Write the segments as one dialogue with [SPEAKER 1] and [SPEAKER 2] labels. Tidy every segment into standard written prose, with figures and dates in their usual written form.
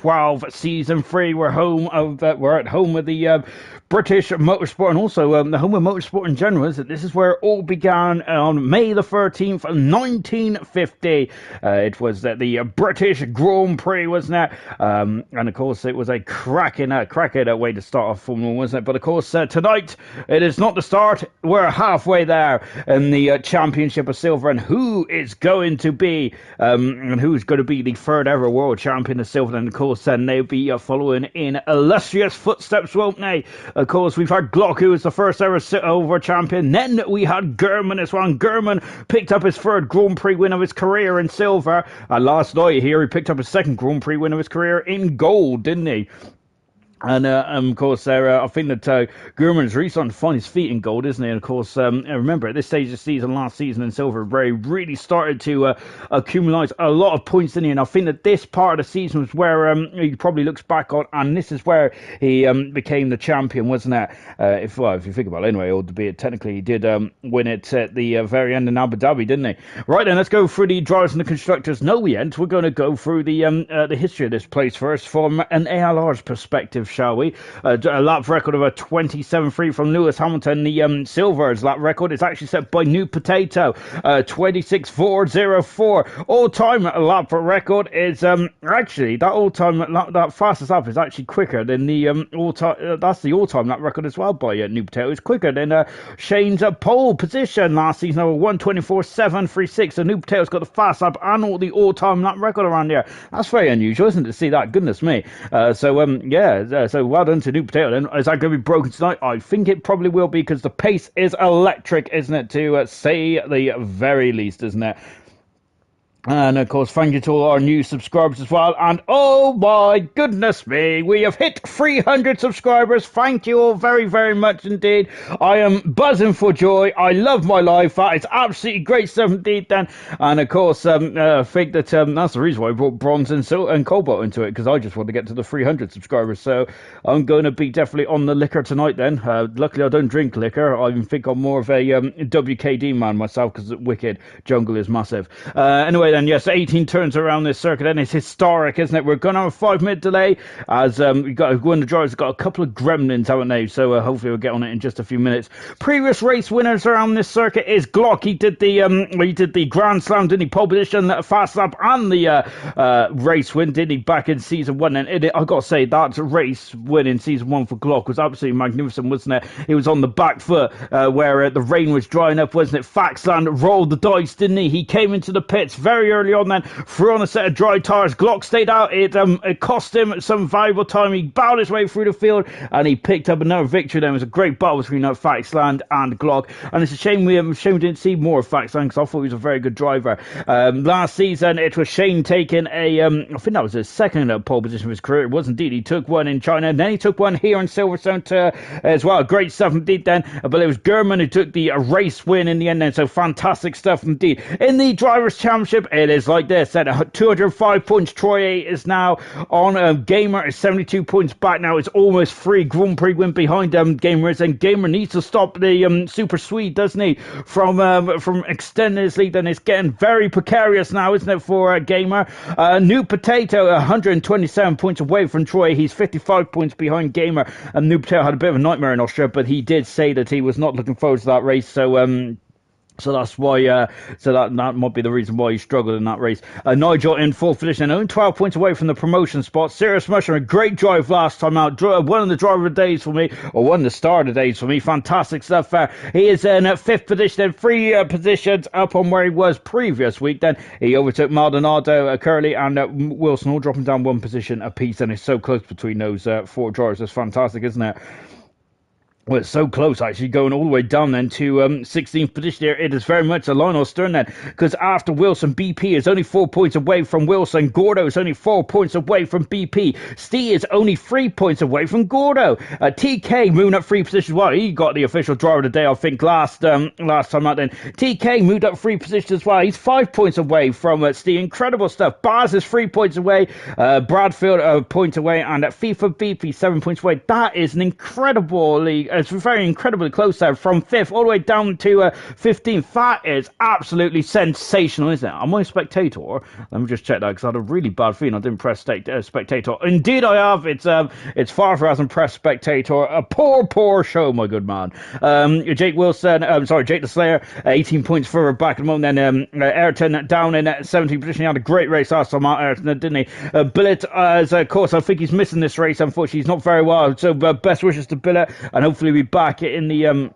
[SPEAKER 1] 2012 season 3. We're at home with the British motorsport, and also the home of motorsport in general. This is where it all began on May the 13th, 1950. It was the British Grand Prix, wasn't it? And of course, it was a cracking way to start off Formula 1, wasn't it? But of course, tonight it is not the start. We're halfway there in the Championship of Silver, and who is going to be the third ever world champion of silver? And of course, then they'll be following in illustrious footsteps, won't they? Of course, we've had Glock, who was the first ever silver champion. Then we had German as well. And German picked up his third Grand Prix win of his career in silver. And last night here, he picked up his second Grand Prix win of his career in gold, didn't he? And of course, I think that German is really starting to find his feet in gold, isn't he? And of course, remember, at this stage of the season, last season in silver, Ray really started to accumulate a lot of points, didn't he? And I think that this part of the season was where he probably looks back on, and this is where he became the champion, wasn't it? If you think about it anyway, albeit technically he did win it at the very end in Abu Dhabi, didn't he? Right then, let's go through the drivers and the constructors. No, we ain't. We're going to go through the history of this place first from an ALR's perspective, shall we? A lap record of a 27.3 from Lewis Hamilton. The silver's lap record is actually set by New Potato, 26.404. All-time lap record is actually that fastest lap is actually quicker than the all-time. That's the all-time lap record as well by New Potato. It's quicker than Shane's pole position last season over 1:24.736. So New Potato's got the fast lap and all the all-time lap record around here. That's very unusual, isn't it, to see that? Goodness me. So well done to New Potato then. Is that going to be broken tonight? I think it probably will be, because the pace is electric, isn't it, to say the very least, isn't it? And of course, thank you to all our new subscribers as well. And oh my goodness me, we have hit 300 subscribers. Thank you all very, very much indeed. I am buzzing for joy. I love my life. That is absolutely great stuff indeed then. And of course, I think that that's the reason why I brought bronze and silver and cobalt into it, because I just want to get to the 300 subscribers. So I'm going to be definitely on the liquor tonight then. Luckily, I don't drink liquor. I think I'm more of a WKD man myself, because Wicked Jungle is massive. Anyway, then, yes, 18 turns around this circuit, and it's historic, isn't it? We're going to have a 5-minute delay, as we got one of the drivers got a couple of gremlins, haven't they? So hopefully we'll get on it in just a few minutes. Previous race winners around this circuit is Glock. He did the Grand Slam, didn't he? Pole position, fast lap, and the race win, didn't he? Back in season 1, and I got to say, that race win in season 1 for Glock was absolutely magnificent, wasn't it? He was on the back foot where the rain was drying up, wasn't it? Faxland rolled the dice, didn't he? He came into the pits very early on, then threw on a set of dry tyres. Glock stayed out. It cost him some valuable time. He bowed his way through the field, and he picked up another victory. Then it was a great battle between Faxland and Glock, and it's a shame we didn't see more of Faxland, because I thought he was a very good driver. Last season it was Shane taking I think that was his second pole position of his career. It was indeed. He took one in China, and then he took one here in Silverstone as well. Great stuff indeed then. But it was German who took the race win in the end then, so fantastic stuff indeed. In the Drivers' Championship, it is like this. At 205 points, Troy is now on. Gamer is 72 points back now. It's almost 3 Grand Prix win behind Gamer is, and Gamer needs to stop the Super Swede, doesn't he, from extending his lead. And it's getting very precarious now, isn't it, for Gamer? New Potato 127 points away from Troy. He's 55 points behind Gamer, and New Potato had a bit of a nightmare in Austria, but he did say that he was not looking forward to that race. So that's why, that might be the reason why he struggled in that race. Nigel in fourth position, only 12 points away from the promotion spot. Serious Mushroom, a great drive last time out. One of the driver of the days for me, or one of the star of the days for me. Fantastic stuff there. He is in fifth position, 3 positions up on where he was previous week. Then he overtook Maldonado, Curley, and Wilson, all dropping down 1 position apiece. And it's so close between those 4 drivers. It's fantastic, isn't it? Well, it's so close, actually, going all the way down then to 16th position here. It is very much a Lionel Stern then, because after Wilson, BP is only 4 points away from Wilson. Gordo is only 4 points away from BP. Stee is only 3 points away from Gordo. TK moving up 3 positions. Well, he got the official driver of the day, I think, last time out then. TK moved up 3 positions as well. He's 5 points away from Stee. Incredible stuff. Baz is 3 points away. Bradfield a point away, and FIFA BP 7 points away. That is an incredibly it's very incredibly close there, from 5th all the way down to 15th. That is absolutely sensational, isn't it? Am I a spectator? Let me just check that, because I had a really bad feeling I didn't press spectator. Indeed I have. It's far from hasn't pressed spectator. A poor show, my good man. Jake the Slayer, 18 points further back at the moment. Then Ayrton down in 17th position. He had a great race last time out, Ayrton, didn't he? Billet, of course, I think he's missing this race. Unfortunately, he's not very well. So best wishes to Billet, and hopefully we'll be back in the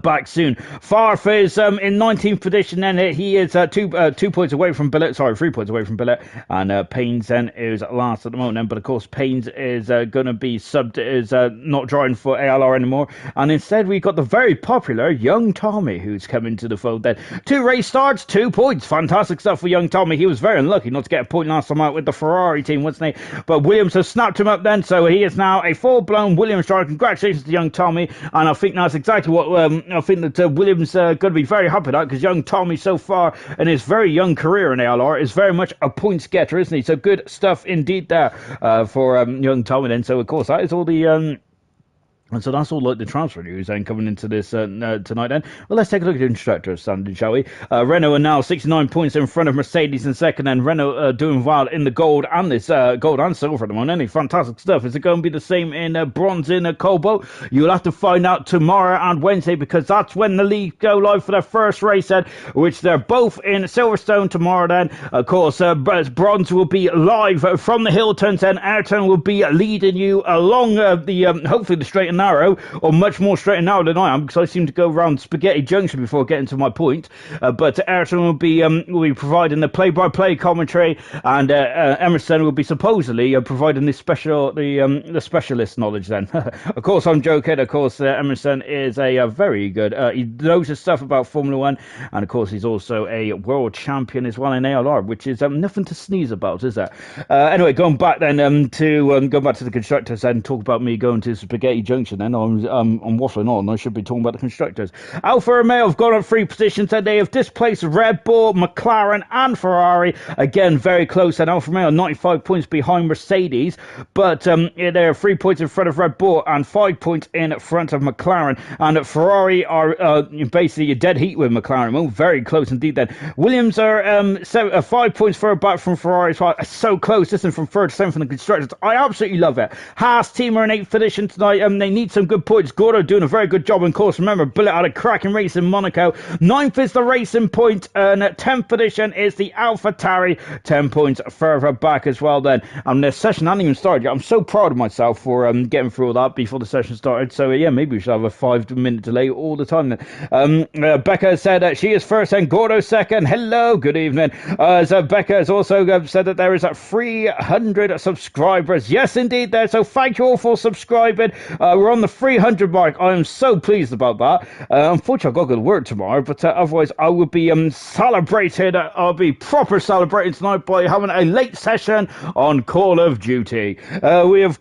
[SPEAKER 1] back soon. Farf is in 19th position, and he is 2 points away from Billet. Sorry, 3 points away from Billet. And Paynes then is last at the moment. But of course, Paynes is going to be not driving for ALR anymore. And instead, we've got the very popular Young Tommy, who's coming to the fold then. 2 race starts, 2 points. Fantastic stuff for Young Tommy. He was very unlucky not to get a point last time out with the Ferrari team, wasn't he? But Williams has snapped him up then, so he is now a full-blown Williams driver. Congratulations to Young Tommy. And I think that's exactly what I think that Williams going to be very happy with that, because young Tommy so far in his very young career in ALR is very much a points getter, isn't he? So good stuff indeed there for young Tommy then. So of course that is all the and so that's all like the transfer news then coming into this tonight then. Well, let's take a look at the constructors standing, shall we? Renault are now 69 points in front of Mercedes in second, and Renault doing well in the gold and this gold and silver at the moment. Any fantastic stuff. Is it going to be the same in bronze in Cobalt? You'll have to find out tomorrow and Wednesday, because that's when the league go live for their first race then, which they're both in Silverstone tomorrow then. Of course, bronze will be live from the Hiltons, and Ayrton will be leading you along the hopefully the straight and narrow, or much more straight and narrow than I am, because I seem to go around Spaghetti Junction before getting to my point. But Ayrton will be providing the play-by-play commentary, and Emerson will be supposedly providing the specialist knowledge then. Of course, I'm joking. Of course, Emerson is a very good. He knows his stuff about Formula One, and of course, he's also a world champion as well in ALR, which is nothing to sneeze about, is that? Anyway, going back then to the constructors and talk about me going to Spaghetti Junction. Then I'm waffling on. I should be talking about the constructors. Alfa Romeo have gone up 3 positions, and they have displaced Red Bull, McLaren, and Ferrari. Again, very close. And Alfa Romeo 95 points behind Mercedes, but they're 3 points in front of Red Bull and 5 points in front of McLaren. And Ferrari are basically a dead heat with McLaren. Well, very close indeed. Then Williams are 5 points further back from Ferrari. So close. This is from third to seventh from the constructors. I absolutely love it. Haas team are in 8th position tonight. They need some good points. Gordo doing a very good job. And of course, remember, Billet had a cracking race in Monaco. 9th is the Racing Point, and 10th position is the AlphaTauri, 10 points further back as well then. And the session hadn't even started yet. I'm so proud of myself for getting through all that before the session started. So yeah, maybe we should have a 5-minute delay all the time then. Becca said she is first and Gordo second. Hello, good evening. So Becca has also said that there is 300 subscribers. Yes, indeed there. So thank you all for subscribing. We're on the 300 mark. I am so pleased about that. Unfortunately, I've got to go to work tomorrow, but otherwise I will be celebrated. I'll be proper celebrating tonight by having a late session on Call of Duty. We have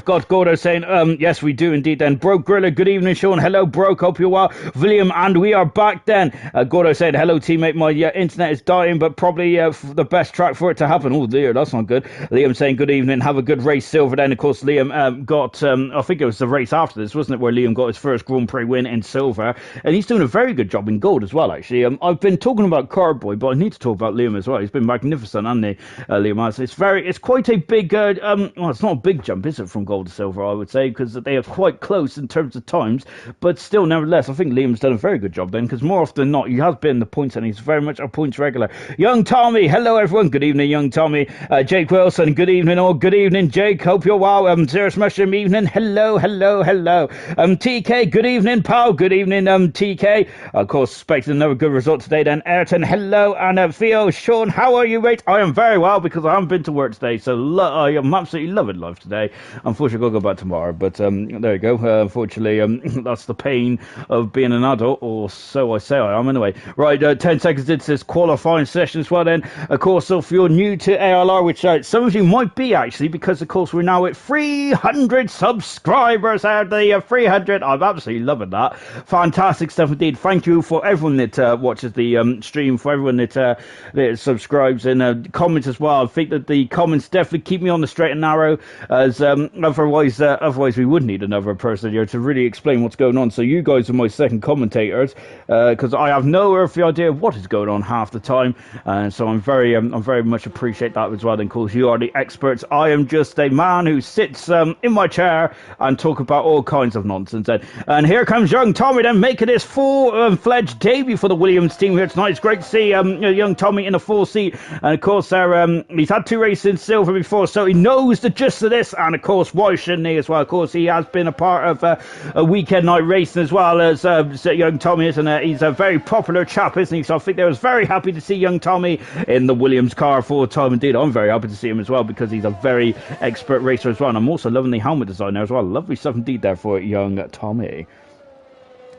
[SPEAKER 1] got Gordo saying, yes, we do indeed then. Broke Gorilla, good evening, Sean. Hello, Broke, hope you're well. William, and we are back then. Gordo said, hello, teammate, my internet is dying, but probably the best track for it to happen. Oh, dear, that's not good. Liam saying, good evening, have a good race, Silver. Then, of course, Liam got, I think it was the race after this, wasn't it, where Liam got his first Grand Prix win in Silver. And he's doing a very good job in gold as well, actually. I've been talking about Carboy, but I need to talk about Liam as well. He's been magnificent, hasn't he, Liam? It's quite a big, well, it's not a big jump, is it, from gold to silver, I would say, because they are quite close in terms of times, but still, nevertheless, I think Liam's done a very good job then, because more often than not, he has been the points, and he's very much a points regular. Young Tommy, hello everyone, good evening, Young Tommy. Jake Wilson, good evening, all, good evening, Jake, hope you're well. Zeros Mushroom, evening, hello. TK, good evening, pal, good evening, TK. Of course, expecting another good result today then. Ayrton, hello, and Theo, Sean, how are you, mate? I am very well, because I haven't been to work today, so I am absolutely loving life today. Unfortunately, I'll go back tomorrow, but there you go. Unfortunately, that's the pain of being an adult, or so I say I am anyway. Right, 10 seconds into this qualifying session as well then. Of course, if you're new to ALR, which some of you might be actually, because of course we're now at 300 subscribers out there. 300, I'm absolutely loving that. Fantastic stuff indeed. Thank you for everyone that watches the stream, for everyone that subscribes and comments as well. I think that the comments definitely keep me on the straight and narrow, as otherwise we would need another person here to really explain what's going on. So you guys are my second commentators, because I have no earthly idea what is going on half the time, and so I'm very much appreciate that as well. Then, of course, you are the experts. I am just a man who sits in my chair and talk about all kinds of nonsense. And here comes young Tommy then making his full-fledged debut for the Williams team here tonight. It's great to see young Tommy in a full seat, and of course he's had 2 races in silver before, so he knows the gist of this. And of course, why shouldn't he as well? Of course, he has been a part of a weekend night racing as well as young Tommy is, and he's a very popular chap, isn't he? So I think they was very happy to see young Tommy in the Williams car full time. Indeed, I'm very happy to see him as well, because he's a very expert racer as well, and I'm also loving the helmet design there as well. Lovely stuff indeed there for young Tommy.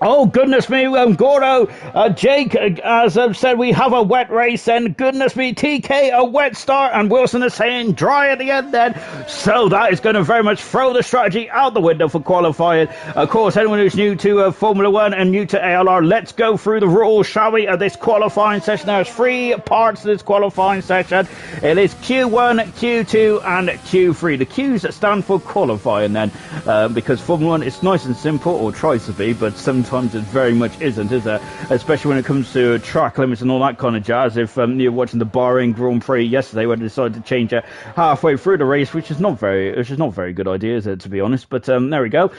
[SPEAKER 1] Oh, goodness me, Gordo, Jake, as I've said, we have a wet race, and goodness me, TK, a wet start, and Wilson is saying dry at the end then. So that is going to very much throw the strategy out the window for qualifying. Of course, anyone who's new to Formula 1 and new to ALR, let's go through the rules, shall we, of this qualifying session. There's 3 parts to this qualifying session. It is Q1, Q2, and Q3. The Q's that stand for qualifying then, because Formula 1 is nice and simple, or tries to be, but sometimes it very much isn't, is it? Especially when it comes to track limits and all that kind of jazz. If you're watching the Bahrain Grand Prix yesterday, where they decided to change it halfway through the race, which is not very good idea, is it, to be honest? But there we go.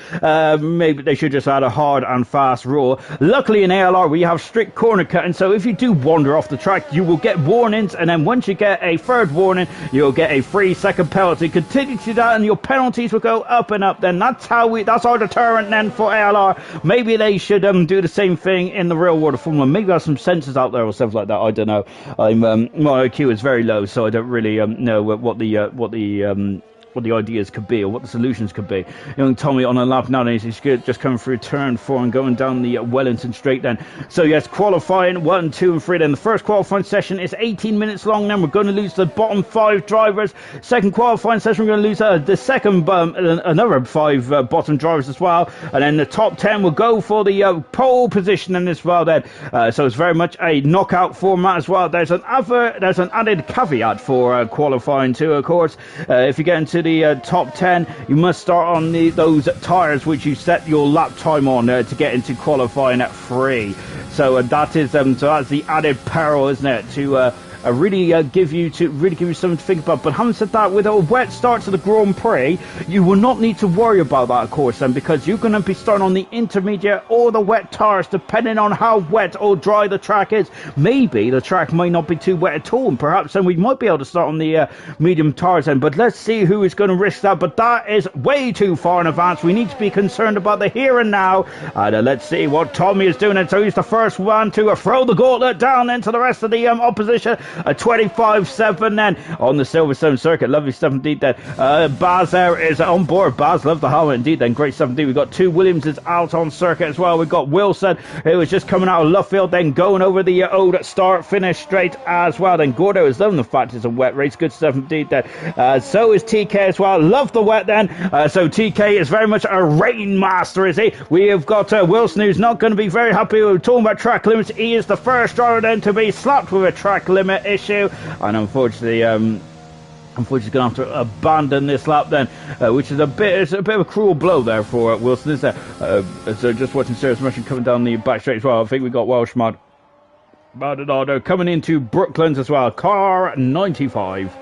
[SPEAKER 1] Maybe they should just add a hard and fast rule. Luckily in ALR we have strict corner cutting, so if you do wander off the track, you will get warnings, and then once you get a 3rd warning, you'll get a 3-second penalty. Continue to that, and your penalties will go up and up. Then that's our deterrent then for ALR. Maybe they should do the same thing in the real world of Formula 1. Maybe have some sensors out there or stuff like that. I don't know. My IQ is very low, so I don't really know what the ideas could be, or what the solutions could be. Young Tommy on a lap now, he's just coming through turn 4 and going down the Wellington straight then. So yes, qualifying 1, 2 and 3 then. The first qualifying session is 18 minutes long then. We're going to lose the bottom 5 drivers. Second qualifying session, we're going to lose the second another 5 bottom drivers as well, and then the top 10 will go for the pole position in as well then. So it's very much a knockout format as well. There's an added caveat for qualifying too, of course. If you get into the top 10, you must start on those tyres which you set your lap time on to get into qualifying at 3. So that's the added peril, isn't it, to really give you something to think about. But having said that, with a wet start to the Grand Prix, you will not need to worry about that, of course, then, because you're going to be starting on the intermediate or the wet tires, depending on how wet or dry the track is. Maybe the track might not be too wet at all, and perhaps then we might be able to start on the medium tires then. But let's see who is going to risk that. But that is way too far in advance. We need to be concerned about the here and now. And let's see what Tommy is doing. And so he's the first one to throw the gauntlet down into the rest of the opposition. A 25-7 then on the Silverstone circuit. Lovely stuff indeed then. Baz there is on board. Baz, love the helmet indeed then. Great stuff indeed. We've got 2 Williamses out on circuit as well. We've got Wilson, who was just coming out of left field, then going over the old start finish straight as well. Then Gordo is loving the fact it's a wet race. Good stuff indeed then. So is TK as well. Love the wet then. So TK is very much a rain master, is he? We have got Wilson, who's not going to be very happy. We're talking about track limits. He is the first driver then to be slapped with a track limit issue, and unfortunately going to have to abandon this lap then, which is a bit of a cruel blow there for Wilson, is there? So just watching Sarah's Russian coming down the back straight as well. I think we got Welsh Maldonado coming into Brooklands as well, car 95.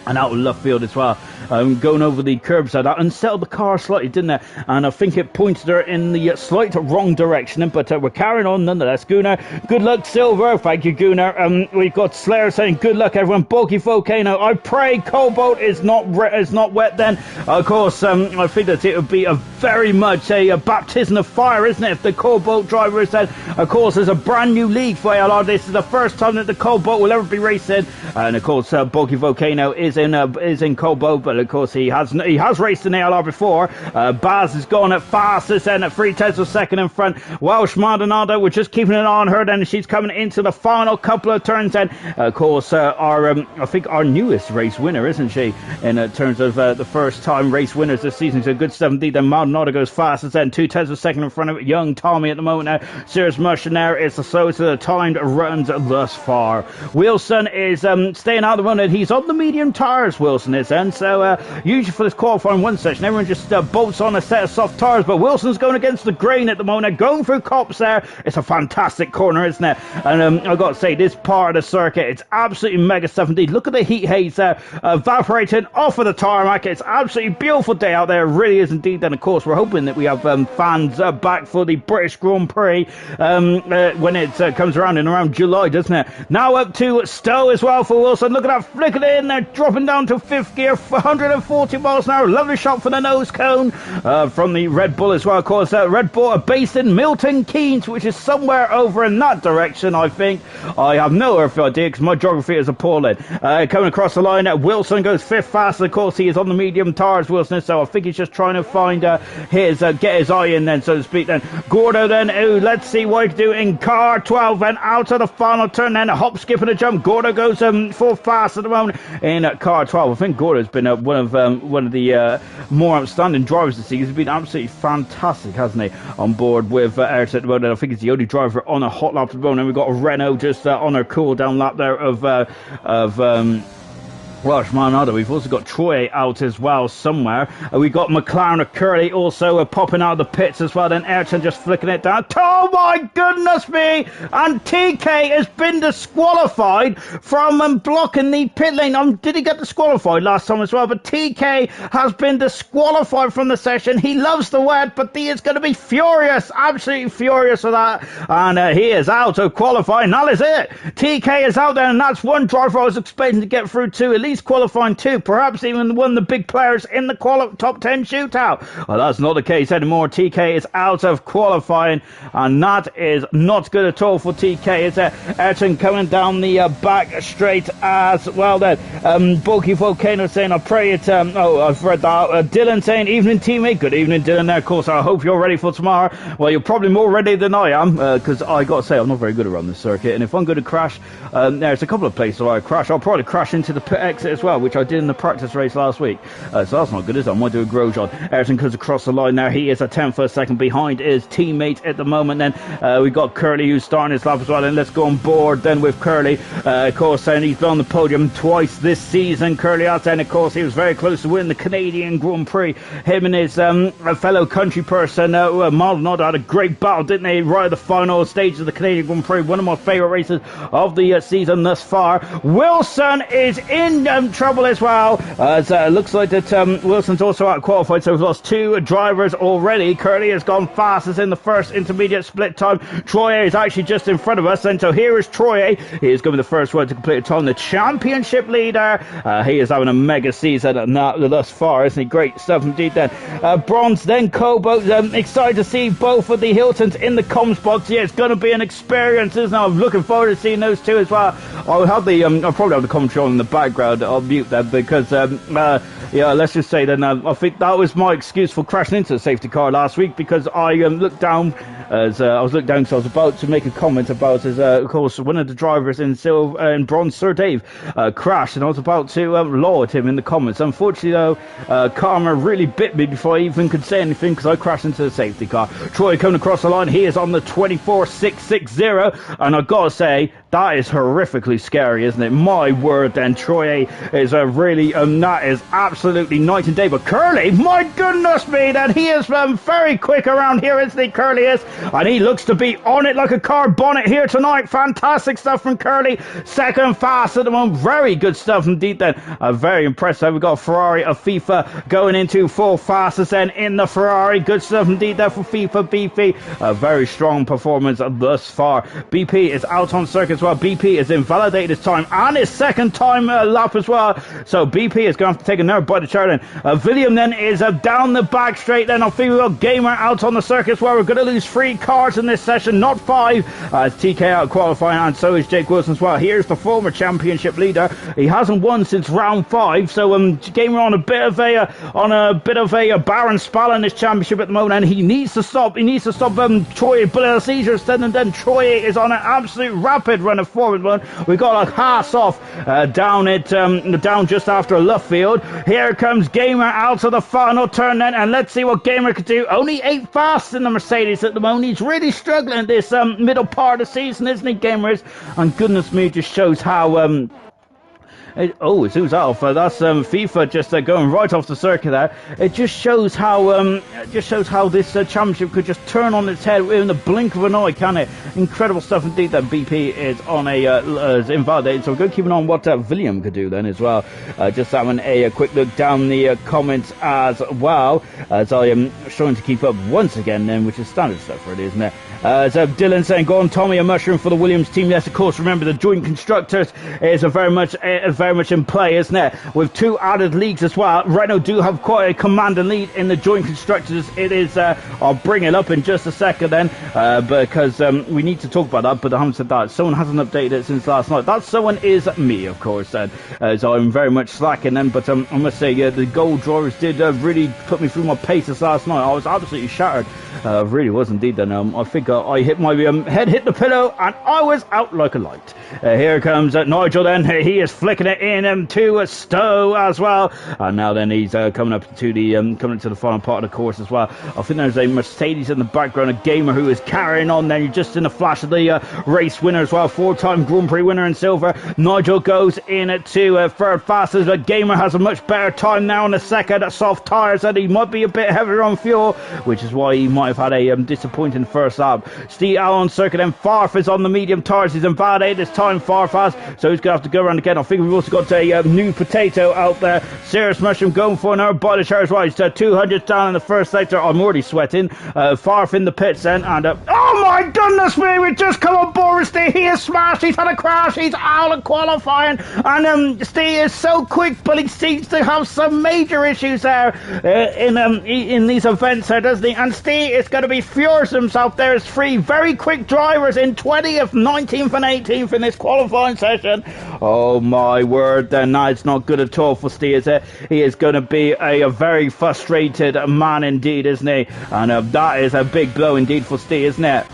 [SPEAKER 1] And out of left field as well, going over the curbside. That unsettled the car slightly, didn't it? And I think it pointed her in the slight wrong direction. But we're carrying on nonetheless. Gunnar, good luck, Silver. Thank you, Gunnar. We've got Slayer saying, good luck, everyone. Bulky Volcano, I pray COBALT is not wet then. Of course, I think that it would be a very much a baptism of fire, isn't it, if the COBALT driver is said. Of course, there's a brand new league for ALR. This is the first time that the COBALT will ever be racing. And of course, Bulky Volcano is in COBALT, but of course he has raced in ALR before. Baz has gone at fastest then at 3/10 of a second in front. Welsh Maldonado, we're just keeping an eye on her then. She's coming into the final couple of turns then. Of course, I think our newest race winner, isn't she, in terms of the first time race winners this season. So good stuff indeed. Then Maldonado goes fastest then, 2/10 of a second in front of young Tommy at the moment now. Sirius Mercenaire is the slowest of the timed runs thus far. Wilson is staying out of the run, and he's on the medium tire tires, Wilson is then. So usually for this qualifying one session, everyone just bolts on a set of soft tires, but Wilson's going against the grain at the moment, going through Copse there. It's a fantastic corner, isn't it? And I've got to say, this part of the circuit, it's absolutely mega stuff indeed. Look at the heat haze there, evaporating off of the tarmac. It's absolutely beautiful day out there, it really is indeed. And of course, we're hoping that we have fans back for the British Grand Prix when it comes around in around July, doesn't it? Now up to Stowe as well for Wilson. Look at that, flicking it in there, dropping down to fifth gear, 140 miles an hour. Lovely shot for the nose cone from the Red Bull as well. Of course, Red Bull are based in Milton Keynes, which is somewhere over in that direction, I think. I have no earthly idea because my geography is appalling. Coming across the line, Wilson goes fifth fast. Of course, he is on the medium tires, Wilson, so I think he's just trying to find get his eye in then, so to speak. Then Gordo then, let's see what he can do in car 12, then out of the final turn, then a hop, skip and a jump. Gordo goes full fast at the moment in car 12. I think Gordo's been one of the more outstanding drivers this season. He's been absolutely fantastic, hasn't he, on board with Ayrton at the moment. I think he's the only driver on a hot lap at the moment, and we've got a Renault just on her cool down lap there of Welsh Manado. We've also got Troy out as well somewhere. We've got McLaren or Curly also popping out of the pits as well. Then Ayrton just flicking it down. Oh my goodness me! And TK has been disqualified from blocking the pit lane. Did he get disqualified last time as well? But TK has been disqualified from the session. He loves the wet, but he is going to be furious, absolutely furious with that. And he is out of qualifying. That is it. TK is out there, and that's one driver I was expecting to get through to at least qualifying two, perhaps even one of the big players in the top 10 shootout. Well, that's not the case anymore. TK is out of qualifying, and that is not good at all for TK. It's Ayrton coming down the back straight as well then. Bulky Volcano saying, I pray it, I've read that. Dylan saying, evening teammate. Good evening, Dylan there. Of course, I hope you're ready for tomorrow. Well, you're probably more ready than I am, because I got to say, I'm not very good around this circuit, and if I'm going to crash, there's a couple of places where I crash. I'll probably crash into the pit exit as well, which I did in the practice race last week. So that's not good, is it? I might do a Grosjean. Ayrton comes across the line there. He is a 10th for a second behind his teammate at the moment. Then we've got Curly who's starting his lap as well. And let's go on board then with Curly. Of course, and he's been on the podium twice this season. Curly has, and of course, he was very close to winning the Canadian Grand Prix. Him and his fellow country person, Maldonado, had a great battle, didn't they? Right at the final stage of the Canadian Grand Prix. One of my favourite races of the season thus far. Wilson is in trouble as well, as looks like that Wilson's also out qualified, so we've lost two drivers already. Curly has gone fastest in the first intermediate split time. Troy is actually just in front of us, and so here is Troy. He is going to be the first one to complete a time, the championship leader. He is having a mega season thus far, isn't he? Great stuff indeed then. Bronze, then Cobalt. Excited to see both of the Hiltons in the comms box. Yeah, it's going to be an experience, isn't it? I'm looking forward to seeing those two as well. I'll probably have the commentary on in the background. I'll mute that because yeah, let's just say then I think that was my excuse for crashing into the safety car last week, because I looked down as I was about to make a comment about of course one of the drivers in silver and bronze, Sir Dave, crashed, and I was about to laud him in the comments. Unfortunately though, karma really bit me before I even could say anything, because I crashed into the safety car. Troy coming across the line. He is on the 24660, and I've got to say that is horrifically scary, isn't it? My word, then Troy is really that is absolutely night and day. But Curly, my goodness me, then he is very quick around here, isn't he? Curly is, and he looks to be on it like a car bonnet here tonight. Fantastic stuff from Curly. Second fast at the moment. Very good stuff indeed then. Very impressive. We've got Ferrari of FIFA going into full fastest then in the Ferrari. Good stuff indeed there for FIFA BP. A very strong performance thus far. BP is out on circuit as well. BP has invalidated his time and his second time lap as well. So BP is going to have to take another bite of cherry then. William then is down the back straight then. I think we've got Gamer out on the circuit as well. We're going to lose 3 cars in this session, not 5. TK out qualifying, and so is Jake Wilson as well. Here's the former championship leader. He hasn't won since round 5. So Gamer on a bit of a barren spell in this championship at the moment, and he needs to stop. He needs to stop Troy Bullet Seizure instead, and then Troy is on an absolute rapid run of forward one. We've got like Haas off down just after Luffield. Here comes Gamer out of the final turn then, and let's see what Gamer could do. Only 8 fast in the Mercedes at the moment. He's really struggling this middle part of the season, isn't he, Gamer is? And goodness me, just shows how it zooms off. That's FIFA just going right off the circuit there. It just shows how this championship could just turn on its head in the blink of an eye, can it? Incredible stuff indeed that BP is on is invalidated. So we're going to keep an eye on what William could do then as well. Just having a quick look down the comments as well, as I am trying to keep up once again then, which is standard stuff really, isn't it? So Dylan saying, go on Tommy, a mushroom for the Williams team. Yes, of course, remember the joint constructors is very much in play, isn't it? With 2 added leagues as well. Renault do have quite a commanding lead in the joint constructors. It is, I'll bring it up in just a second then, because we need to talk about that, but I haven't said that. Someone hasn't updated it since last night. That someone is me, of course, then. So I'm very much slacking then, but I must say, the goal drawers did really put me through my paces last night. I was absolutely shattered. Really was indeed then. I think I hit my head hit the pillow and I was out like a light. Here comes Nigel then. He is flicking it in to Stowe as well, and now then he's coming up to the final part of the course as well. I think there's a Mercedes in the background, a gamer who is carrying on then. You're just in a flash of the race winner as well, 4-time Grand Prix winner in silver. Nigel goes in to third fastest, but gamer has a much better time now in the second. Soft tyres, and he might be a bit heavier on fuel, which is why he might have had a disappointing first lap. Steve Allen circuit, and Farf is on the medium tyres. He's invalidated this time, Farf has, so he's going to have to go around again. I think we've also got a new potato out there. Serious Mushroom going for another body share as well. He's 200 down in the first sector. I'm already sweating. Farf in the pits then, and oh my goodness me, we've just come on board with Steve. He is smashed, he's had a crash, he's out of qualifying, and Steve is so quick, but he seems to have some major issues there in these events there, doesn't he? And Steve is going to be furious himself. There's 3 very quick drivers in 20th, 19th and 18th in this qualifying session. Oh my word, then that's not good at all for Steve, is it? He is going to be a very frustrated man indeed, isn't he? And that is a big blow indeed for Steve, isn't it?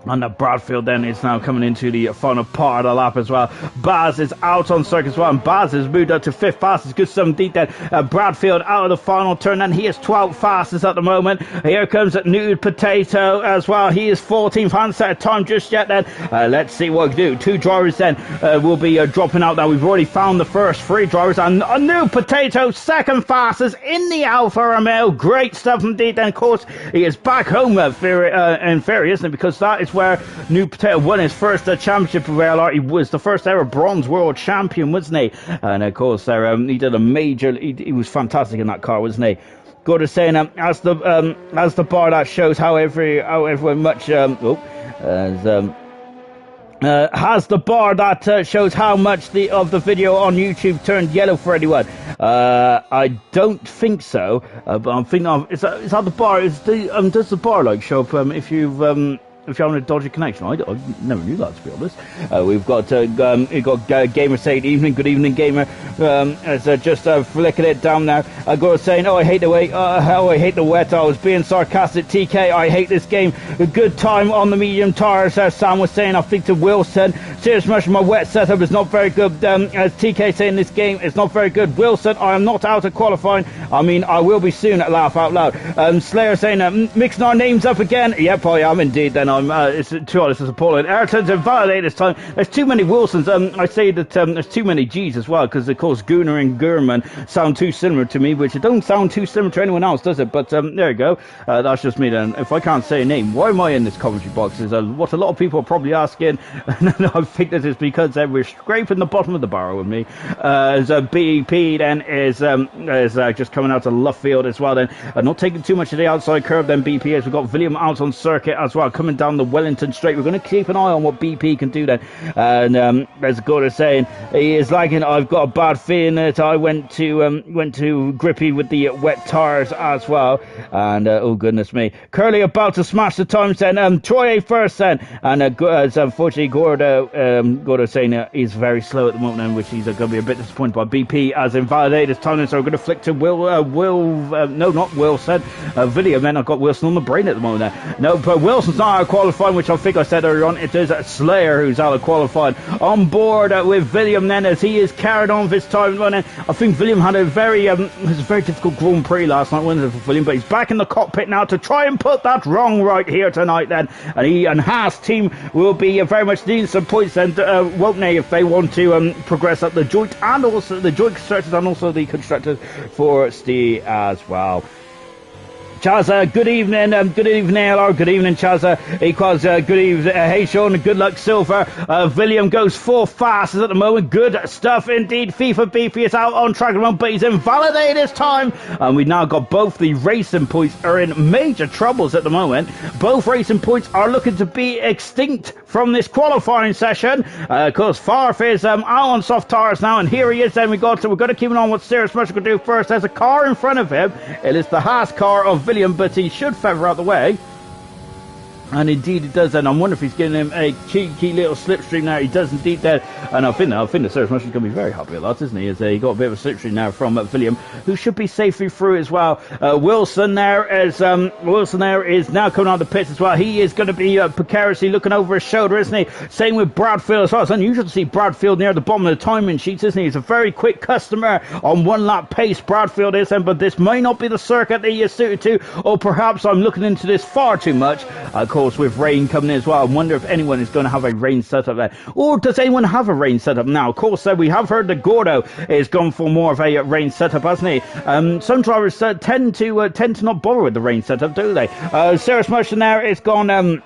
[SPEAKER 1] And Bradfield then is now coming into the final part of the lap as well. Baz is out on circuit as well, and Baz has moved up to 5th fastest. Good stuff indeed then. Bradfield out of the final turn, and he is 12th fastest at the moment. Here comes Nude Potato as well. He is 14th, hasn't set a time just yet then. Let's see what we do. 2 drivers then will be dropping out now. We've already found the first 3 drivers, and Nude Potato 2nd fastest in the Alfa Romeo. Great stuff indeed then. Of course, he is back home in Ferry, isn't it? Because that is where New Potato won his first championship with ALR. He was the first ever bronze world champion, wasn't he? And of course, he did a major. He was fantastic in that car, wasn't he? Good to say, as the bar that shows how much has the bar that shows how much of the video on YouTube turned yellow for anyone. I don't think so, but I'm thinking is that the bar? Does the bar like show up if you're having a dodgy connection? I never knew that, to be honest. We've got Gamer saying evening, good evening, Gamer. As just flicking it down now. Agora saying, I hate the way, I hate the wet. I was being sarcastic. TK, I hate this game. A good time on the medium tires. Sam was saying, I think to Wilson. Serious Mushroom, my wet setup is not very good. As TK saying, this game is not very good. Wilson, I am not out of qualifying. I mean, I will be soon at Laugh Out Loud. Slayer saying, mixing our names up again. Yep, I am indeed. Then it's too honest, it's appalling. Ayrton's invalidated this time. There's too many Wilsons. I say that there's too many G's as well, because of course Gunnar and Gurman sound too similar to me, which it don't sound too similar to anyone else, does it? But there you go. That's just me then. If I can't say a name, why am I in this commentary box? Is what a lot of people are probably asking. I think this is because we're scraping the bottom of the barrel with me. As BEP then is just coming out of left field as well then. Not taking too much of the outside curve then BP, as we've got William out on circuit as well, coming down the Wellington straight. We're going to keep an eye on what BP can do then. And as Gordon saying, he is lagging. I've got a bad feeling that I went to grippy with the wet tires as well. And oh goodness me, Curly about to smash the times then. Troy first then, and as unfortunately Gordo saying he's very slow at the moment, which he's going to be a bit disappointed by. BP as invalidated his time, so we're going to flick to no, not Wilson, William. Then I've got Wilson on the brain at the moment. No, but Wilson's not out of qualifying, which I think I said earlier on. It is Slayer who's out of qualifying. On board with William then, as he is carried on with his time running. I think William had a very difficult Grand Prix last night, wasn't it, for William? But he's back in the cockpit now to try and put that wrong right here tonight then. And he and Haas team will be very much needing some points, and won't they, if they want to progress up the joint and also the joint constructors and also the constructors for Steve as well. Chazza, good evening, ALR, good evening, Chazza, equals, good evening, hey Sean, good luck, Silver, William goes full fastest at the moment, good stuff indeed, FIFA BP is out on track at the moment, but he's invalidated this time, and we've now got both the racing points are in major troubles at the moment. Both racing points are looking to be extinct from this qualifying session, of course, Farf is out on soft tires now, and here he is, then we're going to keep an eye on what Sirius Mush can do first. There's a car in front of him, it is the Haas car of William, but he should feather out the way. And indeed it does, and I wonder if he's giving him a cheeky little slipstream now. He does indeed there, and I think the Sirius Mush is going to be very happy with that, isn't he? As he got a bit of a slipstream now from William, who should be safely through as well. Wilson there is now coming out of the pits as well. He is going to be precariously looking over his shoulder, isn't he? Same with Bradfield as well. It's unusual to see Bradfield near the bottom of the timing sheets, isn't he? He's a very quick customer on one lap pace, Bradfield is, but this may not be the circuit that he is suited to, or perhaps I'm looking into this far too much. Of course, with rain coming in as well, I wonder if anyone is going to have a rain setup there, or does anyone have a rain setup now? Of course, we have heard that Gordo is gone for more of a rain setup, hasn't he? Some drivers tend to not bother with the rain setup, do they? Sirius Motion there is gone.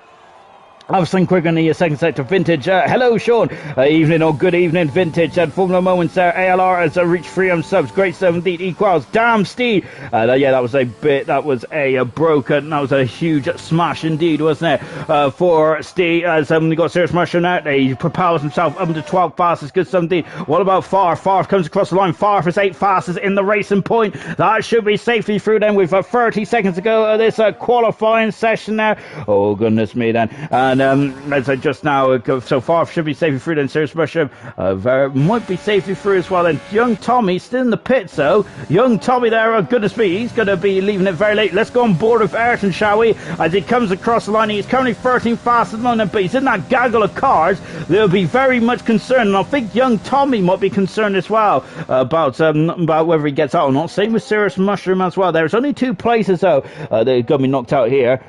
[SPEAKER 1] Obviously quick on the second sector. Vintage, hello Sean, evening or good evening Vintage, and Formula Moments there. ALR has reached 300 subs, great stuff indeed. Equals, damn Steve, yeah, that was a huge smash indeed, wasn't it, for Steve, as we got Sirius Mushroom out, he propels himself up to 12 fastest, good stuff indeed. What about Farf? Farf comes across the line, Farf is 8 fastest in the racing point, that should be safely through then with 30 seconds to go of this qualifying session now. Oh goodness me then, and as I just now so far should be safely through then. Sirius Mushroom might be safely through as well then. Young Tommy still in the pits though. Young Tommy there, oh goodness me, he's going to be leaving it very late. Let's go on board with Ayrton, shall we, as he comes across the line. He's currently 13 fastest at the moment, but he's in that gaggle of cars. They'll be very much concerned, and I think young Tommy might be concerned as well about whether he gets out or not. Same with Sirius Mushroom as well. There's only 2 places though that are going to be knocked out here.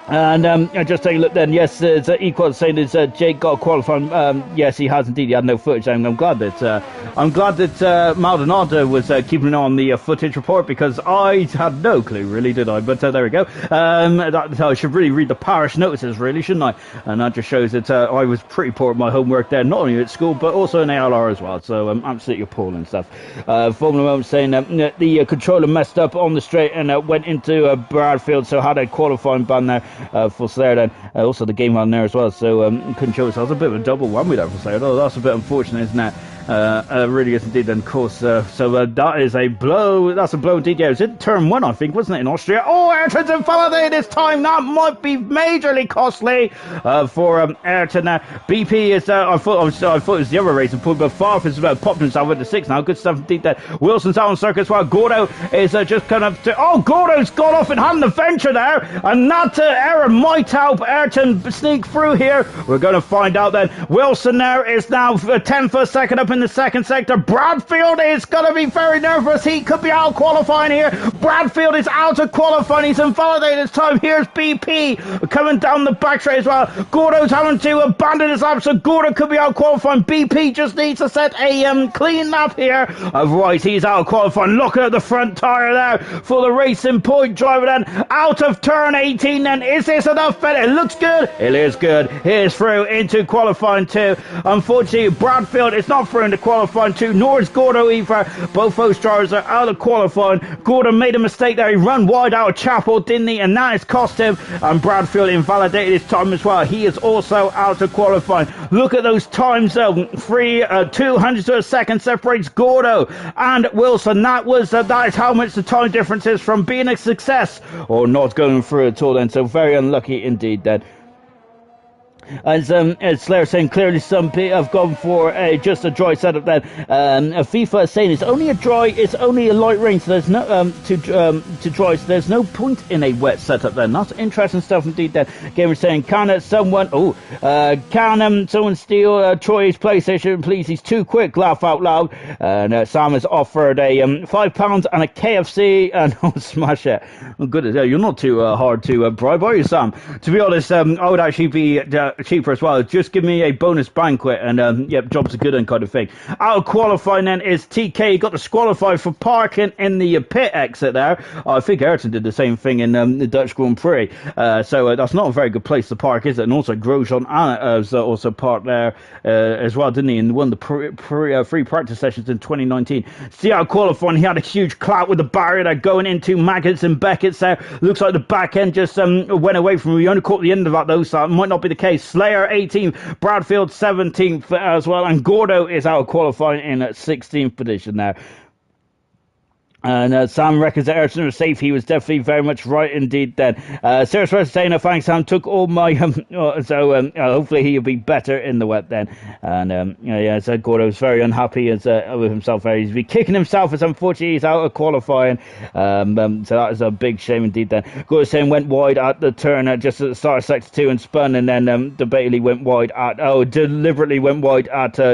[SPEAKER 1] And just take a look then. Yes, it's equal saying is Jake got qualifying. Yes, he has indeed. He had no footage. And I'm glad that Maldonado was keeping an eye on the footage report, because I had no clue, really, did I? But there we go. I should really read the parish notices, really, shouldn't I? And that just shows that I was pretty poor at my homework there, not only at school but also in ALR as well. So absolutely appalling stuff. Formula Moment saying the controller messed up on the straight and went into Bradfield, so had a qualifying ban there. For Slayer then, also the game on there as well, so couldn't show us. That was a bit of a double whammy there for Slayer. Oh, that's a bit unfortunate, isn't it? Really is indeed, and of course, so that is a blow. That's a blow indeed. Yeah, it was in turn 1, I think, wasn't it, in Austria? Oh, Ayrton's invalidated this time. That might be majorly costly for Ayrton. BP is. I thought it was the other racing point, but Farf has popped himself into 6 now. Good stuff indeed. There, Wilson's out on circuit as well. Gordo is just kind of. Gordo's gone off and had an adventure there, and that error might help Ayrton sneak through here. We're going to find out then. Wilson there is now 10th for a second up in the second sector. Bradfield is going to be very nervous. He could be out qualifying here. Bradfield is out of qualifying. He's invalidated his time. Here's BP coming down the back straight as well. Gordo's having to abandon his lap, so Gordo could be out qualifying. BP just needs to set a clean lap here. Right, he's out of qualifying. Looking at the front tyre there for the Racing Point driver then. Out of turn 18 then. Is this enough? It looks good. It is good. Here's through into qualifying 2. Unfortunately, Bradfield is not through into qualifying 2, nor is Gordo either. Both those drivers are out of qualifying. Gordo made a mistake there. He ran wide out of Chapel, didn't he? And that has cost him. And Bradfield invalidated his time as well. He is also out of qualifying. Look at those times though. 200 to a second separates Gordo and Wilson. That is how much the time difference is from being a success or not going through at all then. So very unlucky indeed then. As Slayer saying, clearly some people have gone for just a dry setup. Then FIFA is saying it's only a light rain, so there's no to dry, so there's no point in a wet setup. Then that's interesting stuff indeed. Then Gamer saying, can someone steal Troy's PlayStation, please? He's too quick. Laugh out loud. And Sam has offered a £5 and a KFC, and I'll smash it. Oh, goodness, you're not too hard to bribe, are you, Sam? To be honest, I would actually be cheaper as well. Just give me a bonus banquet and yep, jobs are good and kind of thing. Out of qualifying then is TK. Got disqualified for parking in the pit exit there. I think Ayrton did the same thing in the Dutch Grand Prix. So that's not a very good place to park, is it? And also Grosjean has also parked there as well, didn't he? In one of the free practice sessions in 2019. See out qualifying, he had a huge clout with the barrier there going into Maggots and Beckett's there. Looks like the back end just went away from him. We only caught the end of that though, so it might not be the case. Slayer 18th, Bradfield 17th as well, and Gordo is out of qualifying in 16th position there. And Sam reckons that Ayrton was safe. He was definitely very much right indeed then. Sarah's Rose saying, thanks, Sam. Took all my... hopefully he'll be better in the wet then. And, so Gordo was very unhappy with himself. He's been kicking himself as unfortunately he's out of qualifying. So that is a big shame indeed then. Gordo saying went wide at the turn just at the start of sector 2 and spun, and then deliberately went wide at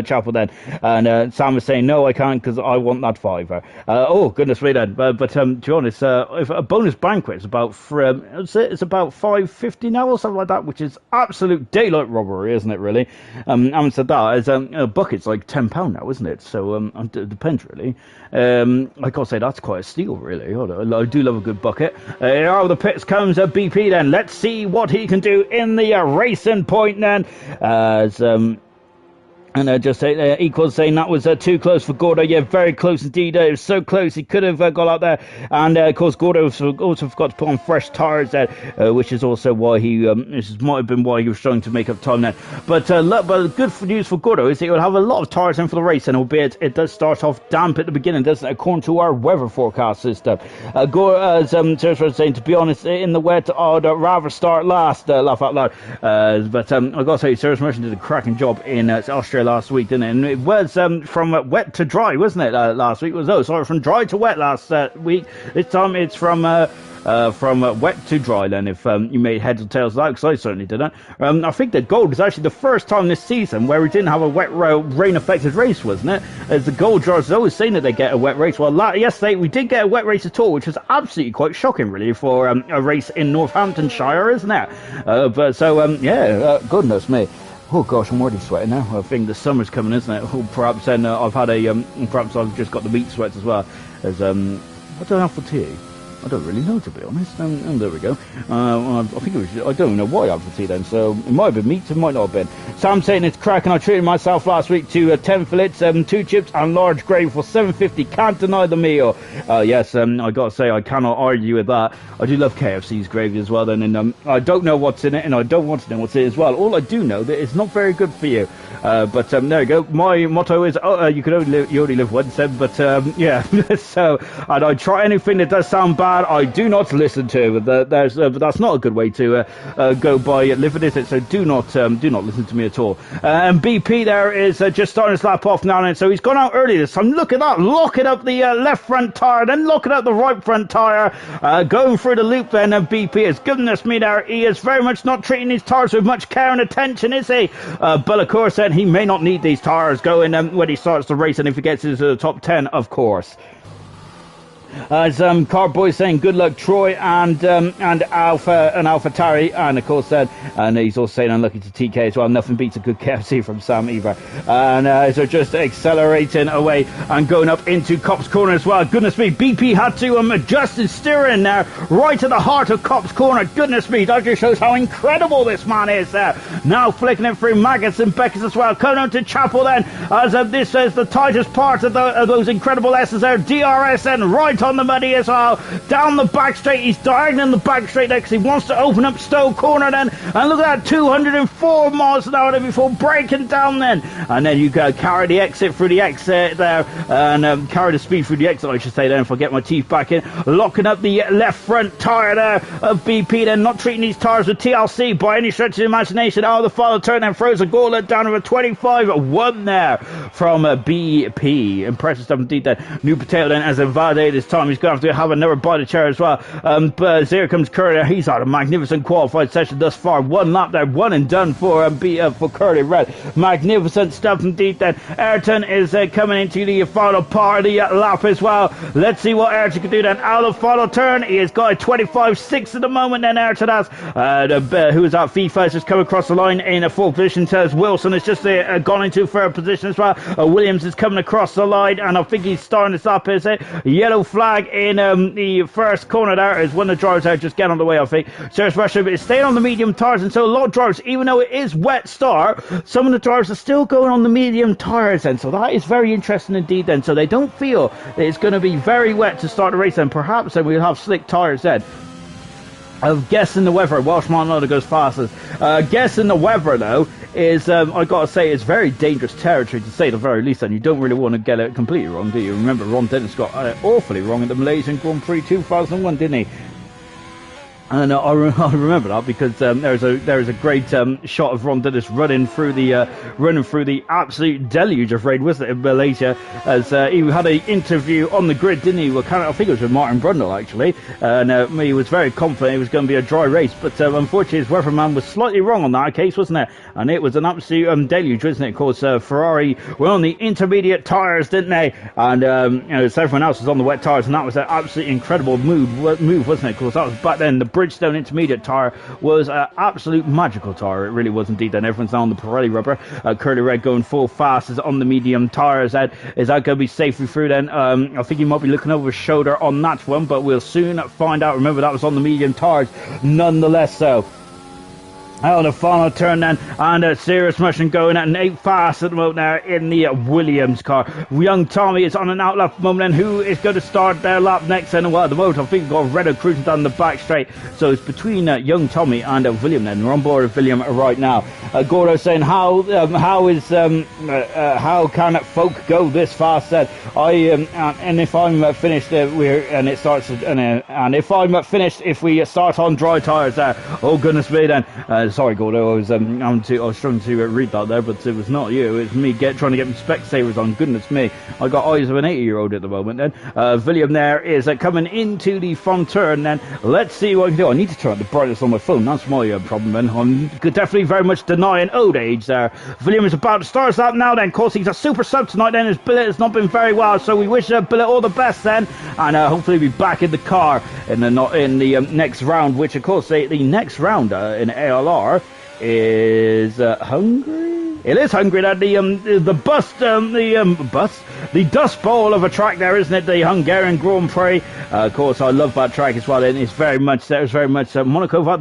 [SPEAKER 1] Chapel then. And Sam was saying, no, I can't because I want that fiver. Oh, goodness. Then, but to be honest, if a bonus banquet is about it's about $5.50 now or something like that, which is absolute daylight robbery, isn't it? Really, having said that, a bucket's like £10 now, isn't it? So it depends really. I gotta say that's quite a steal, really. I do love a good bucket. Out of the pits comes a BP. Then let's see what he can do in the racing point. Then as And just equals saying that was too close for Gordo. Yeah, very close indeed. It was so close he could have got out there. And of course, Gordo also forgot to put on fresh tyres there, which is also why this might have been why he was trying to make up time there. But good news for Gordo is he will have a lot of tyres in for the race, and albeit it does start off damp at the beginning, doesn't it? According to our weather forecast system. Gordo, was saying, to be honest, in the wet, I'd rather start last. Laugh out loud. But I got to say, Cirrus Merchant did a cracking job in Austria last week, didn't it? And it was from wet to dry, wasn't it? Last week was from dry to wet last week. This time it's from wet to dry. Then, if you made heads or tails of that, because I certainly didn't. I think the Gold was actually the first time this season where we didn't have a wet rain affected race, wasn't it? As the Gold Jars always saying that they get a wet race. Well, yesterday we did get a wet race at all, which was absolutely quite shocking, really, for a race in Northamptonshire, isn't it? Goodness me. Oh gosh, I'm already sweating now. I think the summer's coming, isn't it? Oh, perhaps then I've had perhaps I've just got the meat sweats as well. As what do I have for tea? I don't really know, to be honest. There we go. I think it was. I don't know what I had for tea then. So it might have been meat, it might not have been. Sam saying it's cracking. I treated myself last week to 10 fillets, 2 chips, and large gravy for $7.50. Can't deny the meal. Yes, I got to say I cannot argue with that. I do love KFC's gravy as well. Then, and I don't know what's in it, and I don't want to know what's in it as well. All I do know that it's not very good for you. But there we go. My motto is, you only live once. But yeah. So, and I try anything that does sound bad, I do not listen to. But that's not a good way to go by living, is it? So do not listen to me at all. And BP there is just starting to slap off now, and so he's gone out early this time. Look at that, locking up the left front tyre, then locking up the right front tyre, going through the loop. Then and BP is, goodness me, there he is very much not treating his tyres with much care and attention, is he? But of course, then he may not need these tyres going when he starts the race, and if he gets into the top 10, of course. As Carboy saying good luck Troy and AlphaTari, and of course and he's also saying unlucky to TK as well. Nothing beats a good KFC from Sam either. And so just accelerating away and going up into Copse Corner as well. Goodness me, BP had to adjust his steering there right at the heart of Copse Corner. Goodness me, that just shows how incredible this man is there. Now flicking it through Maggots and Beckers as well. Coming on to Chapel then, as this is the tightest part of those incredible S's there. DRS and right straight on the muddy as well. Down the back straight, he's diagonal in the back straight next. He wants to open up Stowe corner then, and look at that, 204 miles an hour there before breaking down then. And then you go carry the exit through the exit there, and carry the speed through the exit, I should say then, if I get my teeth back in. Locking up the left front tyre there of BP then, not treating these tyres with TLC by any stretch of the imagination. Oh, the final turn then throws a gauntlet down to a 25-1 there from BP. Impressive stuff indeed then. New Potato then has invalidated his time. He's going to have another bite of chair as well. But here comes Curly. He's had a magnificent qualified session thus far. One lap there, one and done for Curly Red. Magnificent stuff indeed then. Ayrton is coming into the final part of the lap as well. Let's see what Ayrton can do then. Out of the final turn, he has got a 25.6 at the moment then. Ayrton has who is at FIFA has just come across the line in a full position. Says Wilson has just gone into third position as well. Williams is coming across the line, and I think he's starting this up. Is it yellow flag in the first corner? There is one of the drivers there just getting on the way. I think Serge Russia is staying on the medium tires, and so a lot of drivers, even though it is wet start, some of the drivers are still going on the medium tires then, so that is very interesting indeed then. So they don't feel that it's going to be very wet to start the race, and perhaps then we'll have slick tires then. Of guessing the weather, Welshman not goes fastest. Guessing the weather though is, I gotta say, it's very dangerous territory to say the very least, and you don't really want to get it completely wrong, do you? Remember, Ron Dennis got awfully wrong at the Malaysian Grand Prix 2001, didn't he? And I remember that because there is a great shot of Ron Dennis running through the absolute deluge of rain, wasn't it, in Malaysia? As he had an interview on the grid, didn't he? Well, I think it was with Martin Brundle actually, and he was very confident it was going to be a dry race, but unfortunately his weatherman was slightly wrong on that case, wasn't it? And it was an absolute deluge, wasn't it? Of course, Ferrari were on the intermediate tyres, didn't they? And so everyone else was on the wet tyres, and that was an absolutely incredible move, wasn't it? Of course, that was back then. The Bridgestone intermediate tyre was an absolute magical tyre. It really was indeed. And everyone's now on the Pirelli rubber. Curly Red going full fast is on the medium tyres. Is that going to be safely through then? I think he might be looking over his shoulder on that one, but we'll soon find out. Remember, that was on the medium tyres nonetheless. So out of the final turn then, and Serious Russian going at an 8 fast at the moment there in the Williams car. Young Tommy is on an out lap moment, and who is going to start their lap next? And well, at the moment I think we've got Renault cruising down the back straight, so it's between Young Tommy and William then. We're on board with William right now. Gordo saying how can folk go this fast? Then and if I'm finished and if I'm finished, if we start on dry tyres there, oh goodness me then. Sorry, Gordo, I was struggling to read that there, but it was not you. It's me trying to get my Specsavers on. Goodness me, I got eyes of an 80-year-old at the moment. Then William there is coming into the front turn. Then let's see what I can do. I need to turn up the brightness on my phone. That's my problem. Then I'm definitely very much denying old age there. William is about to start that now. Then, of course, he's a super sub tonight. Then his billet has not been very well, so we wish Billet all the best then, and hopefully be back in the car in the next round. Which, of course, the next round in ALR is Hungary. It is Hungary. That the Dust Bowl of a track there, isn't it? The Hungarian Grand Prix. Of course, I love that track as well. And it's very much Monaco without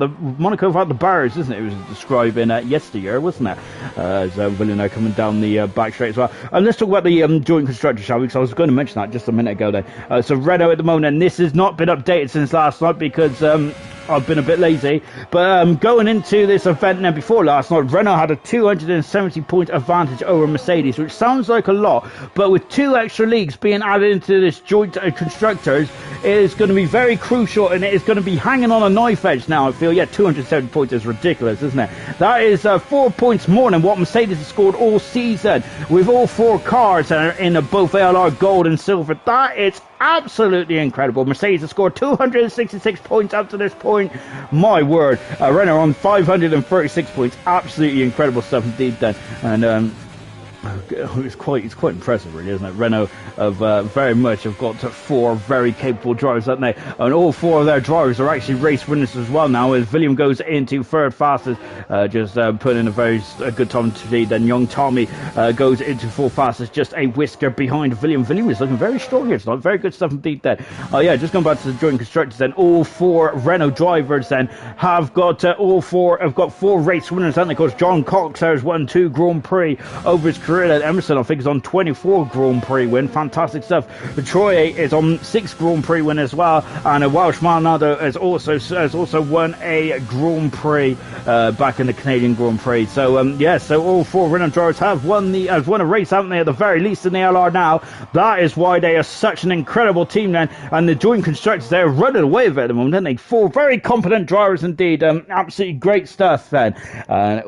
[SPEAKER 1] the bars, isn't it? It was described in yesteryear, wasn't it? As William now coming down the back straight as well. And let's talk about the joint constructor, shall we? Because I was going to mention that just a minute ago. Then, so Renault at the moment, and this has not been updated since last night because I've been a bit lazy, but going into this event now before last night, Renault had a 270-point advantage over Mercedes, which sounds like a lot, but with 2 extra leagues being added into this joint constructors, it is going to be very crucial, and it is going to be hanging on a knife edge now. I feel, 270 points is ridiculous, isn't it? That is 4 points more than what Mercedes has scored all season, with all 4 cars in both ALR Gold and Silver. That is absolutely incredible. Mercedes has scored 266 points up to this point. My word. Renault on 536 points. Absolutely incredible stuff indeed then. And it's quite impressive, really, isn't it? Renault have very much have got 4 very capable drivers, haven't they? And all 4 of their drivers are actually race winners as well now, as William goes into third fastest, just putting in a very good time today. Then young Tommy goes into fourth fastest, just a whisker behind William. William is looking very strong here tonight. Very good stuff indeed then. Just going back to the joint constructors then, all 4 Renault drivers then have got 4 race winners, haven't they? Of course, John Cox has won 2 Grand Prix over his career. career. Then Emerson, I think, is on 24 Grand Prix win. Fantastic stuff. Troy is on 6 Grand Prix win as well, and a Welsh Maldonado has also won a Grand Prix back in the Canadian Grand Prix. So so all 4 Renault drivers have won a race, haven't they? At the very least in the ALR now. That is why they are such an incredible team then, and the joint constructors, they're running away with it at the moment, aren't they? 4 very competent drivers indeed. Absolutely great stuff then. I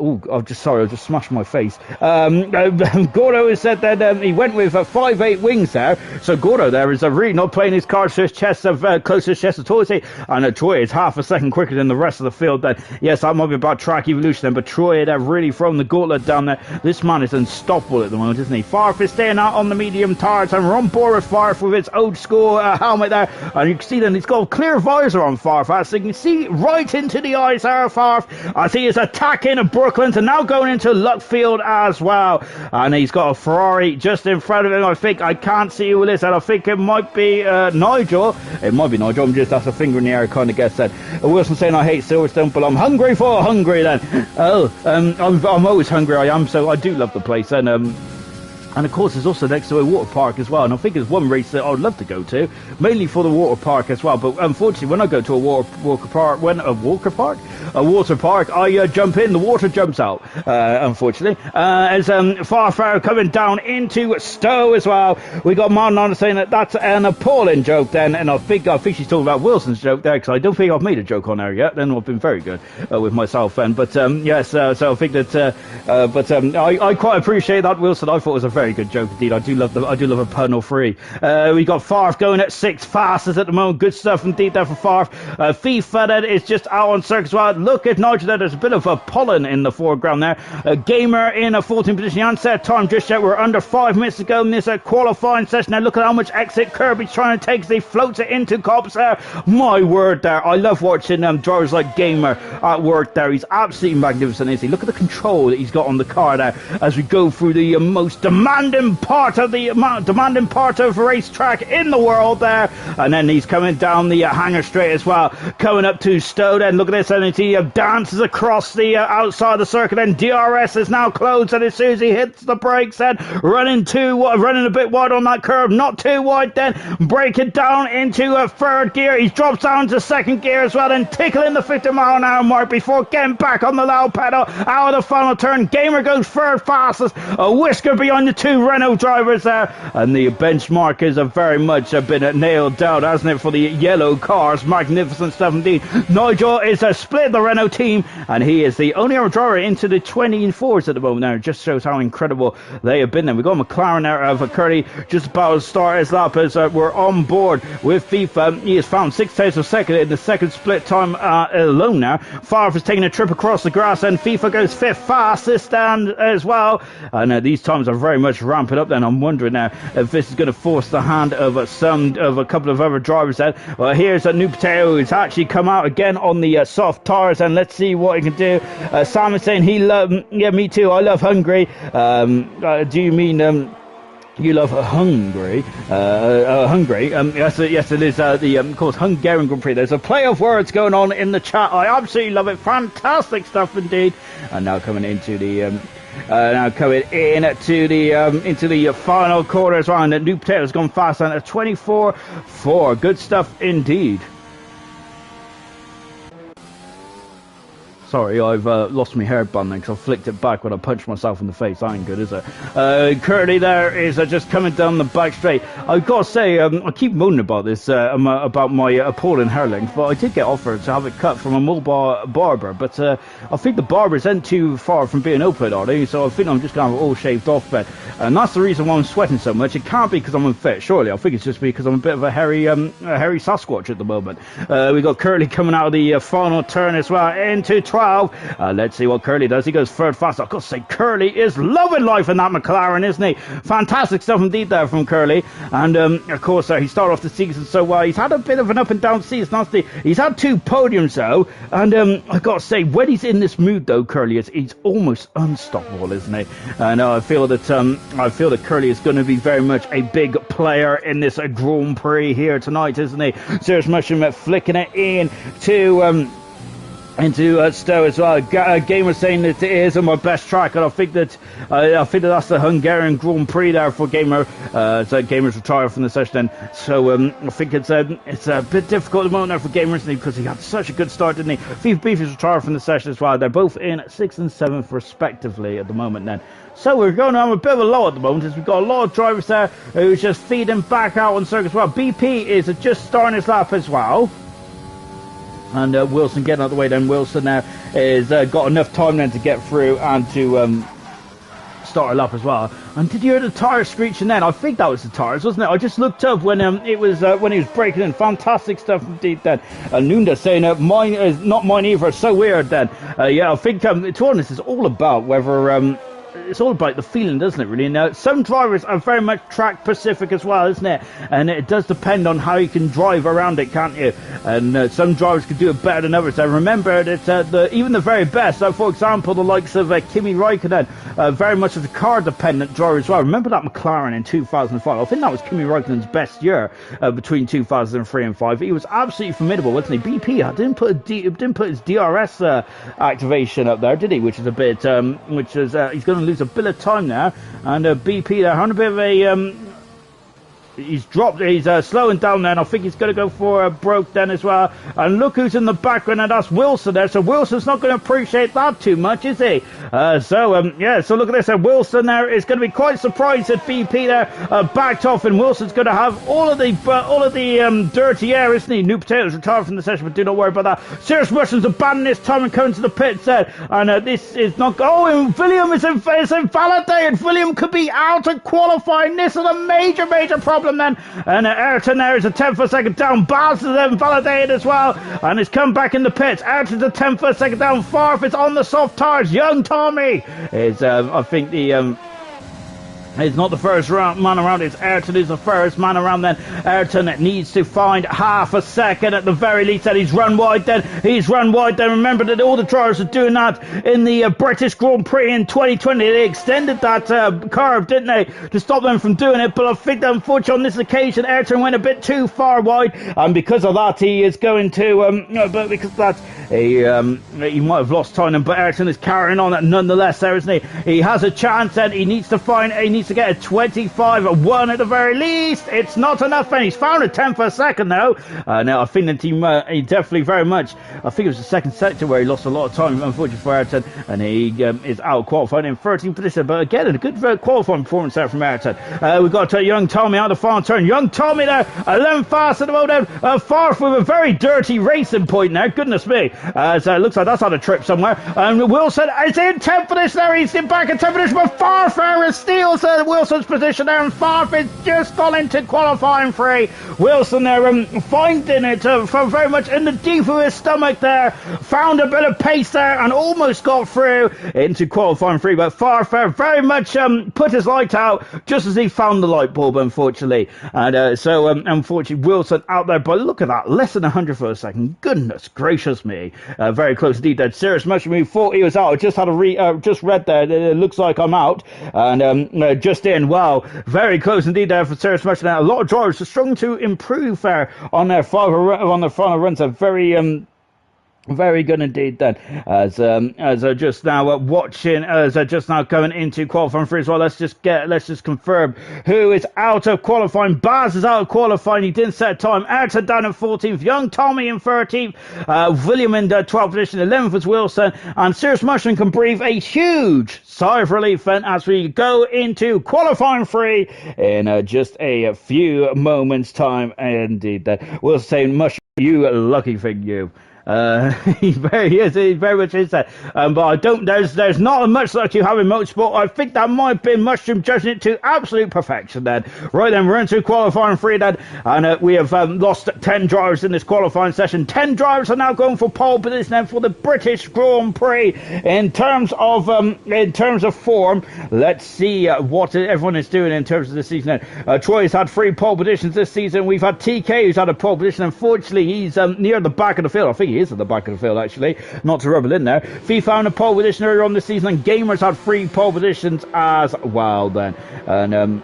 [SPEAKER 1] just smashed my face. Gordo has said that he went with 5.8 wings there. So Gordo there is really not playing his cards to his chest close to his chest at all, and Troy is half a second quicker than the rest of the field then. Yes, that might be about track evolution then, but Troy there really thrown the gauntlet down there. This man is unstoppable at the moment, isn't he? Farf is staying out on the medium tires, and we're on board with Farf with its old school helmet there, and you can see then he's got a clear visor on Farf, so you can see right into the eyes there of Farf as he is attacking Brooklands and now going into Luckfield as well, and he's got a Ferrari just in front of him. I can't see who it is, and I think it might be Nigel. It might be Nigel. That's a finger in the air kind of guess that. Wilson saying I hate Silverstone, but I'm hungry for Hungary then. I'm always hungry, I am, so I do love the place. And of course, it's also next to a water park as well. And I think there's one race that I would love to go to, mainly for the water park as well. But unfortunately, when I go to a water park, I jump in, the water jumps out. Unfortunately, as Farfar coming down into Stowe as well. We got Martin saying that that's an appalling joke then, and I think she's talking about Wilson's joke there, because I don't think I've made a joke on there yet. Then I've been very good with myself then. But yes, so I think that. I quite appreciate that, Wilson. I thought it was a very good joke indeed. I do love a pun or free. We got Farf going at 6 fastest at the moment. Good stuff indeed there for Farf. FIFA then is just out on circuit as well. Look at Nigel there. There's a bit of a pollen in the foreground there. Gamer in a 14th position. Onset time just yet. We're under 5 minutes to go in this qualifying session. Now look at how much exit Kirby's trying to take as he floats it into Cops there. My word there. I love watching drivers like Gamer at work there. He's absolutely magnificent, isn't he? Look at the control that he's got on the car there as we go through the most demanding part of racetrack in the world there, and then he's coming down the hangar straight as well, coming up to Stowe. Then look at this, and he dances across the outside of the circuit, and DRS is now closed, and as soon as he hits the brakes then running a bit wide on that curve, not too wide, then breaking down into a 3rd gear. He drops down to 2nd gear as well, then tickling the 50-mile-an-hour mark before getting back on the loud pedal out of the final turn. Gamer goes 3rd fastest, a whisker behind the 2 Renault drivers there, and the benchmarkers have very much been nailed down, hasn't it, for the yellow cars. Magnificent stuff indeed. Nigel is split the Renault team, and he is the only other driver into the 24s at the moment now. It just shows how incredible they have been there. We've got McLaren there of Curly just about to start his lap as we're on board with FIFA. He has found 6/10 of a second in the second split time alone now. Favre is taking a trip across the grass, and FIFA goes 5th fastest stand as well, and these times are very much ramping up then. I'm wondering now if this is going to force the hand of a couple of other drivers then. Well, here's a new potato who's actually come out again on the soft tires, and let's see what he can do. Sam is saying yeah, me too, I love Hungary. Do you mean you love Hungary? Hungary. Yes, it is of course, Hungarian Grand Prix. There's a play of words going on in the chat. I absolutely love it. Fantastic stuff indeed. And now coming into the into the final quarter as well. And the new potato has gone fast on at 24.4. Good stuff indeed. Sorry, I've lost my hair bun because I flicked it back when I punched myself in the face. That ain't good, is it? Curly there is just coming down the back straight. I've got to say, I keep moaning about this, about my appalling hair length, but I did get offered to have it cut from a mobile barber, but I think the barbers ain't too far from being open, are they? So I think I'm just going to have it all shaved off then. And that's the reason why I'm sweating so much. It can't be because I'm unfit, surely. I think it's just because I'm a bit of a hairy Sasquatch at the moment. We got Curly coming out of the final turn as well into 12. Let's see what Curly does. He goes 3rd fast. I've got to say, Curly is loving life in that McLaren, isn't he? Fantastic stuff indeed there from Curly. And of course, he started off the season so well. He's had a bit of an up and down season, hasn't he? He's had 2 podiums though, and I've got to say, when he's in this mood though, Curly he's almost unstoppable, isn't he? And I feel that Curly is going to be very much a big player in this Grand Prix here tonight, isn't he? Serious Mushroom flicking it in to into Stowe as well. Gamer saying that it is on my best track, and I think that that's the Hungarian Grand Prix there for Gamer. So Gamer's retired from the session then. So I think it's a bit difficult at the moment now for Gamer, isn't he? Because he had such a good start, didn't he? FIFA Beef is retired from the session as well. They're both in 6th and 7th respectively at the moment then. So we're going on a bit of a low at the moment, as we've got a lot of drivers there who's just feeding back out on circuit as well. BP is just starting his lap as well. And Wilson getting out of the way then. Wilson now is got enough time then to get through and to start a lap as well. And did you hear the tyre screeching then? I think that was the tyres, wasn't it? I just looked up when it was when he was breaking in. Fantastic stuff indeed then. Nunda saying mine is not mine either. So weird then. Yeah, I think to be honest, it's all about whether it's all about the feeling, doesn't it, really? Now, some drivers are very much track specific as well, isn't it? And it does depend on how you can drive around it, can't you? And some drivers can do it better than others. I remember that even the very best, so for example, the likes of Kimi Raikkonen, very much as a car-dependent driver as well. Remember that McLaren in 2005? I think that was Kimi Raikkonen's best year between 2003 and 5. He was absolutely formidable, wasn't he? BP didn't put his DRS activation up there, did he? Which is a bit, he's going to lose a bit of time now, and BP there on a bit of a he's slowing down there, and I think he's going to go for a broke then as well. And look who's in the background, and that's Wilson there. So Wilson's not going to appreciate that too much, is he? Yeah, so look at this. Wilson there is going to be quite surprised that BP there backed off, and Wilson's going to have all of the dirty air, isn't he? New Potatoes retired from the session, but do not worry about that. Serious Russians abandoning this time and coming to the pits there, and this is not. Oh, William is invalidated. William could be out of qualifying. This is a major problem then, and Ayrton there is a 10th for a second down. Baz is invalidated as well, and he's come back in the pits. Ayrton's a 10th for a second down. Farf is on the soft tires. Young Tommy is I think the he's not the first man around, it's Ayrton who's the first man around then. Ayrton needs to find half a second at the very least, and he's run wide then. Remember that all the drivers are doing that in the British Grand Prix in 2020. They extended that curve, didn't they, to stop them from doing it, but I think that unfortunately on this occasion Ayrton went a bit too far wide, and because of that he is going to but because of that he might have lost time, but Ayrton is carrying on nonetheless there, isn't he? He has a chance, and he needs to get a 25-1 at the very least. It's not enough, and he's found a 10th for a second though. Now I think that he definitely very much, I think it was the second sector where he lost a lot of time, unfortunately for Ayrton, and he is out qualifying in 13th position, but again a good qualifying performance there from Ayrton. We've got Young Tommy out of the final turn. Young Tommy there, 11 fast at the moment, far with a very dirty racing point there, goodness me. So it looks like that's on a trip somewhere, and Wilson is in 10th position there. He's in back in 10th position, but Farfarer steals Wilson's position there, and Farf is just gone into qualifying free. Wilson there finding it from very much in the deep of his stomach there, found a bit of pace there and almost got through into qualifying free, but Farfarer very much put his light out just as he found the light bulb, unfortunately. And unfortunately Wilson out there, but look at that, less than 100 for a second. Goodness gracious me. Very close indeed. That Serious Mushroom, who thought he was out, I just had just read there, it looks like I'm out, and just in. Wow, very close indeed there for Serious Mushroom. Now a lot of drivers are struggling to improve there on their final runs. Are very good indeed then, as just now watching, as just now going into qualifying free as well. Let's just confirm who is out of qualifying. Baz is out of qualifying, he didn't set a time. Ayrton down in 14th, Young Tommy in 13th, William in 12th position, 11th was Wilson, and Serious Mushroom can breathe a huge sigh of relief then as we go into qualifying free in just a few moments time indeed. We'll say, Mushroom, you lucky thing, you. He very much is that. But I don't. There's not much like you have in motorsport. I think that might have been Mushroom judging it to absolute perfection. Then, right then, we're into qualifying free then, and we have lost 10 drivers in this qualifying session. 10 drivers are now going for pole position then for the British Grand Prix. In terms of form, let's see what everyone is doing in terms of the season. Troy has had 3 pole positions this season. We've had TK who's had a pole position. Unfortunately, he's near the back of the field. I think he is at the back of the field actually, not to rub it in there. Fee found a pole position earlier on the season, and Gamers had 3 pole positions as well then. And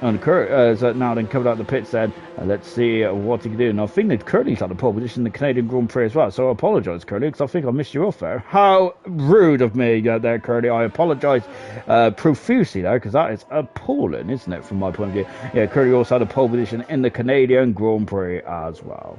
[SPEAKER 1] And Kurt now then covered out the pits then. Let's see what he can do. And I think that Curly's at the pole position in the Canadian Grand Prix as well. So I apologise, Curly, because I think I missed you off there. How rude of me there, Curly. I apologise profusely there, because that is appalling, isn't it, from my point of view. Yeah, Curly also had a pole position in the Canadian Grand Prix as well.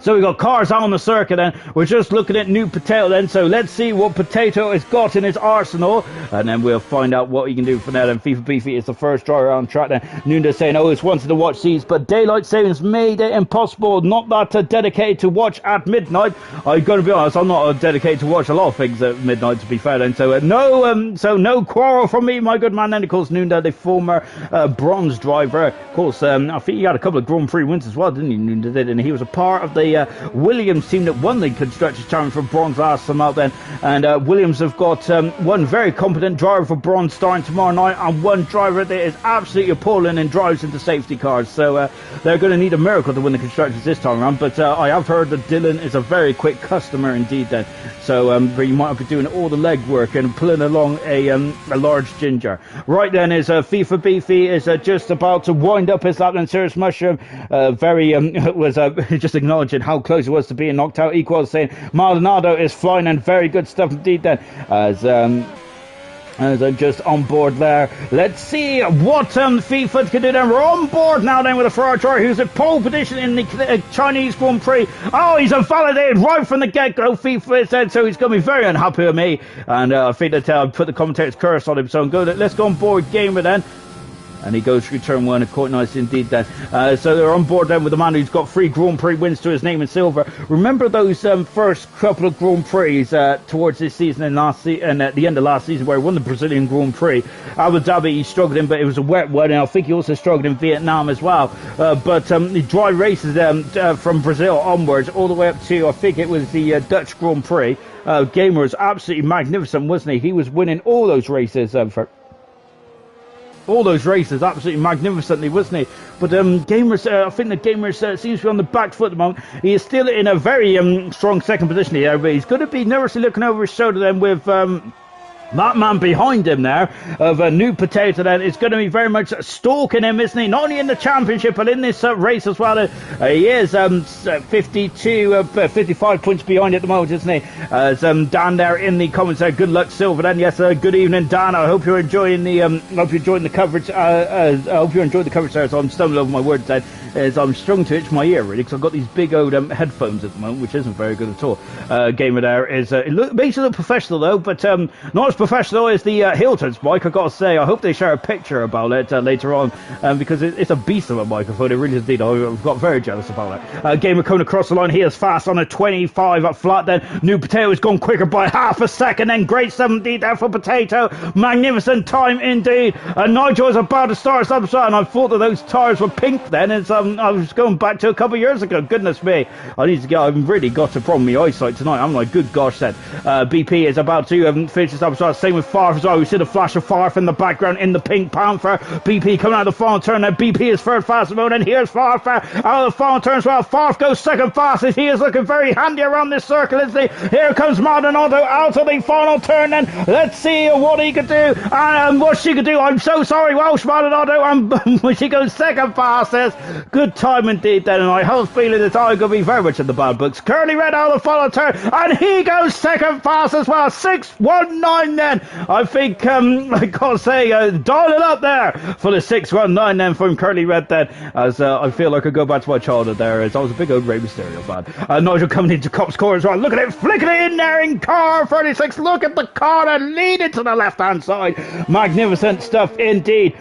[SPEAKER 1] So we got cars out on the circuit then. We're just looking at New Potato then. So let's see what Potato has got in his arsenal. And then we'll find out what he can do from there. And FIFA Beefy is the first driver on track then. Nunda saying, oh, it's wanted to watch these, but daylight savings made it impossible. Not that dedicated to watch at midnight. I'm going to be honest, I'm not dedicated to watch a lot of things at midnight, to be fair then. So no quarrel from me, my good man. Then of course Nunda, the former bronze driver. Of course, I think he had a couple of Grand Prix wins as well, didn't he? Nunda did, and he was a part of the Williams team that won the Constructors' Challenge for bronze last time out then. And Williams have got one very competent driver for bronze starting tomorrow night, and one driver that is absolutely appalling and drives into safety cars. So they're going to need a miracle to win the Constructors this time around. But I have heard that Dylan is a very quick customer indeed then. So you might be doing all the legwork and pulling along a large ginger. Right then is FIFA Beefy is just about to wind up his lap, and Serious Mushroom was just acknowledging how close it was to being knocked out. Equals saying Maldonado is flying, and very good stuff indeed then, as I'm just on board there. Let's see what FIFA can do then. We're on board now then with a Ferrari driver who's at pole position in the Chinese Grand Prix. Oh, he's invalidated right from the get-go, FIFA said, so he's going to be very unhappy with me. And I think that I'll put the commentator's curse on him, so I'm good. Let's go on board Gamer then. And he goes through turn one, quite nice indeed then. So they're on board then with a man who's got 3 Grand Prix wins to his name in silver. Remember those first couple of Grand Prix towards this season and at the end of last season, where he won the Brazilian Grand Prix. Abu Dhabi he struggled in, but it was a wet one, and I think he also struggled in Vietnam as well. But the dry races from Brazil onwards, all the way up to, I think it was the Dutch Grand Prix. Gamer was absolutely magnificent, wasn't he? He was winning all those races absolutely magnificently, wasn't he? But Gamers, I think the Gamers seems to be on the back foot at the moment. He is still in a very strong second position here, but he's going to be nervously looking over his shoulder then with that man behind him there of a New Potato then is going to be very much stalking him, isn't he? Not only in the championship but in this race as well. He is 55 points behind at the moment, isn't he? As Dan there in the comments there, good luck Silver then. Yes, good evening Dan. I hope you're enjoying the coverage. I hope you enjoyed the coverage there. So I'm stumbling over my words then, as I'm struggling to itch my ear really, because I've got these big old headphones at the moment, which isn't very good at all. Gamer there is makes it look professional though, but not as professional as the Hilton's mic, I've got to say. I hope they share a picture about it later on, because it's a beast of a microphone. It really is indeed. I've got very jealous about it. Gamer coming across the line. He is fast on a 25 up flat then. New Potato has gone quicker by half a second then. Great 17 there for Potato. Magnificent time indeed. Nigel is about to start us up, and I thought that those tyres were pink then. It's I was going back to a couple of years ago. Goodness me. I've really got a problem with my eyesight tonight. I'm like, good gosh then. BP is about to finish this up. Same with Farf as well. We see the flash of Farf in the background in the pink Panther. BP coming out of the final turn. Now BP is third fastest mode, and here's Farf out of the final turn as well. Farf goes second fastest. He is looking very handy around this circle, isn't he? Here comes Maldonado out of the final turn then. Let's see what he could do and what she could do. I'm so sorry, Welsh Maldonado. And she goes second fastest. Good time indeed then, and I have a feeling that I'm going to be very much in the bad books. Curly Red out of the final turn, and he goes second fast as well. 619 then. I think I gotta say, dial it up there for the 619 then from Curly Red then, as I feel like I go back to my childhood there, as I was a big old Rey Mysterio fan. Nigel coming into Cop's core as well. Look at it, flicking it in there in car 36. Look at the car and lead it to the left hand side. Magnificent stuff indeed.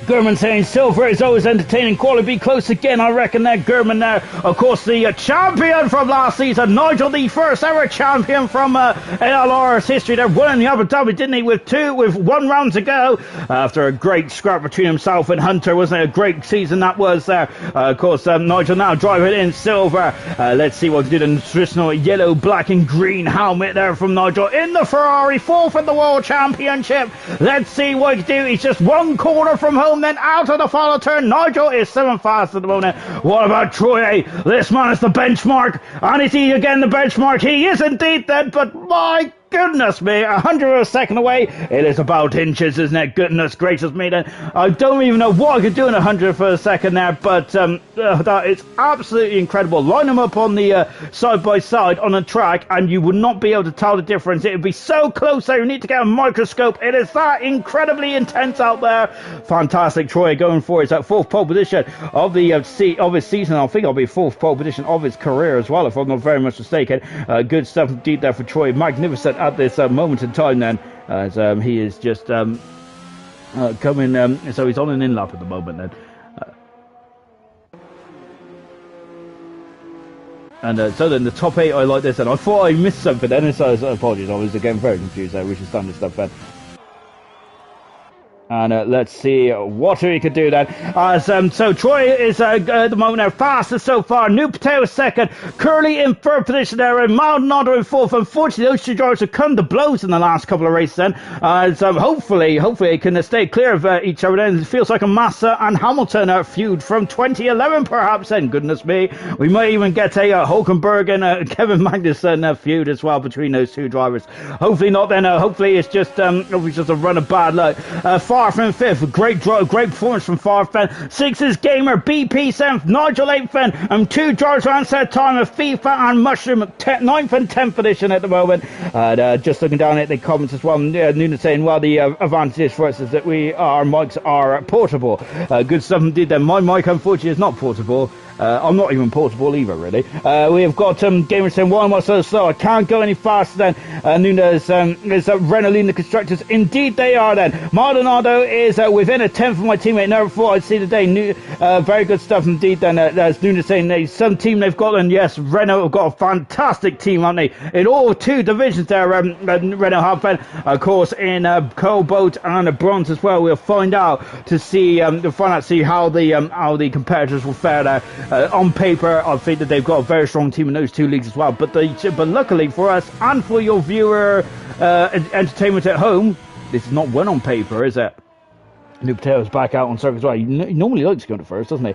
[SPEAKER 1] Gurman saying Silver is always entertaining. Quality be close again, I reckon there. Gurman there, of course, the champion from last season. Nigel, the first ever champion from ALR's history there. Won in the Abu Dhabi, didn't he? With 1 round to go. After a great scrap between himself and Hunter, wasn't it? A great season that was there. Of course, Nigel now driving in Silver. Let's see what he did in the traditional yellow, black and green helmet there from Nigel in the Ferrari, 4th in the World Championship. Let's see what he can do. He's just 1 corner from home. Then out of the final turn. Nigel is 7th fast at the moment. What about Troy? This man is the benchmark. And is he again the benchmark? He is indeed then, but my goodness me, 100 of a second away. It is about inches, isn't it? Goodness gracious me. Then I don't even know what I could do in 100 for a second there, but that is absolutely incredible. Line them up on the side by side on a track, and you would not be able to tell the difference. It would be so close there. You need to get a microscope. It is that incredibly intense out there. Fantastic. Troy going for his fourth pole position of the of his season. I think it'll be fourth pole position of his career as well, if I'm not very much mistaken. Good stuff indeed there for Troy. Magnificent at this moment in time then, as he is just coming, so he's on an in-lap at the moment then. So then the top 8, I like this, and I thought I missed something then, so apologies, I was again very confused there, which is standard stuff then. And let's see what he could do then. So Troy is at the moment now fastest so far. New Potato second. Curly in third position there. And Maldonado in fourth. Unfortunately, those two drivers have come to blows in the last couple of races then. So hopefully they can stay clear of each other then. It feels like a Massa and Hamilton feud from 2011 perhaps then. Goodness me. We might even get a Hulkenberg and Kevin Magnussen feud as well between those two drivers. Hopefully not then. Hopefully it's just a run of bad luck. Farfan fifth, great performance from Farfan. Sixth is Gamer, BP seventh, Nigel 8th then, and two drivers around set time of FIFA and Mushroom, 9th and 10th position at the moment. Just looking down at the comments as well, Nuna saying, well, the advantage for us is that our mics are portable. Good stuff indeed then. My mic, unfortunately, is not portable. I'm not even portable either, really. We have got Gamer saying, why am I so slow? I can't go any faster than Nunes is Renault leading the constructors. Indeed, they are then. Maldonado is within a tenth of my teammate. Never thought I'd see the day. Very good stuff indeed then. As Nunes saying, some team they've got, and yes, Renault have got a fantastic team, haven't they? In all two divisions there, Renault have been, of course, in Cobalt and Bronze as well. We'll find out to see how the competitors will fare there. On paper, I think that they've got a very strong team in those two leagues as well. But luckily for us and for your viewer entertainment at home, this is not one on paper, is it? New Potato's back out on circuit as well. He normally likes going to first, doesn't he?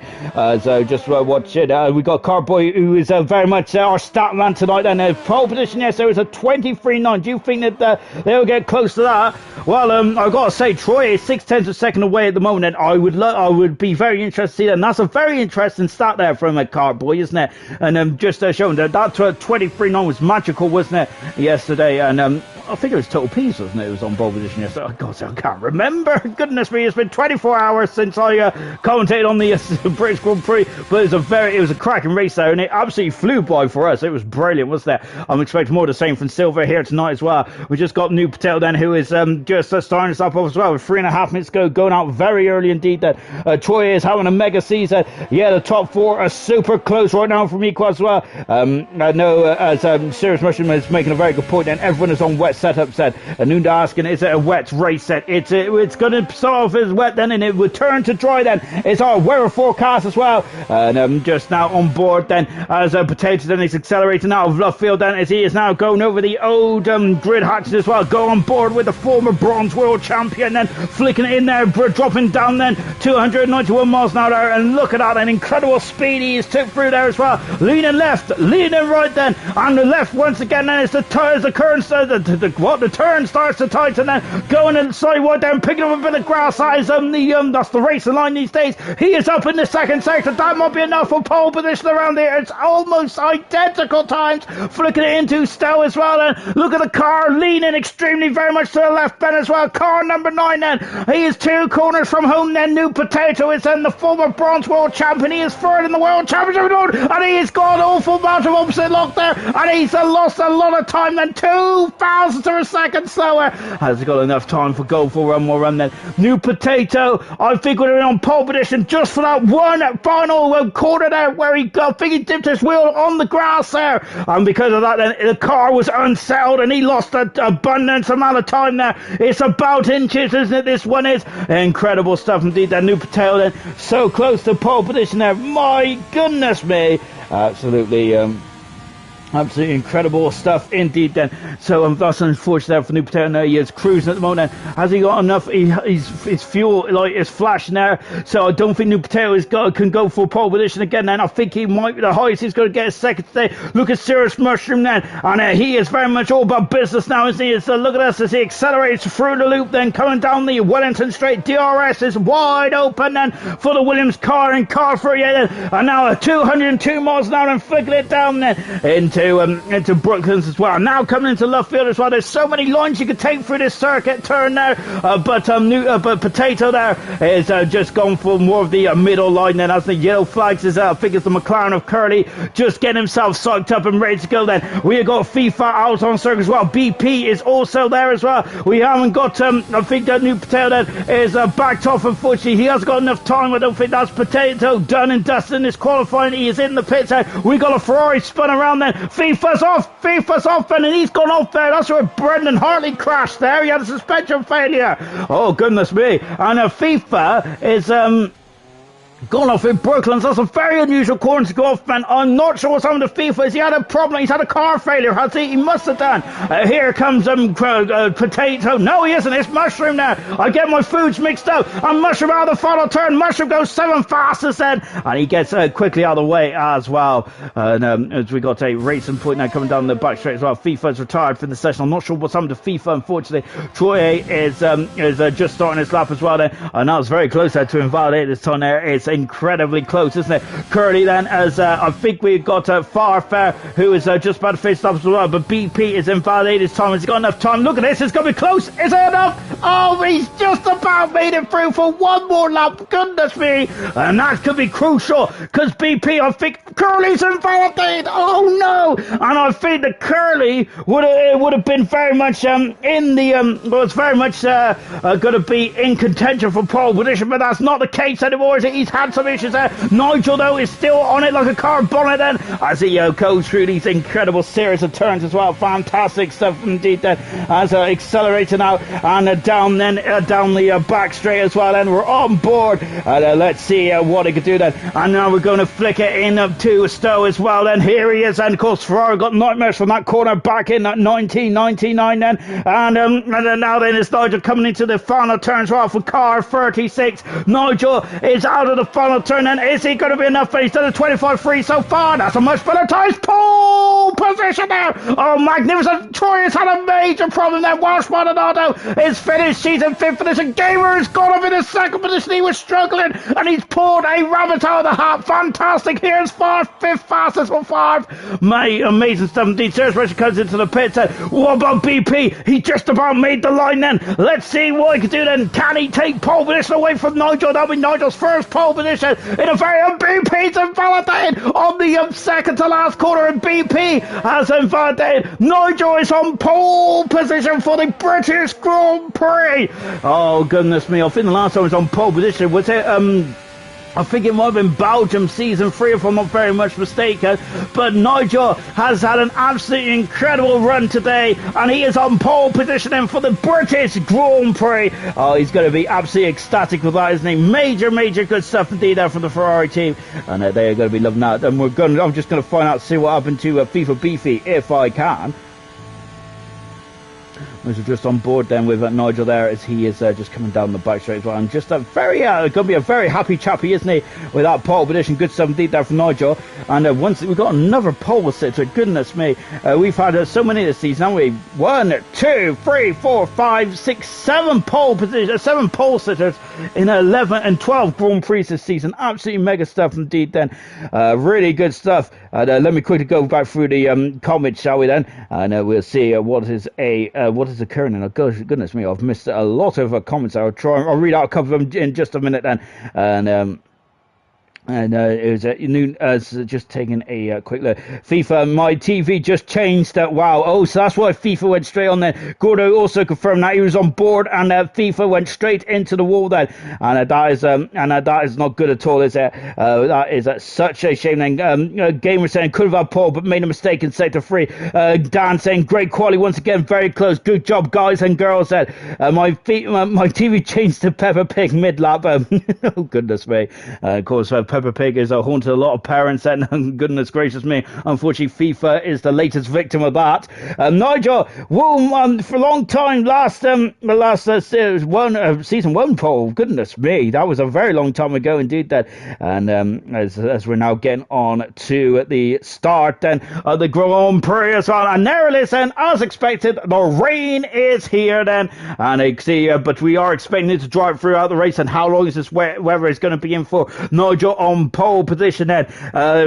[SPEAKER 1] So just watch it. We got Carboy, who is very much our stat man tonight. And pole position, yes, there was a 23.9. Do you think that they'll get close to that? Well, I've got to say, Troy is 6/10 of a second away at the moment. And I would be very interested to see that. And that's a very interesting stat there from Carboy, isn't it? And just showing that 23.9 was magical, wasn't it, yesterday? And I think it was total P's, wasn't it? It was on pole position yesterday. Oh, God, I can't remember. Goodness me, it's been 24 hours since I commentated on the British Grand Prix, but it was a cracking race there, and it absolutely flew by for us. It was brilliant, wasn't it? I'm expecting more of the same from Silver here tonight as well. We just got New Patel then, who is just starting us up as well with 3.5 minutes to go, going out very early indeed. That Troy is having a mega season. Yeah, the top four are super close right now from Equal as well. I know as Serious Mushroom is making a very good point, and everyone is on wet setup set. Nunda asking, is it a wet race set? It's going to start off as wet then, and it will turn to dry then. It's our weather forecast as well. And just now on board then, as Potato then is accelerating out of left field then, as he is now going over the old grid hatches as well. Go on board with the former bronze world champion then, flicking it in there, dropping down then 291 miles an hour, and look at that, an incredible speed he has took through there as well. Leaning left, leaning right then, and the left once again then, the turn starts to tighten then, going inside wide down, picking up a bit of grass eyes that's the racing line these days. He is up in the second sector. That might be enough for pole position around there. It's almost identical times. Flicking it into Stowe as well. And look at the car leaning extremely very much to the left then as well. Car number 9 then. He is 2 corners from home then. New Potato is then the former bronze world champion. He is third in the world championship road, and he has got an awful amount of opposite lock there, and he's lost a lot of time then. 2,000 of a second slower. Has he got enough time for go for one more run then? New Potato, I think we're on pole position just for that one final corner there where I think he dipped his wheel on the grass there, and because of that then the car was unsettled and he lost an abundance amount of time there. It's about inches, isn't it? This one is incredible stuff indeed. That New Potato then so close to pole position there. My goodness me, absolutely Absolutely incredible stuff indeed then. So that's unfortunate there for New Potato now. He is cruising at the moment. Has he got enough? His fuel like is flashing there. So I don't think New Potato can go for pole position again then. I think he might be the highest he's going to get a second today. Look at Serious Mushroom then. And he is very much all about business now, isn't he? So look at us as he accelerates through the loop then, coming down the Wellington Straight. DRS is wide open then for the Williams car and car for you then. And now 202 miles an hour and flicking it down then into Brooklands as well. Now coming into left field as well. There's so many lines you could take through this circuit turn there, but Potato there is just going for more of the middle line then, as the yellow flags is I think it's the McLaren of Curly just getting himself psyched up and ready to go then. We have got FIFA out on circuit as well. BP is also there as well. We haven't got I think that New Potato then is backed off. Unfortunately he has got enough time. I don't think that's Potato done and dusted in this qualifying. He is in the pits there. We got a Ferrari spun around then. FIFA's off, and he's gone off there. That's where Brendan Hartley crashed there. He had a suspension failure. Oh, goodness me. And FIFA is gone off in Brooklands. That's a very unusual corner to go off, man. I'm not sure what's happened to FIFA. Has he had a problem? He's had a car failure, has he? He must have done. Here comes Potato. No, he isn't. It's Mushroom now. I get my foods mixed up. And Mushroom out of the final turn. Mushroom goes 7 fastest then. And he gets quickly out of the way as well. And as we got a racing point now coming down the back straight as well. FIFA's retired from the session. I'm not sure what's happened to FIFA, unfortunately. Troy is just starting his lap as well then. And that was very close there to invalidate this time there. It's incredibly close, isn't it? Curly then, as I think we've got Farfair, who is just about to finish up as well, but BP is invalidated his time. Has he got enough time? Look at this, it's going to be close. Is it enough? Oh, he's just about made it through for one more lap. Goodness me. And that could be crucial, because BP, I think Curly's invalidated. Oh no. And I think that Curly would have been very much in the was very much going to be in contention for pole position, but that's not the case anymore. He's had some issues there. Nigel though is still on it like a car bonnet then, as he goes through these incredible series of turns as well. Fantastic stuff indeed then, as accelerating out and down the back straight as well. And we're on board, and let's see what he could do then. And now we're going to flick it in to Stowe as well then. Here he is, and of course Ferrari got nightmares from that corner back in 1999 then. And now then it's Nigel coming into the final turn as well for car 36. Nigel is out of the final turn, and is he going to be enough? He's done a 25.3 so far. That's a much better time. Pole position there. Oh, magnificent. Troy has had a major problem there. Welsh Maldonado is finished. He's in 5th position. Gamer has gone up in the 2nd position. He was struggling, and he's pulled a rabbit out of the hat. Fantastic. Here's 5th fastest for 5. Amazing stuff indeed. Serious Pressure comes into the pits. What about BP? He just about made the line then. Let's see what he can do then. Can he take pole position away from Nigel? That'll be Nigel's first pole position in a very BP's invalidated on the second to last corner, and BP has invalidated. Nigel is on pole position for the British Grand Prix. Oh goodness me, I think the last time he was on pole position was it I think it might have been Belgium season 3 if I'm not very much mistaken. But Nigel has had an absolutely incredible run today, and he is on pole positioning for the British Grand Prix. Oh, he's going to be absolutely ecstatic with that, isn't he? Major good stuff indeed there from the Ferrari team, and they're going to be loving that. And I'm just going to find out, see what happened to FIFA Beefy if I can. We're just on board then with Nigel there, as he is just coming down the back straight as well. And just a very, going to be a very happy chappy, isn't he, with that pole position. Good stuff indeed there from Nigel. And once we've got another pole sitter, goodness me. We've had so many this season, haven't we? 1, 2, 3, 4, 5, 6, 7 pole positions, 7 pole sitters in 11 and 12 Grand Prix this season. Absolutely mega stuff indeed then. Really good stuff. Let me quickly go back through the comments, shall we then? And we'll see what is occurring. And goodness me, I've missed a lot of comments. I'll read out a couple of them in just a minute then. And it was just taking a quick look. FIFA, my TV just changed. Wow. Oh, so that's why FIFA went straight on there. Gordo also confirmed that he was on board, and FIFA went straight into the wall then. And that is not good at all, is it? That is such a shame. Then Gamer saying could have had Paul, but made a mistake in sector 3. Dan saying great quality once again, very close. Good job, guys and girls. Said my TV changed to Peppa Pig mid lap. Oh goodness me. Of course. Peppa Pig has haunted a lot of parents, and goodness gracious me, unfortunately FIFA is the latest victim of that. Nigel won for a long time season 1 poll. Goodness me, that was a very long time ago indeed. That, and as we're now getting on to the start then of the Grand Prix as well, and there it is. And as expected, the rain is here then, and I see, but we are expecting it to drive throughout the race. And how long is this weather is going to be in for Nigel on pole position then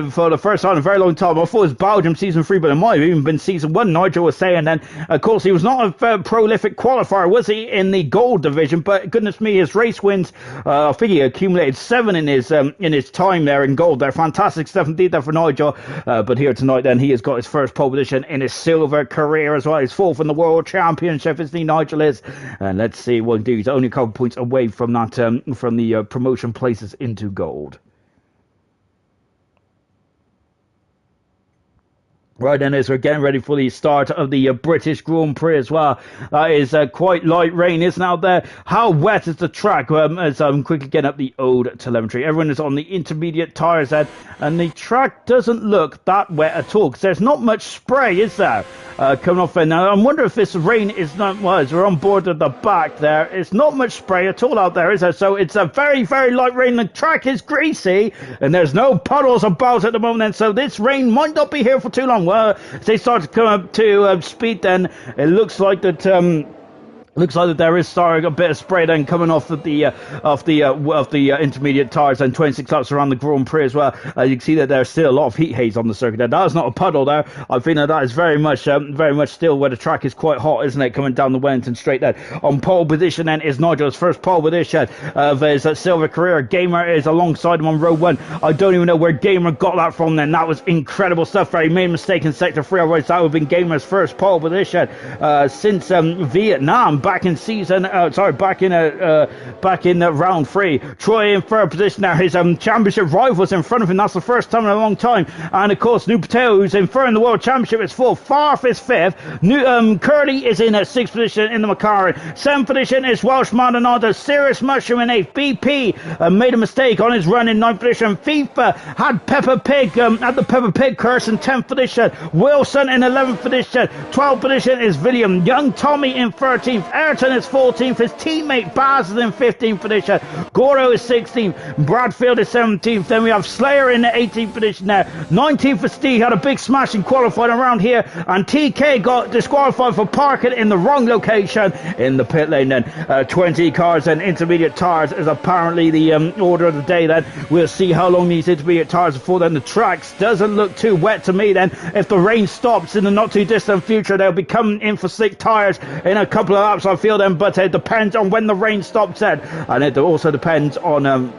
[SPEAKER 1] for the first time in a very long time. I thought it was Belgium season 3, but it might have even been season 1. Nigel was saying then, of course, he was not a prolific qualifier, was he, in the gold division? But goodness me, his race wins, I think he accumulated 7 in his time there in gold. They're fantastic stuff indeed there for Nigel. But here tonight then, he has got his first pole position in his silver career as well. He's 4th in the World Championship, isn't he, Nigel is? And let's see what he do. He's only a couple points away from that, from the promotion places into gold. Right then, as we're getting ready for the start of the British Grand Prix as well. That is quite light rain, isn't out there? How wet is the track? As I'm quickly getting up the old telemetry. Everyone is on the intermediate tyres then, and the track doesn't look that wet at all, because there's not much spray, is there? Coming off there. Now, I wonder if this rain is not, well, as we're on board at the back there, it's not much spray at all out there, is there? So it's a very, very light rain. The track is greasy, and there's no puddles about at the moment, and so this rain might not be here for too long. Well, as they start to come up to speed, then it looks like that there is starting a bit of spray then coming off of the intermediate tyres, and 26 laps around the Grand Prix as well. You can see that there's still a lot of heat haze on the circuit there. That is not a puddle there. I think that is very much still where the track is quite hot, isn't it? Coming down the Wellington Straight there. On pole position then is Nigel's first pole position of his silver career. Gamer is alongside him on row 1. I don't even know where Gamer got that from then. That was incredible stuff. Very made a mistake in sector 3. Otherwise that would have been Gamer's first pole position since Vietnam. Back in round 3. Troy in third position now. His championship rivals in front of him. That's the first time in a long time. And of course, New Patel, who's in third in the World Championship, is 4th. Farf is 5th. Curly is in 6th position in the McLaren. 7th position is Welsh Maldonado. Serious Mushroom in 8th. BP made a mistake on his run in 9th position. FIFA had Peppa Pig had the Peppa Pig curse in 10th position. Wilson in 11th position. 12th position is William. Young Tommy in 13th. Ayrton is 14th. His teammate Baz is in 15th position. Goro is 16th. Bradfield is 17th. Then we have Slayer in the 18th position now. 19th for Steve. Had a big smash in qualifying around here. And TK got disqualified for parking in the wrong location in the pit lane then. 20 cars and intermediate tyres is apparently the order of the day then. We'll see how long these intermediate tyres are for then. The tracks doesn't look too wet to me then. If the rain stops in the not too distant future, they'll be coming in for slick tyres in a couple of laps, I feel then, but it depends on when the rain stops then, and it also depends on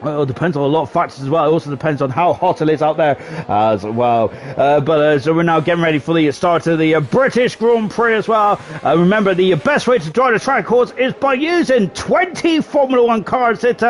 [SPEAKER 1] well, it depends on a lot of factors as well. It also depends on how hot it is out there as well. So we're now getting ready for the start of the British Grand Prix as well. Remember, the best way to drive the track course is by using 20 Formula 1 cars. It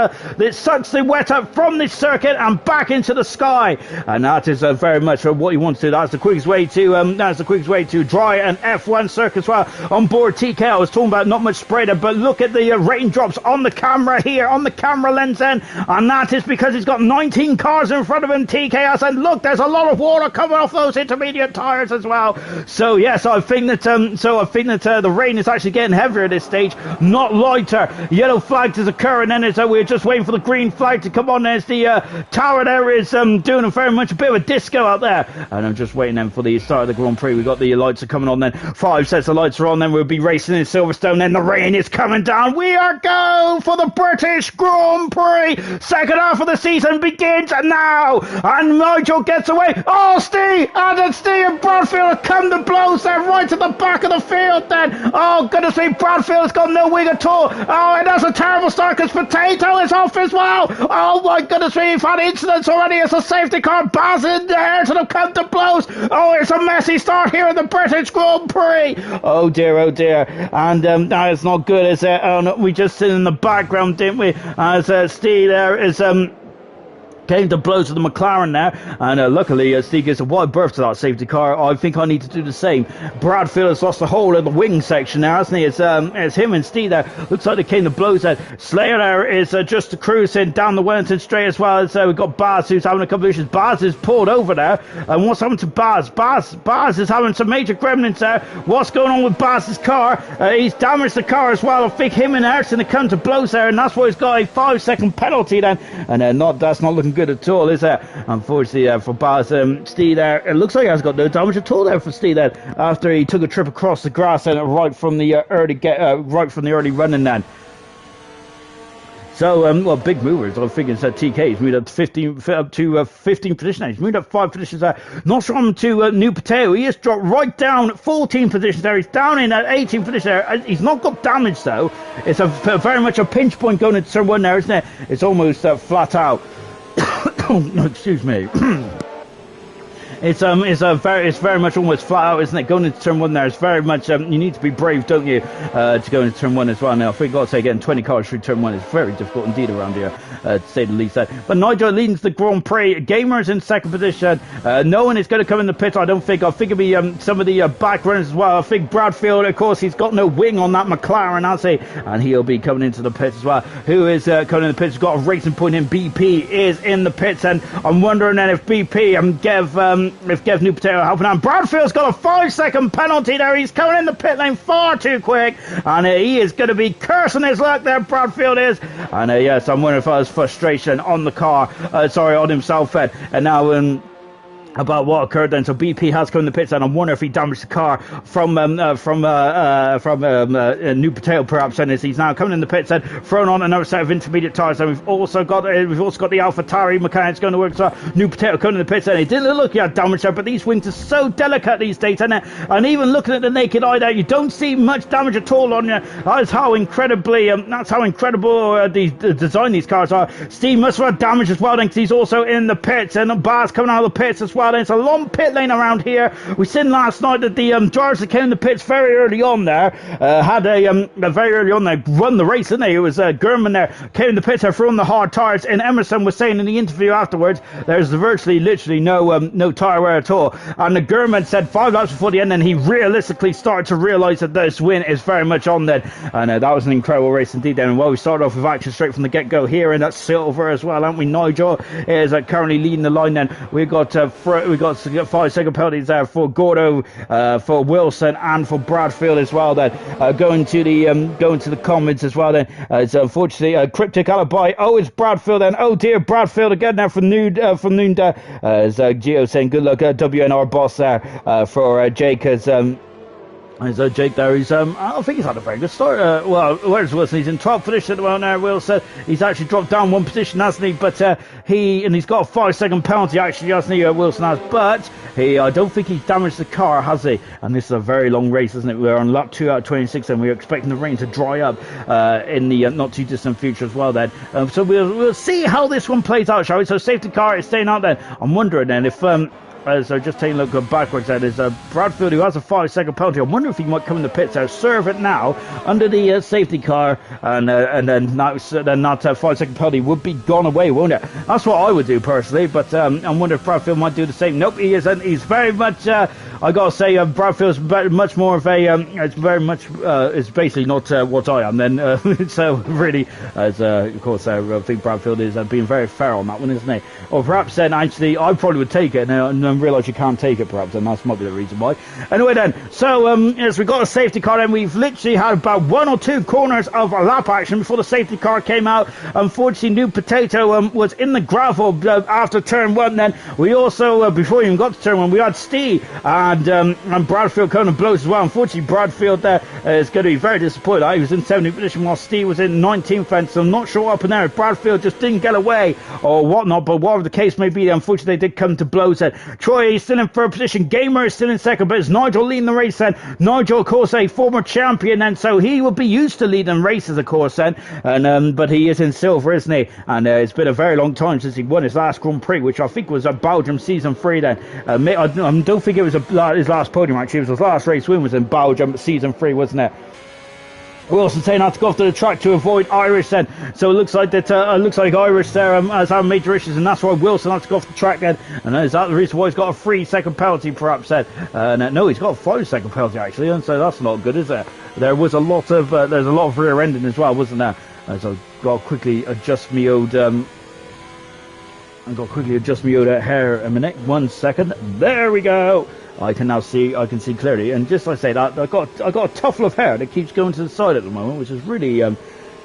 [SPEAKER 1] sucks the wet up from the circuit and back into the sky, and that is very much what you want to do. That's the quickest way to dry an F1 circuit as well. On board TK, I was talking about not much spray there, but look at the raindrops on the camera here, on the camera lens then. And that is because he's got 19 cars in front of him, TKS, and look, there's a lot of water coming off those intermediate tyres as well. So yes, I think that the rain is actually getting heavier at this stage, not lighter. Yellow flag is occurring, and we're just waiting for the green flag to come on. There's the tower there is doing very much a bit of a disco out there, and I'm just waiting then for the start of the Grand Prix. We've got the lights are coming on then. 5 sets of lights are on, then we'll be racing in Silverstone, then the rain is coming down. We are go for the British Grand Prix. Second half of the season begins now, and Nigel gets away. Oh, Steve and Bradfield come to blows there right to the back of the field then. Oh, goodness me, Bradfield's got no wing at all. Oh, and that's a terrible start because Potato is off as well. Oh, my goodness me, we've had incidents already. It's a safety car. Baz in there to come to blows. Oh, it's a messy start here in the British Grand Prix. Oh, dear. And that is not good, is it? We just sit in the background, didn't we? As Steve there is came to blows with the McLaren now, and luckily Steve gives a wide berth to that safety car. I think I need to do the same. Bradfield has lost the whole of the wing section now, hasn't he? It's him and Steve there. Looks like they came to blows there. Slayer there is just cruising down the Wellington straight, as well as we've got Baz, who's having a couple of issues. Baz is pulled over there, and what's happened to Baz? Baz is having some major gremlins there. What's going on with Baz's car? He's damaged the car as well. I think him and Erson have come to blows there, and that's why he's got a 5-second penalty then, and that's not looking good at all, is it? Unfortunately for Baz, Steve there, it looks like he has got no damage at all there for Steve there, after he took a trip across the grass and right from the early running then. So, well, big movers. I think it's TK. He's moved up to 15 positions. He's moved up 5 positions there. Not from to New Potato. He has dropped right down 14 positions there. He's down in 18 positions there. He's not got damage though. It's very much a pinch point going into turn 1 there, isn't it? It's almost flat out. Excuse me. It's very much almost flat out, isn't it? Going into turn 1 there, it's very much you need to be brave, don't you, to go into turn 1 as well. Now, I think I've got to say, getting 20 cars through turn 1 is very difficult indeed around here, to say the least. But Nigel leads the Grand Prix. Gamer's in second position. No one is going to come in the pit, I don't think. I think it'll be some of the back runners as well. I think Bradfield, of course, he's got no wing on that McLaren, has he? And he'll be coming into the pits as well. Who is coming in the pits? He's got a racing point in. BP is in the pits, and I'm wondering then if BP if New Potato helping out. Bradfield's got a 5-second penalty there. He's coming in the pit lane far too quick, and he is going to be cursing his luck there, Bradfield is. And yes, I'm wondering if that was frustration on the car, on himself, and now about what occurred then. So BP has come in the pits, and I wonder if he damaged the car from New Potato perhaps, and as he's now coming in the pits and thrown on another set of intermediate tyres. And we've also got the AlphaTauri mechanics going to work. So New Potato coming in the pits, and it didn't look like damage there, but these wings are so delicate these days, and even looking at the naked eye there, you don't see much damage at all on you. That's how incredible the design these cars are. Steve must have had damage as well then, because he's also in the pits, and Bar's coming out of the pits as well. It's a long pit lane around here. We seen last night that the drivers that came in the pits very early on there run the race, didn't they? It was Gurman there came in the pits there, threw on the hard tyres, and Emerson was saying in the interview afterwards there's literally no tyre wear at all. And the Gurman said 5 laps before the end, and he realistically started to realise that this win is very much on then. And that was an incredible race indeed then. And well, we started off with action straight from the get-go here, and that's silver as well, haven't we? Nigel is currently leading the line then. We've got 5-second penalties there for Gordo, for Wilson, and for Bradfield as well then. Going to the comments as well then. It's unfortunately Cryptic Alibi. Oh, it's Bradfield then. Oh dear, Bradfield again now from Noonda. As Gio saying good luck, WNR boss there for Jake as Jake there, I think he's had a very good start. Where's Wilson? He's in 12th position at the moment there, Wilson. He's actually dropped down 1 position, hasn't he? But he's got a 5-second penalty, actually, hasn't he? Wilson has. But I don't think he's damaged the car, has he? And this is a very long race, isn't it? We're on lap 2 out of 26, and we're expecting the rain to dry up in the not too distant future as well then. So we'll see how this one plays out, shall we? So safety car is staying out then. I'm wondering then if so just taking a look backwards, that is Bradfield, who has a 5-second penalty. I wonder if he might come in the pits there, serve it now under the safety car, and then that 5-second penalty would be gone away, won't it? That's what I would do personally, but I wonder if Bradfield might do the same. Nope, he isn't. He's very much I gotta say, Bradfield's much more of a it's basically not what I am then. So really, as of course I think Bradfield is being very fair on that one, isn't he? Or perhaps then actually I probably would take it and then realise you can't take it, perhaps, and that might be the reason why. Anyway then, so yes, we got a safety car, and we've literally had about 1 or 2 corners of a lap action before the safety car came out. Unfortunately, New Potato was in the gravel after turn 1. Then we also before we even got to turn 1, we had Steve and Bradfield kind of blows as well. Unfortunately, Bradfield is going to be very disappointed. He was in 70th position while Steve was in 19th, and so I'm not sure what happened there. Bradfield just didn't get away or whatnot, but whatever the case may be, unfortunately they did come to blows. Troy is still in third position. Gamer is still in second, but it's Nigel leading the race then. Nigel, of course, a former champion, and so he will be used to leading races, of course, then. And but he is in silver, isn't he? And it's been a very long time since he won his last Grand Prix, which I think was at Belgium season 3 then. I don't think it was his last podium, actually. It was his last race win was in Belgium season 3, wasn't it? Wilson saying how to go off to the track to avoid Irish then. So it looks like that. Looks like Irish there has had major issues, and that's why Wilson has to go off the track then. And is that the reason why he's got a 3-second penalty, perhaps then? No, he's got a 5-second penalty actually, and so that's not good, is there? There was a lot of there's a lot of rear ending as well, wasn't there? So I've got to quickly adjust me old. I've got to quickly adjust me old hair a minute. 1 second. There we go. I can now see. I can see clearly, and just like I say that, I got a tuffle of hair that keeps going to the side at the moment, which is really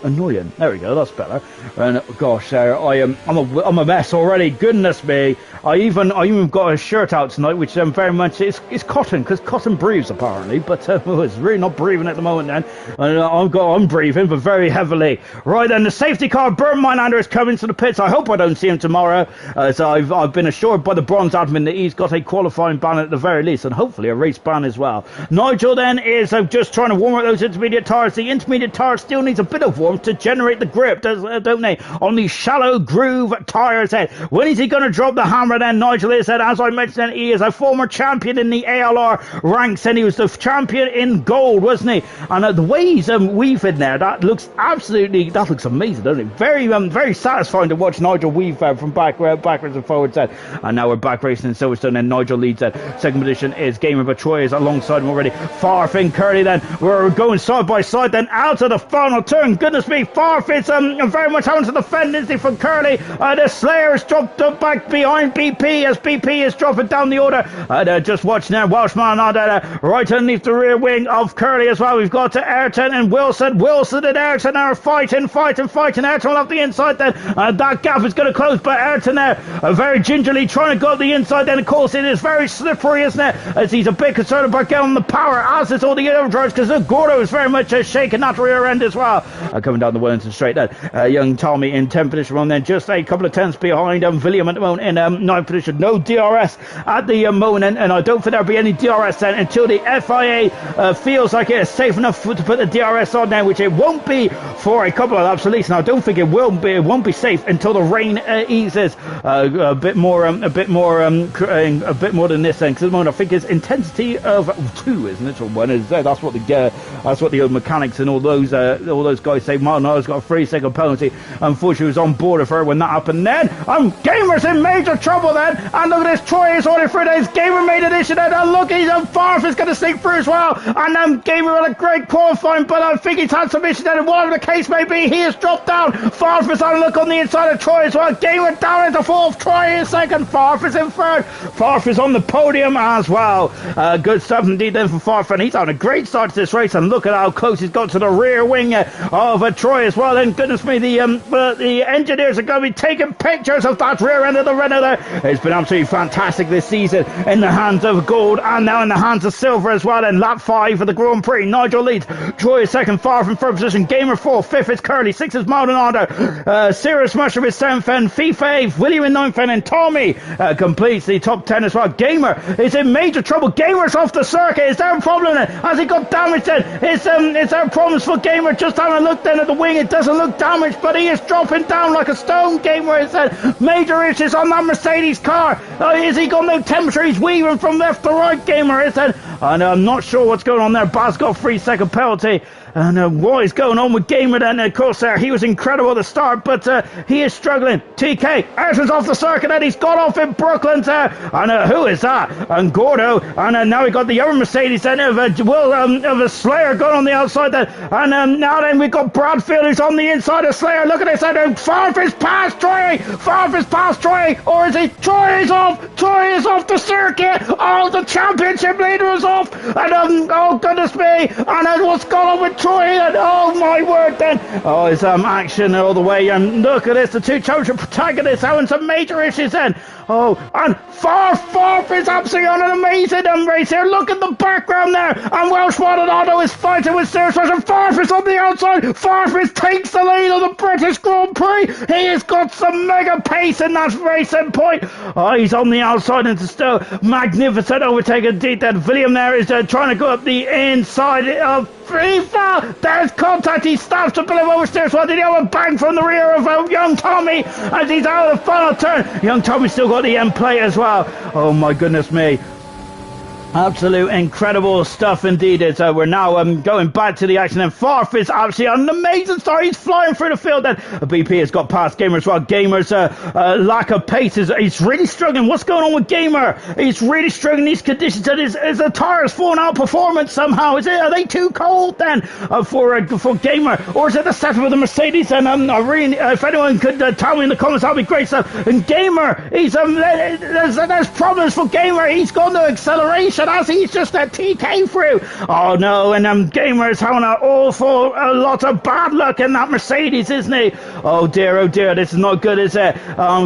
[SPEAKER 1] annoying. There we go. That's better. And gosh, I'm a mess already. Goodness me. I even got a shirt out tonight, which very much it's cotton, because cotton breathes apparently, but it's really not breathing at the moment. Then and I'm breathing, but very heavily. Right then, the safety car, Bernd Meilander, is coming to the pits. I hope I don't see him tomorrow. So I've been assured by the bronze admin that he's got a qualifying ban at the very least, and hopefully a race ban as well. Nigel then is just trying to warm up those intermediate tyres. The intermediate tyre still needs a bit of warmth to generate the grip, don't they? On these shallow groove tyres. When is he going to drop the hammer? Then Nigel is that, as I mentioned, he is a former champion in the ALR ranks, and he was the champion in gold, wasn't he? And the way he's weaving there, that looks amazing, doesn't it? Very satisfying to watch Nigel weave from backwards and forwards. And now we're back racing in Silverstone, and Nigel leads that. Second position is Gamer, but Troy is alongside him already. Farfin Curly then, we're going side by side then out of the final turn. Goodness me, Farfin's very much having to defend, isn't he, from Curly. The Slayer has dropped back behind BP as BP is dropping down the order. Just watching there, Welshman right underneath the rear wing of Curly as well. We've got Ayrton and Wilson. Wilson and Ayrton are fighting. Ayrton will have the inside then. That gap is going to close, but Ayrton there very gingerly trying to go up the inside then. Of course, it is very slippery, isn't it? As he's a bit concerned about getting the power, as is all the other drivers, because Gordo is very much shaking that rear end as well. Coming down the Wellington straight then. Young Tommy in 10th position on then, just a couple of tenths behind William at the moment in 9th position. No DRS at the moment, and I don't think there'll be any DRS then until the FIA feels like it is safe enough to put the DRS on there, which it won't be for a couple of laps at least. And I don't think it won't be safe until the rain eases a bit more than this then, because at the moment I think it's intensity of 2, isn't it? Or 1 is that's what the old mechanics and all those guys say. Martin's got a 3-second penalty. Unfortunately, was on board of her when that happened. Then Gamer's in major trouble then, and look at this, Troy is already through this. Gamer made an issue then, and look, he's Farf is going to sneak through as well, and Gamer had a great qualifying, but I think he's had some issues then, and whatever the case may be, he has dropped down. Farf is on a look on the inside of Troy as well. Gamer down into 4th, Troy in 2nd, Farf is in 3rd, Farf is on the podium as well. Good stuff indeed then for Farf, and he's having a great start to this race, and look at how close he's got to the rear wing of Troy as well. Then goodness me, the engineers are going to be taking pictures of that rear end of the Renault there. It's been absolutely fantastic this season in the hands of gold and now in the hands of silver as well. And lap 5 of the Grand Prix, Nigel leads, Troy is 2nd, Farf in 3rd position, Gamer 4th, 5th is Curly, 6th is Maldonado, Sirius Mushroom is 7th, and FIFA 8th, William in 9th, and Tommy completes the top 10 as well. Gamer is in major trouble. Gamer's off the circuit. Is there a problem then? Has he got damage then? Is there problems for Gamer? Just having a look then at the wing, it doesn't look damaged, but he is dropping down like a stone. Gamer is major issues on that Mercedes car. Is he got no temperature? He's weaving from left to right. Gamer is and I'm not sure what's going on there. Baz got a 3-second penalty. And what is going on with Gamer then? Of course, he was incredible at the start, but he is struggling. TK, Ayrton's off the circuit, and he's got off in Brooklyn there. And who is that? And Gordo. And now we got the other Mercedes then of a Slayer going on the outside there. And now then we've got Bradfield who's on the inside of Slayer. Look at this. And Farf is past Troy. Farf is past Troy. Or is he? Troy is off. Troy is off the circuit. Oh, the championship leader is off. And oh, goodness me. And what's going on with Troy? And oh my word then. Oh, it's action all the way. And look at this, the two championship protagonists having some major issues then. Oh, and Farf is absolutely on an amazing race here. Look at the background there. And Welsh Maldonado is fighting with Sirius, and Farf is on the outside. Farf takes the lead of the British Grand Prix. He has got some mega pace in that racing point. Oh, he's on the outside and still magnificent overtake indeed. That William there is trying to go up the inside of FIFA. There's contact. He stops to Billy oversteers. Well, did he have a bang from the rear of young Tommy as he's out of the final turn? Young Tommy's still got the end plate as well. Oh my goodness me. Absolute incredible stuff indeed. We're now going back to the action, and Farf is absolutely an amazing start. He's flying through the field, and BP has got past Gamer as well. Gamer's lack of pace he's really struggling. What's going on with Gamer? He's really struggling in these conditions, and his tires falling out performance somehow. Are they too cold then for Gamer, or is it the setup of the Mercedes? And I really, if anyone could tell me in the comments, that'd be great stuff. And Gamer, there's problems for Gamer. He's got no acceleration as he's just a TK through. Oh no, and Gamer is having an awful lot of bad luck in that Mercedes, isn't he? Oh dear, this is not good, is it?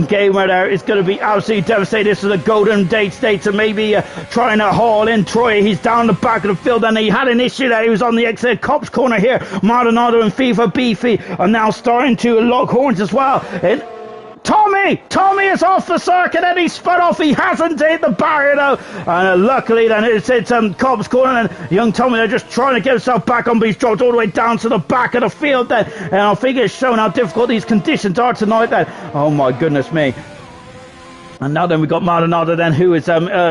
[SPEAKER 1] Gamer there is going to be absolutely devastated. This is a golden date to maybe trying to haul in Troy. He's down the back of the field, and he had an issue there. He was on the exit Cops corner here. Maldonado and FIFA Beefy are now starting to lock horns as well. And Tommy is off the circuit, and he spun off. He hasn't hit the barrier though, and luckily then it's Cobb's corner, and young Tommy, they're just trying to get himself back on, but he's dropped all the way down to the back of the field then, and I think it's shown how difficult these conditions are tonight then. Oh my goodness me. And now then we got Maldonado then, who is Ayrton's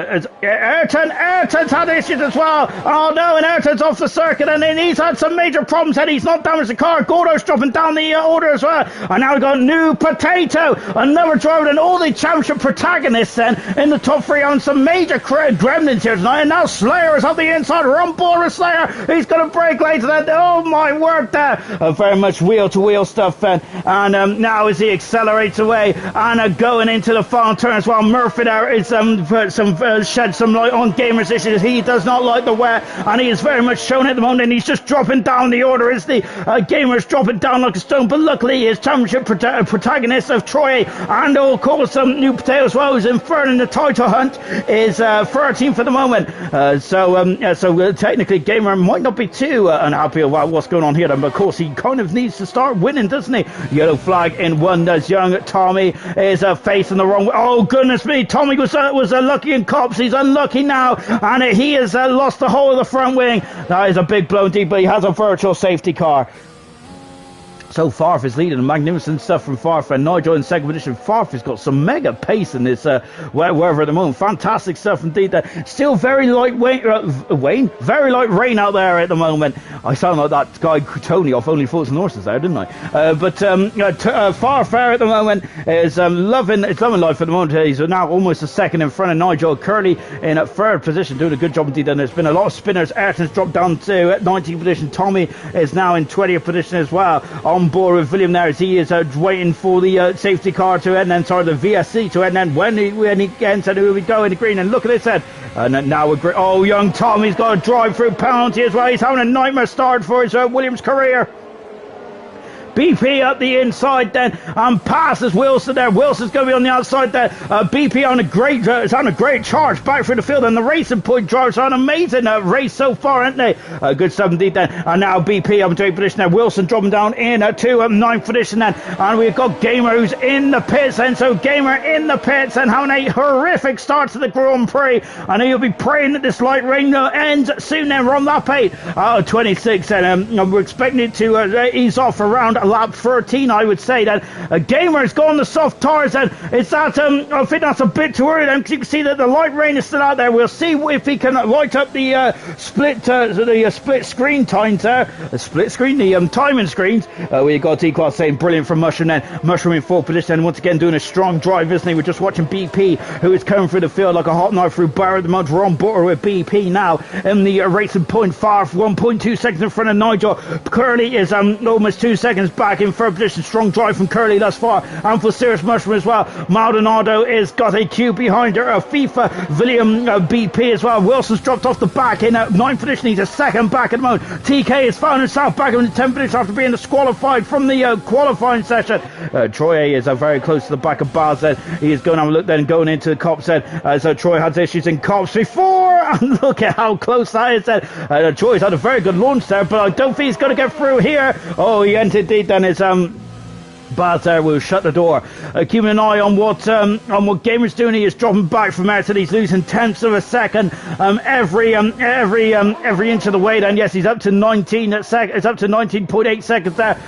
[SPEAKER 1] had issues as well. Oh no, and Ayrton's off the circuit, and then he's had some major problems, and he's not damaged the car. Gordo's dropping down the order as well. And now we've got New Potato, another driver, and all the championship protagonists then in the top three on some major gremlins here tonight. And now Slayer is on the inside. Run board with Slayer. He's going to break later then. Oh my word there. Very much wheel to wheel stuff then. And now as he accelerates away and going into the final turn as well. Murphy there is shed some light on Gamer's issues. He does not like the wet, and he is very much shown at the moment, and he's just dropping down the order as the Gamer's dropping down like a stone. But luckily his championship protagonist of Troy, and of course New Potato as well, who's inferring in the title hunt, is 13th for the moment. So technically Gamer might not be too unhappy about what's going on here then, but of course he kind of needs to start winning, doesn't he? Yellow flag in one as young Tommy is facing the wrong way. Oh goodness me, Tommy was lucky in Cops. He's unlucky now, and he has lost the whole of the front wing. That is a big blow indeed, but he has a virtual safety car. So Farf is leading, magnificent stuff from Farf, and Nigel in second position. Farf has got some mega pace in this weather at the moment. Fantastic stuff indeed. Still very light very light rain out there at the moment. I sound like that guy Tony off Only Fools and Horses there, didn't I? Farf there at the moment is loving life at the moment. He's now almost a second in front of Nigel. Curley in third position, doing a good job indeed. And there's been a lot of spinners. Ayrton's dropped down to 19th position. Tommy is now in 20th position as well. On board with William there as he is waiting for the safety car to end, and the VSC to end, and when he gets and we go in the green, and look at this head, and now we're young Tommy's got a drive through penalty as well. He's having a nightmare start for his Williams career. BP up the inside then, and passes Wilson there. Wilson's going to be on the outside there. BP on a great charge back through the field, and the Racing Point drivers are an amazing race so far, aren't they? Good stuff indeed then. And now BP up into 8th position there. Wilson dropping down in to 9th position then. And we've got Gamer who's in the pits, and so Gamer in the pits and having a horrific start to the Grand Prix. I know you'll be praying that this light rain ends soon then. We're on lap 8 out of 26, and we're expecting it to ease off around lap 13, I would say. That Gamer's gone the soft tires, and it's that I think that's a bit too early then, because you can see that the light rain is still out there. We'll see if he can light up the split screen times there. The timing screens. We got Equal saying brilliant from Mushroom then. Mushroom in 4th position, and once again doing a strong drive, isn't he? We're just watching BP, who is coming through the field like a hot knife through butter at the moment. We're on board with BP now in the Racing Point far 1.2 seconds in front of Nigel. Curley is almost 2 seconds back in third position. Strong drive from Curley thus far, and for Serious Mushroom as well. Maldonado is got a queue behind her. FIFA, William, BP as well. Wilson's dropped off the back in 9th position. He's a second back at the moment. TK has found himself back in 10th position after being disqualified from the qualifying session. Troy is very close to the back of Baz. He is going to have a look then, going into the Cops then. So Troy had issues in Cops before, and look at how close that is then. Troy's had a very good launch there, but I don't think he's going to get through here. Oh, he entered indeed then. Is But we'll shut the door. Keeping an eye on what Gamer's doing. He is dropping back from there till he's losing tenths of a second every inch of the way. And yes, he's up to 19 It's up to 19.8 seconds there.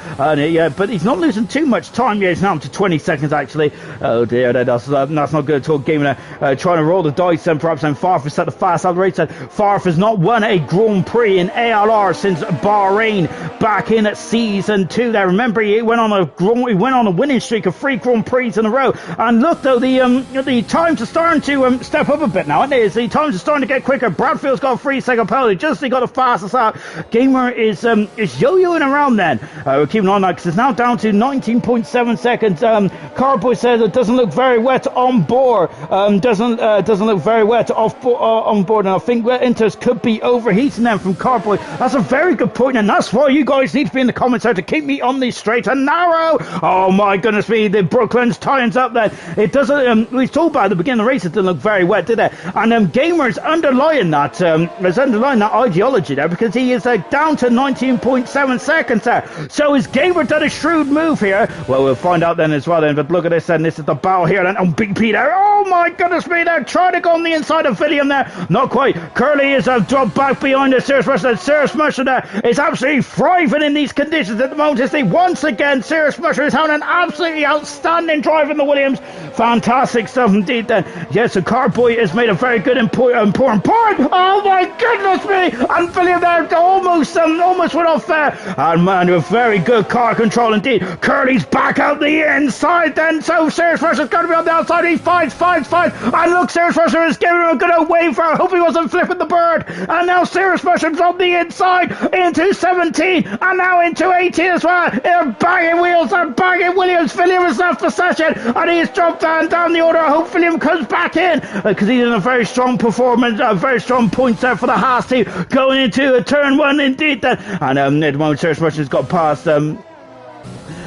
[SPEAKER 1] But he's not losing too much time. Yeah, he's now up to 20 seconds actually. Oh dear, that's not good at all. Gamer trying to roll the dice and perhaps Farfus set the fast out of the race. Farfus has not won a Grand Prix in ALR since Bahrain back in season 2. There, remember he went on a winning streak of 3 Grand Prix in a row. And look though, the times are starting to step up a bit now. The times are starting to get quicker. Bradfield's got a 3-second penalty. Just he got the fastest out. Gamer is yo-yoing around then. We're keeping on that because it's now down to 19.7 seconds. Carboy says it doesn't look very wet on board. Doesn't look very wet on board. And I think Inters could be overheating them from Carboy. That's a very good point, and that's why you guys need to be in the comments there to keep me on the straight and narrow. Oh my goodness me, the Brooklyn's ties up then. It doesn't, we talked about at the beginning of the race, it didn't look very wet, did it? And Gamer's underlying that ideology there, because he is down to 19.7 seconds there. So is Gamer done a shrewd move here? Well, we'll find out then as well then, but look at this then, this is the battle here then on BP there. Oh my goodness me, they're trying to go on the inside of William there. Not quite. Curly is dropped back behind the Sirius Musher. Sirius Musher there is absolutely thriving in these conditions at the moment. As once again, Sirius Musher is having an absolutely outstanding drive in the Williams. Fantastic stuff indeed then. Yes, so Carboy has made a very good important point. Oh my goodness me! And William there almost went off there. And man, a very good car control indeed. Curly's back out the inside then. So Sirius Musher's going to be on the outside. He fights. And look, Sirius Musher is giving him a good old wave for. I hope he wasn't flipping the bird. And now Sirius Musher's on the inside into 17 and now into 18 as well. They're banging wheels, they're banging Williams. William has left the session and he's dropped down the order. I hope William comes back in because he's in a very strong performance, very strong points there for the Haas team going into turn 1 indeed then. And at the moment Sirius Musher's got past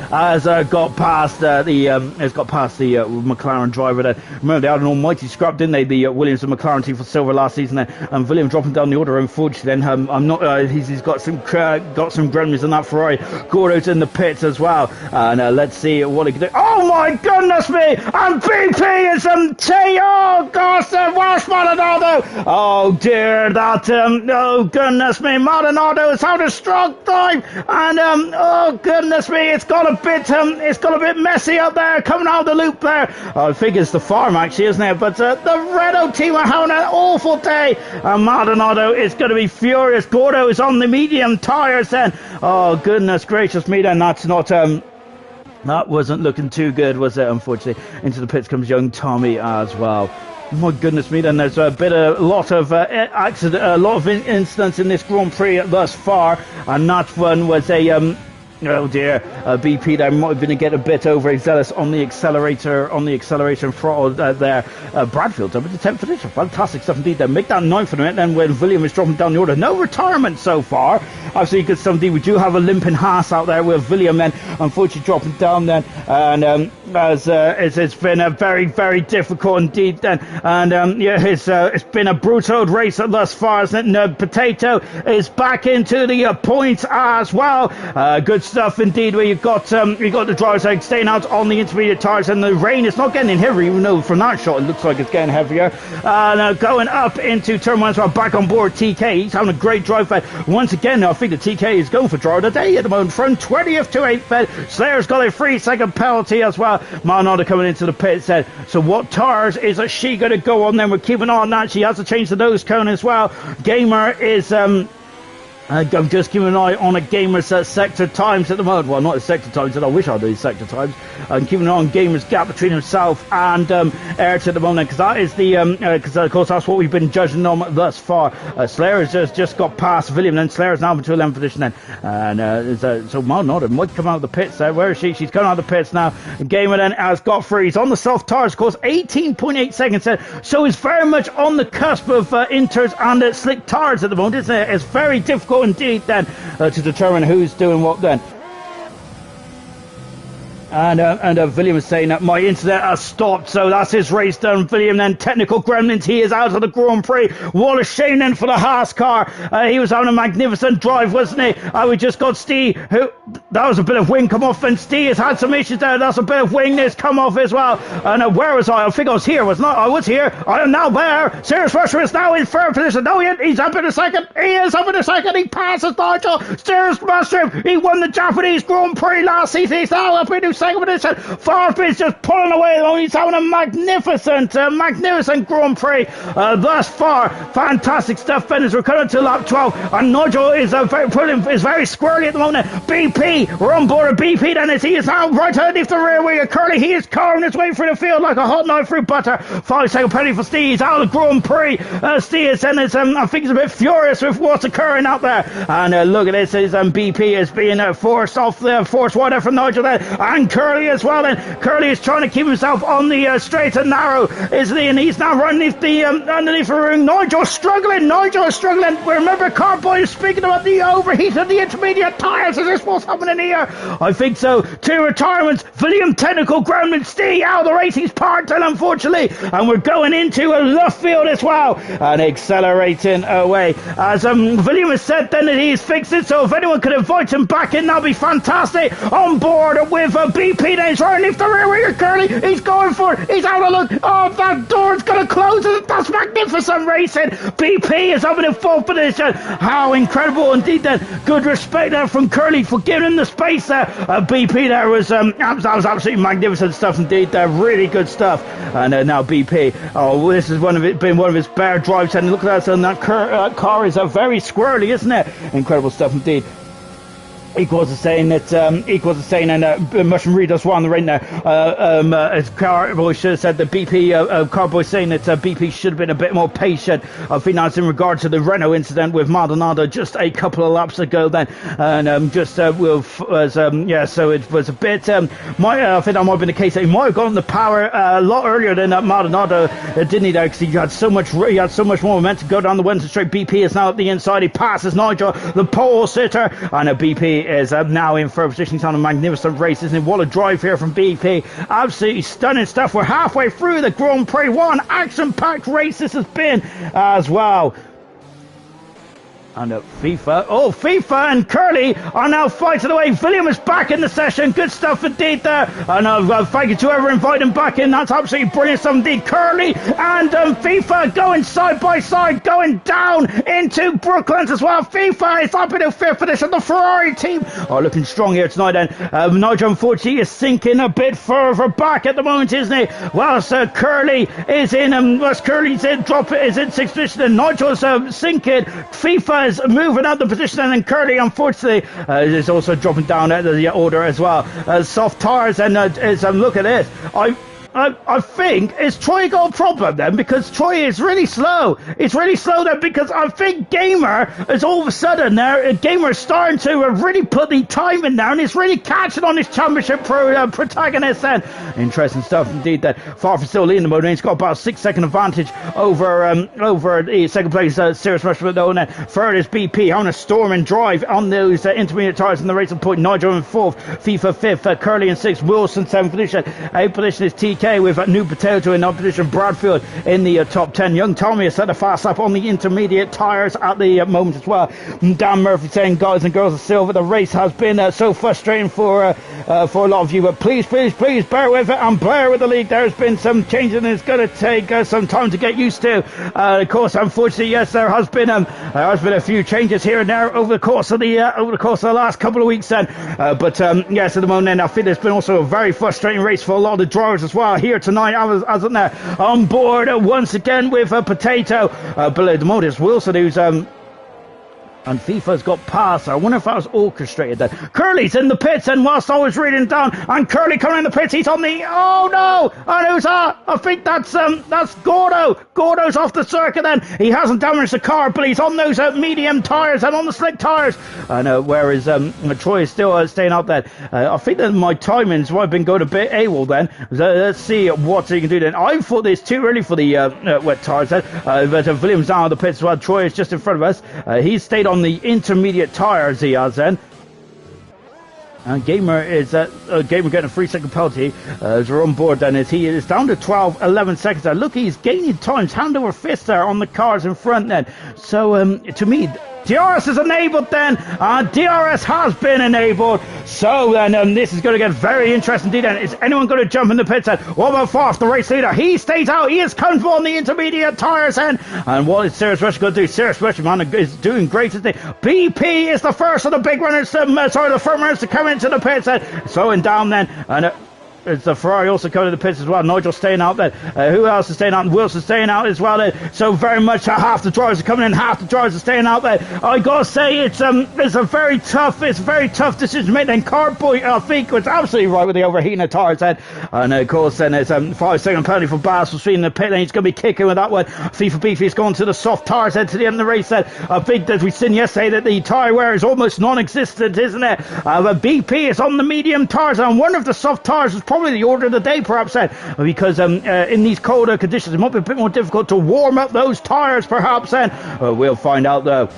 [SPEAKER 1] has got past the McLaren driver there. Remember they had an almighty scrap, didn't they? The Williams and McLaren team for silver last season there. And Williams dropping down the order. Unfortunately, then I'm not. He's got some gremlins in that Ferrari. Gordo's in the pits as well. And let's see what he can do. Oh my goodness me! And BP is oh gosh, Welsh Maldonado. Oh dear, that oh goodness me, Maldonado has had a strong drive, and oh goodness me, it's got a bit messy up there coming out of the loop there. I think it's the farm actually, isn't it? But the Renault team are having an awful day, and Maldonado is going to be furious. Gordo is on the medium tyres then. Oh goodness gracious me, then that's not that wasn't looking too good, was it? Unfortunately, into the pits comes young Tommy as well. My goodness me, then there's a lot of incidents in this Grand Prix thus far, and that one was a oh dear, BP there might have been to get a bit overzealous on the acceleration throttle there. Bradfield up at the 10th position. Fantastic stuff indeed there. Make that 9th for a minute, then when William is dropping down the order. No retirement so far. Absolutely good stuff indeed. We do have a limping Haas out there with William then unfortunately dropping down then. And it's been a very, very difficult indeed then. And yeah, it's been a brutal race thus far, isn't it? Potato is back into the points as well. Good stuff indeed, where you've got the drivers staying out on the intermediate tyres, and the rain is not getting in heavier, even though from that shot it looks like it's getting heavier. Going up into turn 1 as well, back on board TK. He's having a great drive there. Once again, I think the TK is going for driver of the day at the moment, from 20th to 8th. Slayer's got a 3-second penalty as well. Maldonado coming into the pits then. So what tyres is she going to go on then? We're keeping on that. She has to change the nose cone as well. Gamer is I'm just keeping an eye on a Gamer's sector times at the moment. Well, not his sector times, and I wish I'd do his sector times. I'm keeping an eye on Gamer's gap between himself and Aert at the moment, because that is the because of course that's what we've been judging on thus far. Slayer has just got past William, then Slayer's now into 11th position then, and so Maldonado might come out of the pits there. Where is she? She's coming out of the pits now. Gamer then has got free. He's on the soft tires, of course, 18.8 seconds there, so he's very much on the cusp of Inters and slick tires at the moment, isn't it? It's very difficult indeed then to determine who's doing what then. And William is saying that my internet has stopped, so that's his race done. William then, technical gremlins, he is out of the Grand Prix. What a shame then for the Haas car. He was having a magnificent drive, wasn't he? We just got Steve, who That was a bit of wing come off, and Steve has had some issues there. That's a bit of wing that's come off as well. And where was I? I think I was here. I was here. I am now there. Serious Rusher is now in third position. No, he's up in a second. He is up in a second. He passes Nigel. Serious Rusher. He won the Japanese Grand Prix last season. He's now up into second position. Farf is just pulling away along. He's having a magnificent Grand Prix thus far. Fantastic stuff, Benners. We're coming to lap 12, and Nigel is very squirrely at the moment. BP, we're on board of BP then, as he is now right underneath the rear wing of Curly. He is carving his way through the field like a hot knife through butter. 5-second penalty for Steve. He's out of the Grand Prix. Steve is, I think he's a bit furious with what's occurring out there. And look at this, BP is being forced wide out from Nigel there, and Curly as well. And Curly is trying to keep himself on the straight and narrow, isn't he? And he's now running underneath the ring. Nigel is struggling. Remember, Carboy is speaking about the overheat of the intermediate tyres. Is this what's happening here? I think so. 2 retirements. William Technical Groundman Steve out of the race. He's parked, and unfortunately, and we're going into a left field as well, and accelerating away. As William has said then that he's fixed it, so if anyone could invite him back in, that'd be fantastic. On board with BP, then he's right underneath the rear wing of Curly. He's going for it. He's out of luck. Oh, that door's going to close. That's magnificent racing. BP is up in the 4th position. How incredible indeed then. Good respect there from Curly for giving him the space there. BP there was absolutely magnificent stuff indeed there. Really good stuff. And now BP. Oh, this is been one of his bear drives. And look at that. And that car is very squirrely, isn't it? Incredible stuff indeed. Equals is saying that and Mushroom Reed does one on the right now. As Carboy should have said that BP Carboy saying that BP should have been a bit more patient. I think that's in regard to the Renault incident with Maldonado just a couple of laps ago then, and so it was a bit I think that might have been the case that he might have gotten the power a lot earlier than Maldonado, didn't he there, because he had so much more momentum to go down the Wednesday straight. BP is now at the inside. He passes Nigel, the pole sitter, and BP is now in third position. He's on a magnificent race, isn't it? What a drive here from BP. Absolutely stunning stuff. We're halfway through the Grand Prix. One action-packed race this has been as well. And FIFA and Curly are now fighting away. William is back in the session. Good stuff indeed there. And thank you to whoever invited him back in. That's absolutely brilliant stuff indeed. Curly and FIFA going side by side, going down into Brooklands as well. FIFA is up in the 5th position. The Ferrari team are looking strong here tonight then. Nigel unfortunately is sinking a bit further back at the moment, isn't he? Whilst Curly is in is in 6th position, and Nigel's sinking. FIFA is moving up the position, and then Curly unfortunately is also dropping down at the order as well. Soft tyres, and look at this. I think, is Troy got a problem then? Because Troy is really slow. It's really slow then, because I think Gamer is all of a sudden there. Gamer is starting to really put the time in there, and he's really catching on his championship protagonist then. Interesting stuff indeed. That far from still leading the motor. He's got about a 6-second advantage over the second place Serious Rush, but then third is BP on a storming drive on those intermediate tyres in the racing point. Nigel in 4th, FIFA 5th, Curly in 6th, Wilson 7th position. 8th position is TK with a new potato in opposition. Bradfield in the top 10. Young Tommy has set a fast lap on the intermediate tyres at the moment as well. Dan Murphy saying, guys and girls of silver, the race has been so frustrating for a lot of you, but please bear with it and bear with the league. There's been some changes, and it's going to take some time to get used to. Of course, unfortunately, yes, there has been a few changes here and there over the course of the last couple of weeks then. But yes, at the moment, I think there's been also a very frustrating race for a lot of the drivers as well here tonight, hasn't there? On board once again with a potato below the motor is Wilson, who's and FIFA's got past. I wonder if that was orchestrated then. Curly's in the pits, and whilst I was reading down, and Curly coming in the pits, he's on the, oh no, and who's that? I think that's Gordo. Gordo's off the circuit then. He hasn't damaged the car, but he's on those medium tyres and on the slick tyres. And whereas Troy is still staying up there. I think that my timings might have been going a bit AWOL then. Let's see what he can do then. I thought it's too early for the wet tyres then. But Williams down on the pits as well. Troy is just in front of us. He's stayed on the intermediate tyres, he has then. And Gamer is Gamer getting a 3-second penalty as we're on board then, as he is down to 11 seconds there. Look, he's gaining times hand over fist there on the cars in front then. So to me, DRS is enabled then. DRS has been enabled. So then this is going to get very interesting indeed. Then is anyone going to jump in the pits then? What about Farf, the race leader? He stays out. He is comfortable on the intermediate tires then. And what is Serious Russia going to do? Serious Russia, man, is doing great, isn't he? BP is the first of the big runners, the front runners to come into the pits then. Slowing down then. And it's the Ferrari also coming to the pits as well. Nigel staying out there. Who else is staying out? Wilson staying out as well there. So very much half the drivers are coming in, half the drivers are staying out there. I gotta say it's a very tough decision to make. Then Carboy, I think, was absolutely right with the overheating of tires then. And of course then it's 5-second penalty for Bass for speeding the pit lane. He's gonna be kicking with that one. FIFA Beefy is going to the soft tires then to the end of the race then. I think as we seen yesterday that the tire wear is almost non-existent, isn't it? But BP is on the medium tires, and I wonder if the soft tires is probably the order of the day, perhaps, then, because in these colder conditions it might be a bit more difficult to warm up those tires, perhaps, then. We'll find out though.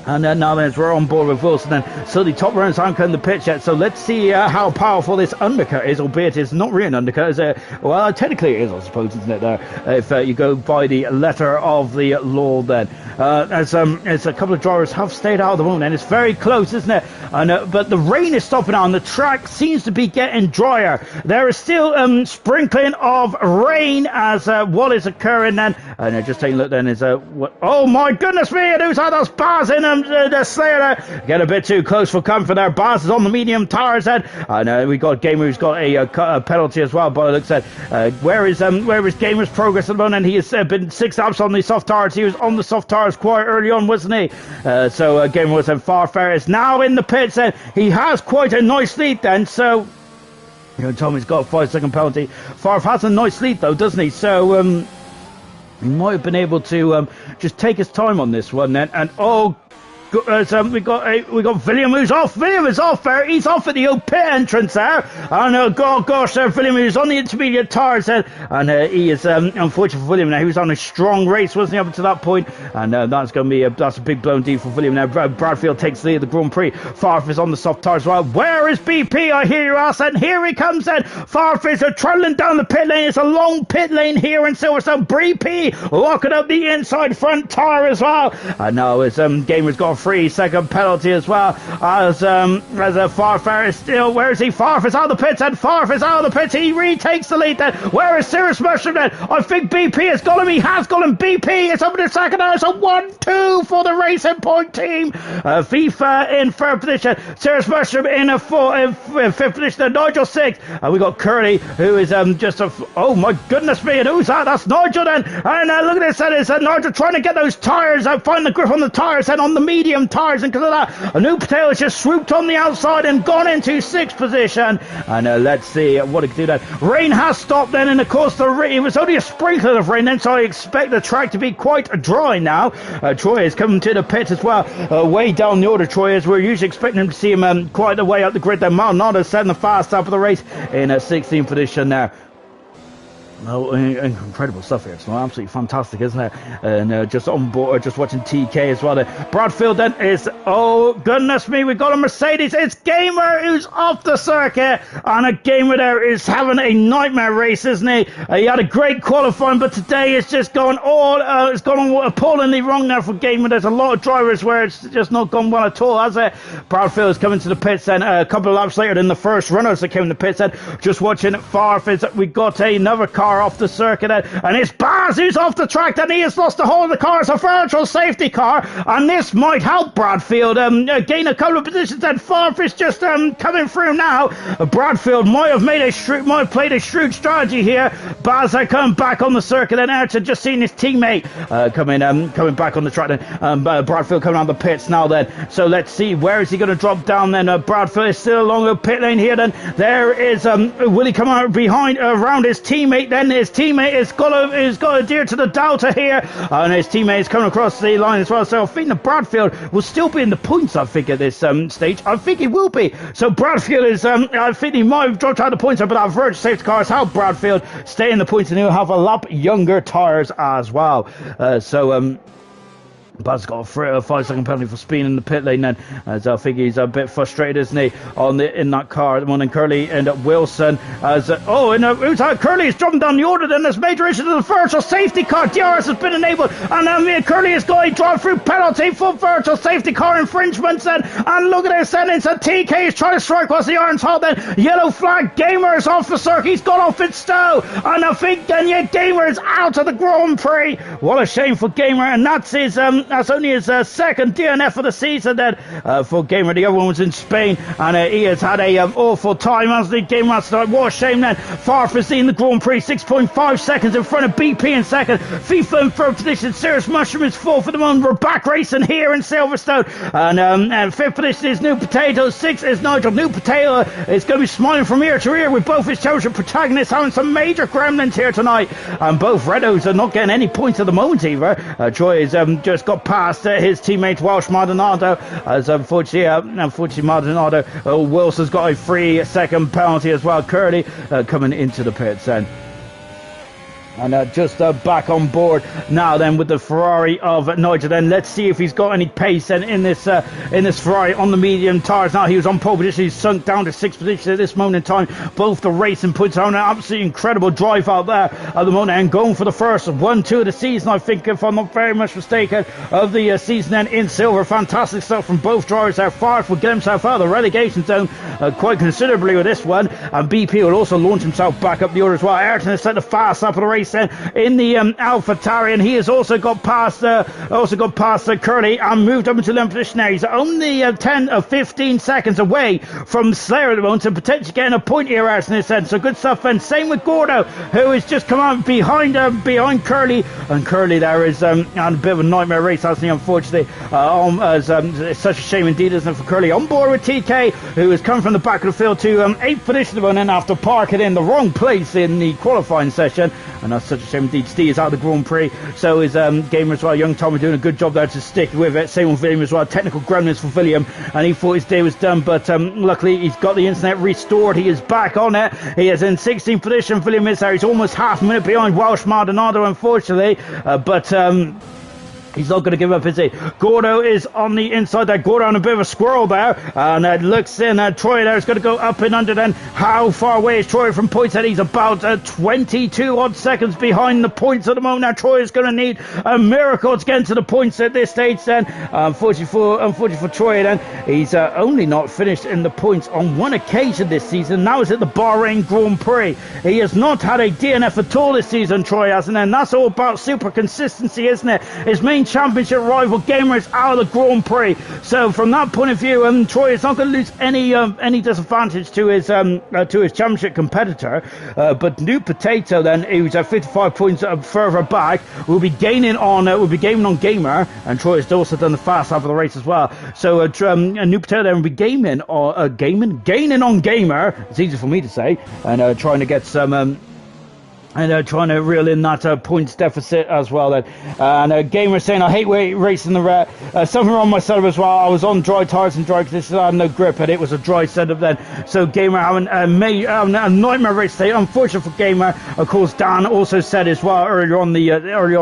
[SPEAKER 1] And now then, as we're on board with Wilson, then so the top runners aren't coming to the pitch yet. So let's see how powerful this undercut is, albeit it's not really an undercut. Well, technically it is, I suppose, isn't it? If you go by the letter of the law, then as a couple of drivers have stayed out of the moment, and it's very close, isn't it? And but the rain is stopping now, and the track seems to be getting drier. There is still sprinkling of rain as what is occurring then. And just taking a look then is what? Oh my goodness me! Who's had those bars in? The Slayer get a bit too close for comfort there. Bars is on the medium tires then. And we got Gamer who's got a penalty as well, but it looks like where is Gamer's progress at the moment? He has been 6 laps on the soft tires. He was on the soft tires quite early on, wasn't he? So Gamer was Farfare is now in the pits and he has quite a nice lead then. So Tommy's got a 5-second penalty. Farf has a nice lead though, doesn't he? So he might have been able to just take his time on this one then. And we got William who's off. William is off there. He's off at the old pit entrance there. And gosh, William who's on the intermediate tires there. And he is unfortunate for William now. He was on a strong race, wasn't he, up to that point? And that's going to be that's a big blown deal for William now. Bradfield takes the lead of the Grand Prix. Farf is on the soft tires as well. Where is BP? I hear you ask. And here he comes then. Farf is travelling down the pit lane. It's a long pit lane here in Silverstone. BP locking up the inside front tire as well. And now it's Gamer's got a 3-second penalty as well as a Farfare is still. Where is he? Farf is out of the pits and Farf is out of the pits. He retakes the lead then. Where is Sirius Mushroom then? I think BP has got him. He has got him. BP is up in the second. It's a 1-2 for the Racing Point team. FIFA in third position. Sirius Mushroom in fifth position. And Nigel sixth. And we got Curly who is oh my goodness me, and who's that? That's Nigel then. And look at this. That is Nigel trying to get those tires out, find the grip on the tires and on the medium tires, and because of that, a new Patel has just swooped on the outside and gone into sixth position. And let's see what he can do then. Rain has stopped then, and of course it was only a sprinkling of rain then, so I expect the track to be quite dry now. Troy is coming to the pit as well, way down the order. Troy is, we're usually expecting to see him quite the way up the grid then. Maldonado setting the fast up of the race in 16th position now. Oh, incredible stuff here. It's absolutely fantastic, isn't it? And just on board, just watching TK as well. Bradfield then is, oh goodness me, we got a Mercedes. It's Gamer who's off the circuit, and a Gamer there is having a nightmare race, isn't he? He had a great qualifying, but today it's just gone it's gone appallingly wrong now for Gamer. There's a lot of drivers where it's just not gone well at all, has it? Bradfield is coming to the pits then a couple of laps later than the first runners that came to the pits then. Just watching Farf, we got another car off the circuit and it's Baz who's off the track and he has lost the whole of the car. It's a virtual safety car and this might help Bradfield gain a couple of positions. And Farf is just coming through now. Bradfield might have played a shrewd strategy here. Baz coming back on the circuit and Ayrton just seeing his teammate coming back on the track then. Bradfield coming on the pits now then. So let's see, where is he going to drop down then? Bradfield is still along the pit lane here then. There is will he come out behind around his teammate then? His teammate has got to adhere to the Delta here, and his teammate is coming across the line as well. So I think that Bradfield will still be in the points, I think, at this stage. I think he will be. So Bradfield is, I think he might have dropped out of the points, but that virtual safety car has helped Bradfield stay in the points, and he'll have a lap younger tyres as well. Buzz got a 5-second penalty for speeding in the pit lane then, as I think he's a bit frustrated, isn't he, in that car at the moment. Curly and Wilson as who's that? Curly is dropping down the order. Then there's major issue to the virtual safety car. DRS has been enabled, and Curly is going to drive through penalty for virtual safety car infringements. And look at this, and it's a TK is trying to strike across the orange hall. Then yellow flag. Gamer is off the circuit. He's got off its stow, and I think then Gamer is out of the Grand Prix. What a shame for Gamer, and that's his that's only his second DNF of the season then for Gamer. The other one was in Spain, and he has had a awful time, hasn't he, Gamer? What a shame then. Farfus in the Grand Prix, 6.5 seconds in front of BP in second. FIFA in third position. Serious Mushroom is fourth for the moment. We're back racing here in Silverstone. And fifth position is New Potato. Sixth is Nigel. New Potato is going to be smiling from ear to ear with both his championship protagonists having some major gremlins here tonight. And both Redos are not getting any points at the moment either. Troy has just got past his teammate Welsh Maldonado, as unfortunately Maldonado, Wilson's got a 3-second penalty as well. Curly coming into the pits then. And just back on board now then with the Ferrari of Nigel. Then let's see if he's got any pace then in this Ferrari on the medium tyres. Now he was on pole position, he's sunk down to 6th position at this moment in time. Both the racing puts on an absolutely incredible drive out there at the moment, and going for the first 1-2 of the season, I think, if I'm not very much mistaken, of the season then in silver. Fantastic stuff from both drivers there. Farf will get himself out of the relegation zone quite considerably with this one, and BP will also launch himself back up the order as well. Ayrton has set the fast up of the race then in the AlphaTauri, and he has also got past Curly and moved up into 11th position now. He's only 15 seconds away from Slayer at the moment, so potentially getting a point here in this end. So good stuff. And same with Gordo, who has just come out behind Curly, and Curly there is on a bit of a nightmare race, hasn't he, unfortunately. It's such a shame indeed, isn't it, for Curly. On board with TK, who has come from the back of the field to 8th position, and then after parking in the wrong place in the qualifying session. And that's such a shame indeed. Steve is out of the Grand Prix, so is Gamer as well. Young Tommy doing a good job there to stick with it. Same with William as well. Technical gremlins for William, and he thought his day was done, but luckily he's got the internet restored. He is back on it. He is in 16th position. William is there. He's almost half a minute behind Welsh Maldonado, unfortunately, but he's not going to give up, is he? Gordo is on the inside there. Gordo on a bit of a squirrel there. And looks in. Troy there is going to go up and under then. How far away is Troy from points? And he's about 22 odd seconds behind the points at the moment. Now Troy is going to need a miracle to get into the points at this stage then. Unfortunately for Troy then, he's only not finished in the points on one occasion this season. Now it's at the Bahrain Grand Prix. He has not had a DNF at all this season, Troy hasn't. And that's all about super consistency, isn't it? His main championship rival Gamer is out of the Grand Prix, so from that point of view, Troy is not going to lose any disadvantage to his championship competitor, but New Potato then, who's at 55 points further back, will be gaining on Gamer, and Troy has also done the fast half of the race as well. So New Potato then will be gaining on Gamer. It's easy for me to say, and trying to get some trying to reel in that points deficit as well then. And Gamer saying, I hate racing the red. Something wrong with my setup as well. I was on dry tyres and dry conditions. I had no grip, and it was a dry setup then. So Gamer having a nightmare race today. Unfortunate for Gamer. Of course, Dan also said as well earlier on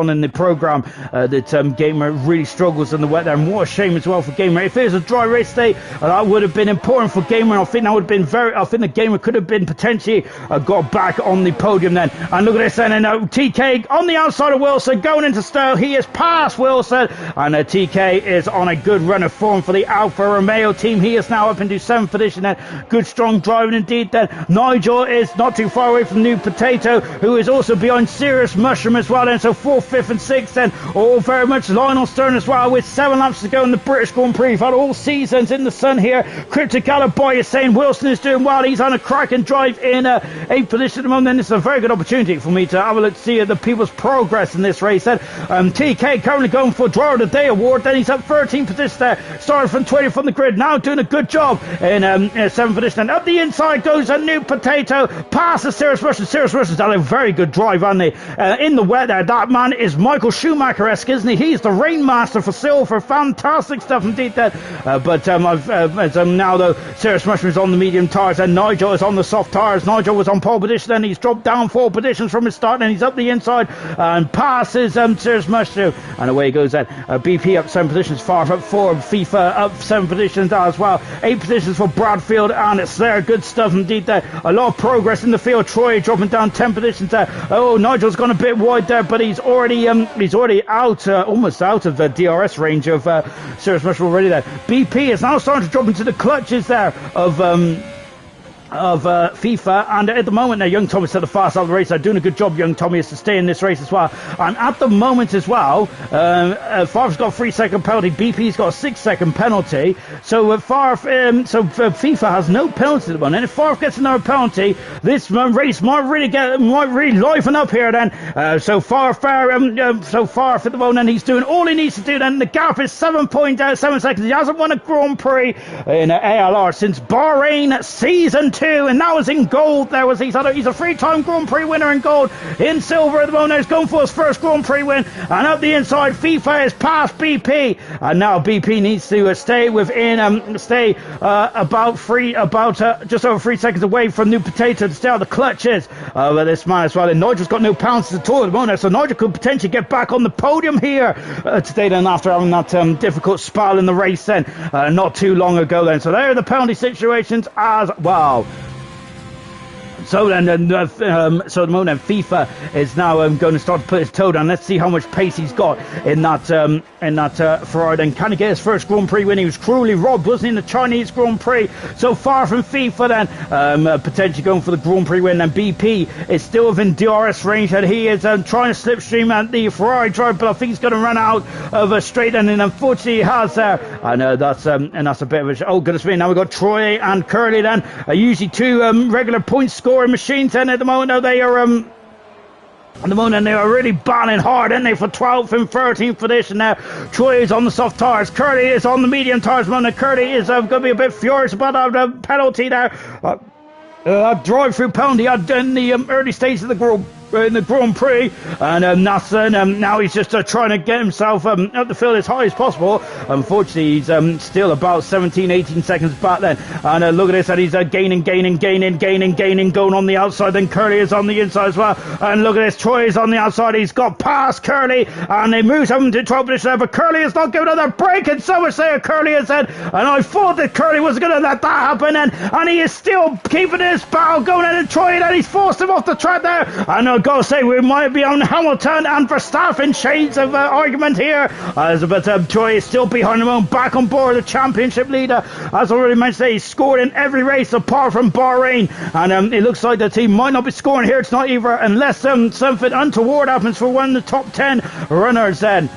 [SPEAKER 1] in the programme that Gamer really struggles in the wet there. And what a shame as well for Gamer. If it was a dry race today, that would have been important for Gamer. And I think the Gamer could have been potentially got back on the podium then. And look at this then, and TK on the outside of Wilson going into Stowe. He is past Wilson, and TK is on a good run of form for the Alfa Romeo team. He is now up into 7th position then. Good strong driving indeed then. Nigel is not too far away from New Potato, who is also behind Serious Mushroom as well then. So 4th, 5th and 6th then, all very much Lionel Stern as well, with 7 laps to go in the British Grand Prix. We've had all seasons in the sun here. Cryptic Alibi is saying Wilson is doing well. He's on a cracking drive in 8th position at the moment. Then this is a very good opportunity for me to have a look to see the people's progress in this race. Then TK currently going for Driver of the Day award. Then he's up 13th position there, started from 20th from the grid, now doing a good job in 7th position. And up the inside goes a New Potato, past the Serious Russian. Serious Russian's done a very good drive, hasn't he? In the wet there, that man is Michael Schumacher-esque, isn't he? He's the Rainmaster for silver. Fantastic stuff indeed then. But now though, Serious Mushroom is on the medium tyres and Nigel is on the soft tyres. Nigel was on pole position, then he's dropped down 4 position positions from his start, and he's up the inside and passes Serious Mushroom, and away goes then. BP up 7 positions, far up 4, FIFA up 7 positions as well, 8 positions for Bradfield and Slayer. Good stuff indeed there. A lot of progress in the field. Troy dropping down 10 positions there. Oh, Nigel's gone a bit wide there, but he's already out, almost out of the DRS range of Serious Mushroom already there. BP is now starting to drop into the clutches there of FIFA, and at the moment now Young Tommy's at the fast out of the race. They're doing a good job, Young Tommy, is to stay in this race as well, and at the moment as well Favre's got a 3-second penalty, BP's got a 6-second penalty, so FIFA has no penalty at the moment, and if Favre gets another penalty, this race might really liven up here then. So far at the moment, he's doing all he needs to do then. The gap is 7 seconds. He hasn't won a Grand Prix in ALR since Bahrain season 2, and that was in gold. He's a 3-time Grand Prix winner in gold. In silver at the moment, he's going for his first Grand Prix win, and up the inside FIFA is past BP, and now BP needs to stay just over 3 seconds away from New Potato to stay out the clutches of this man as well. And Nigel's got no pounces at all at the moment, so Nigel could potentially get back on the podium here today then, after having that difficult spell in the race then not too long ago then. So there are the penalty situations as well. So then, at the moment, FIFA is now going to start to put his toe down. Let's see how much pace he's got in that Ferrari. Then can he get his first Grand Prix win? He was cruelly robbed, wasn't he, in the Chinese Grand Prix? So far from FIFA then, potentially going for the Grand Prix win. And BP is still within DRS range, and he is trying to slipstream at the Ferrari driver, but I think he's going to run out of a straight, and unfortunately he has there. And that's a bit of a... Oh, goodness me, now we've got Troy and Curly then. Usually 2 regular point scoring machines, and at the moment now they are really battling hard, aren't they, for 12th and 13th position now. Troy is on the soft tires, Curly is on the medium tires, and Curly is going to be a bit furious about that penalty there. Drive-through penalty in the early stages of the Grand Prix, and now he's just trying to get himself up the field as high as possible. Unfortunately, he's still about 17-18 seconds back then, and look at this, and he's gaining, going on the outside. Then Curly is on the inside as well, and look at this, Troy is on the outside. He's got past Curly, and he moves up into 12th position, but Curly is not giving another break, and so much there Curly has said, and I thought that Curly was going to let that happen, and he is still keeping his battle going, and Troy, and he's forced him off the track there. I gotta say, we might be on Hamilton and Verstappen shades of argument here, but Troy is still behind him, back on board, the championship leader. As already mentioned, he's scored in every race apart from Bahrain, and it looks like the team might not be scoring here tonight either, unless something untoward happens for one of the top 10 runners then.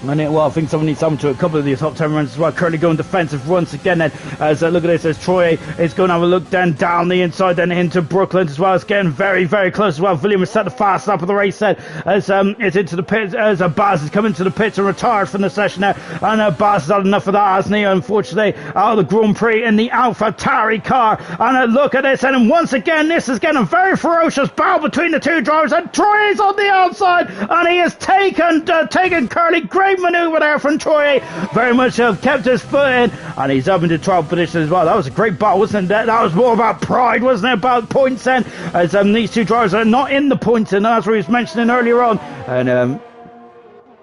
[SPEAKER 1] And I think someone needs something to a couple of the top 10 runs as well. Currently going defensive once again then, as look at this, as Troy is going to have a look then down the inside, then into Brooklyn as well. It's getting very, very close as well. William has set the fast lap of the race then, as it's into the pits, as Baz is coming to the pits and retired from the session now, and Baz has had enough of that, hasn't he? Unfortunately, out of the Grand Prix in the Alpha Tauri car, and look at this, and once again this is getting a very ferocious battle between the two drivers, and Troy is on the outside, and he has taken Curly. Great manoeuvre there from Troy, very much kept his foot in, and he's up into 12th position as well. That was a great battle, wasn't it? That was more about pride, wasn't it, about points then, as these two drivers are not in the points, and as we was mentioning earlier on, and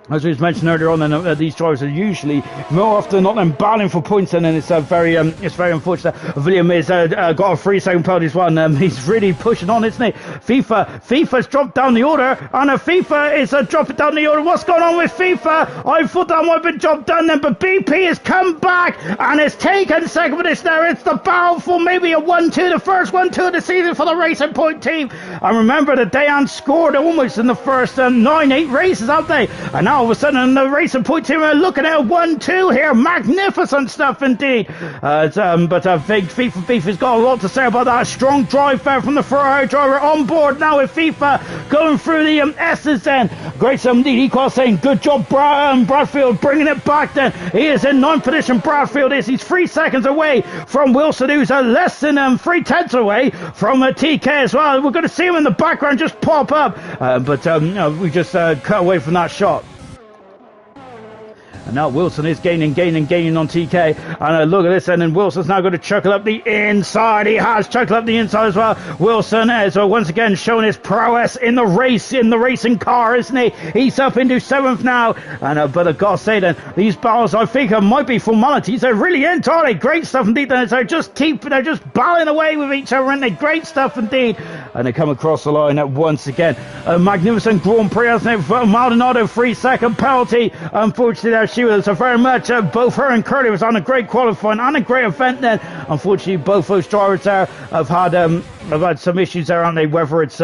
[SPEAKER 1] as we mentioned earlier on, these drivers are usually more often than not them battling for points, and then it's very unfortunate. William has got a 3-second penalty as well, and he's really pushing on, isn't he? FIFA's dropped down the order, and FIFA is dropping down the order. What's going on with FIFA? I thought that might have been job done then, but BP has come back and has taken second position there. It's the battle for maybe a 1-2, the first 1-2 of the season for the Racing Point team. And remember that they hadn't scored almost in the first 9-8 races, have they? And now all of a sudden the Racing Point team are looking at a 1-2 here. Magnificent stuff indeed. But I think FIFA's got a lot to say about that. Strong drive there from the Ferrari driver on board now with FIFA going through the S's then. Great indeed. Equal saying good job Bradfield bringing it back then. He is in 9th position. Bradfield is. He's 3 seconds away from Wilson, who's less than 3/10 away from TK as well. We're going to see him in the background just pop up. But we just cut away from that shot. And now Wilson is gaining on TK. And look at this, and then Wilson's now going to chuckle up the inside. He has chuckled up the inside as well. Wilson is once again showing his prowess in the racing car, isn't he? He's up into 7th now. And but I've got to say then, these battles I think might be formalities. They're really entirely great stuff indeed. They're just battling away with each other, and they're great stuff indeed. And they come across the line once again. A magnificent Grand Prix, hasn't it? Maldonado 3-second penalty. Unfortunately, there she was. So very much both her and Curly was on a great qualifying and a great event then. Unfortunately, both those drivers there have had some issues there, haven't they? Whether it's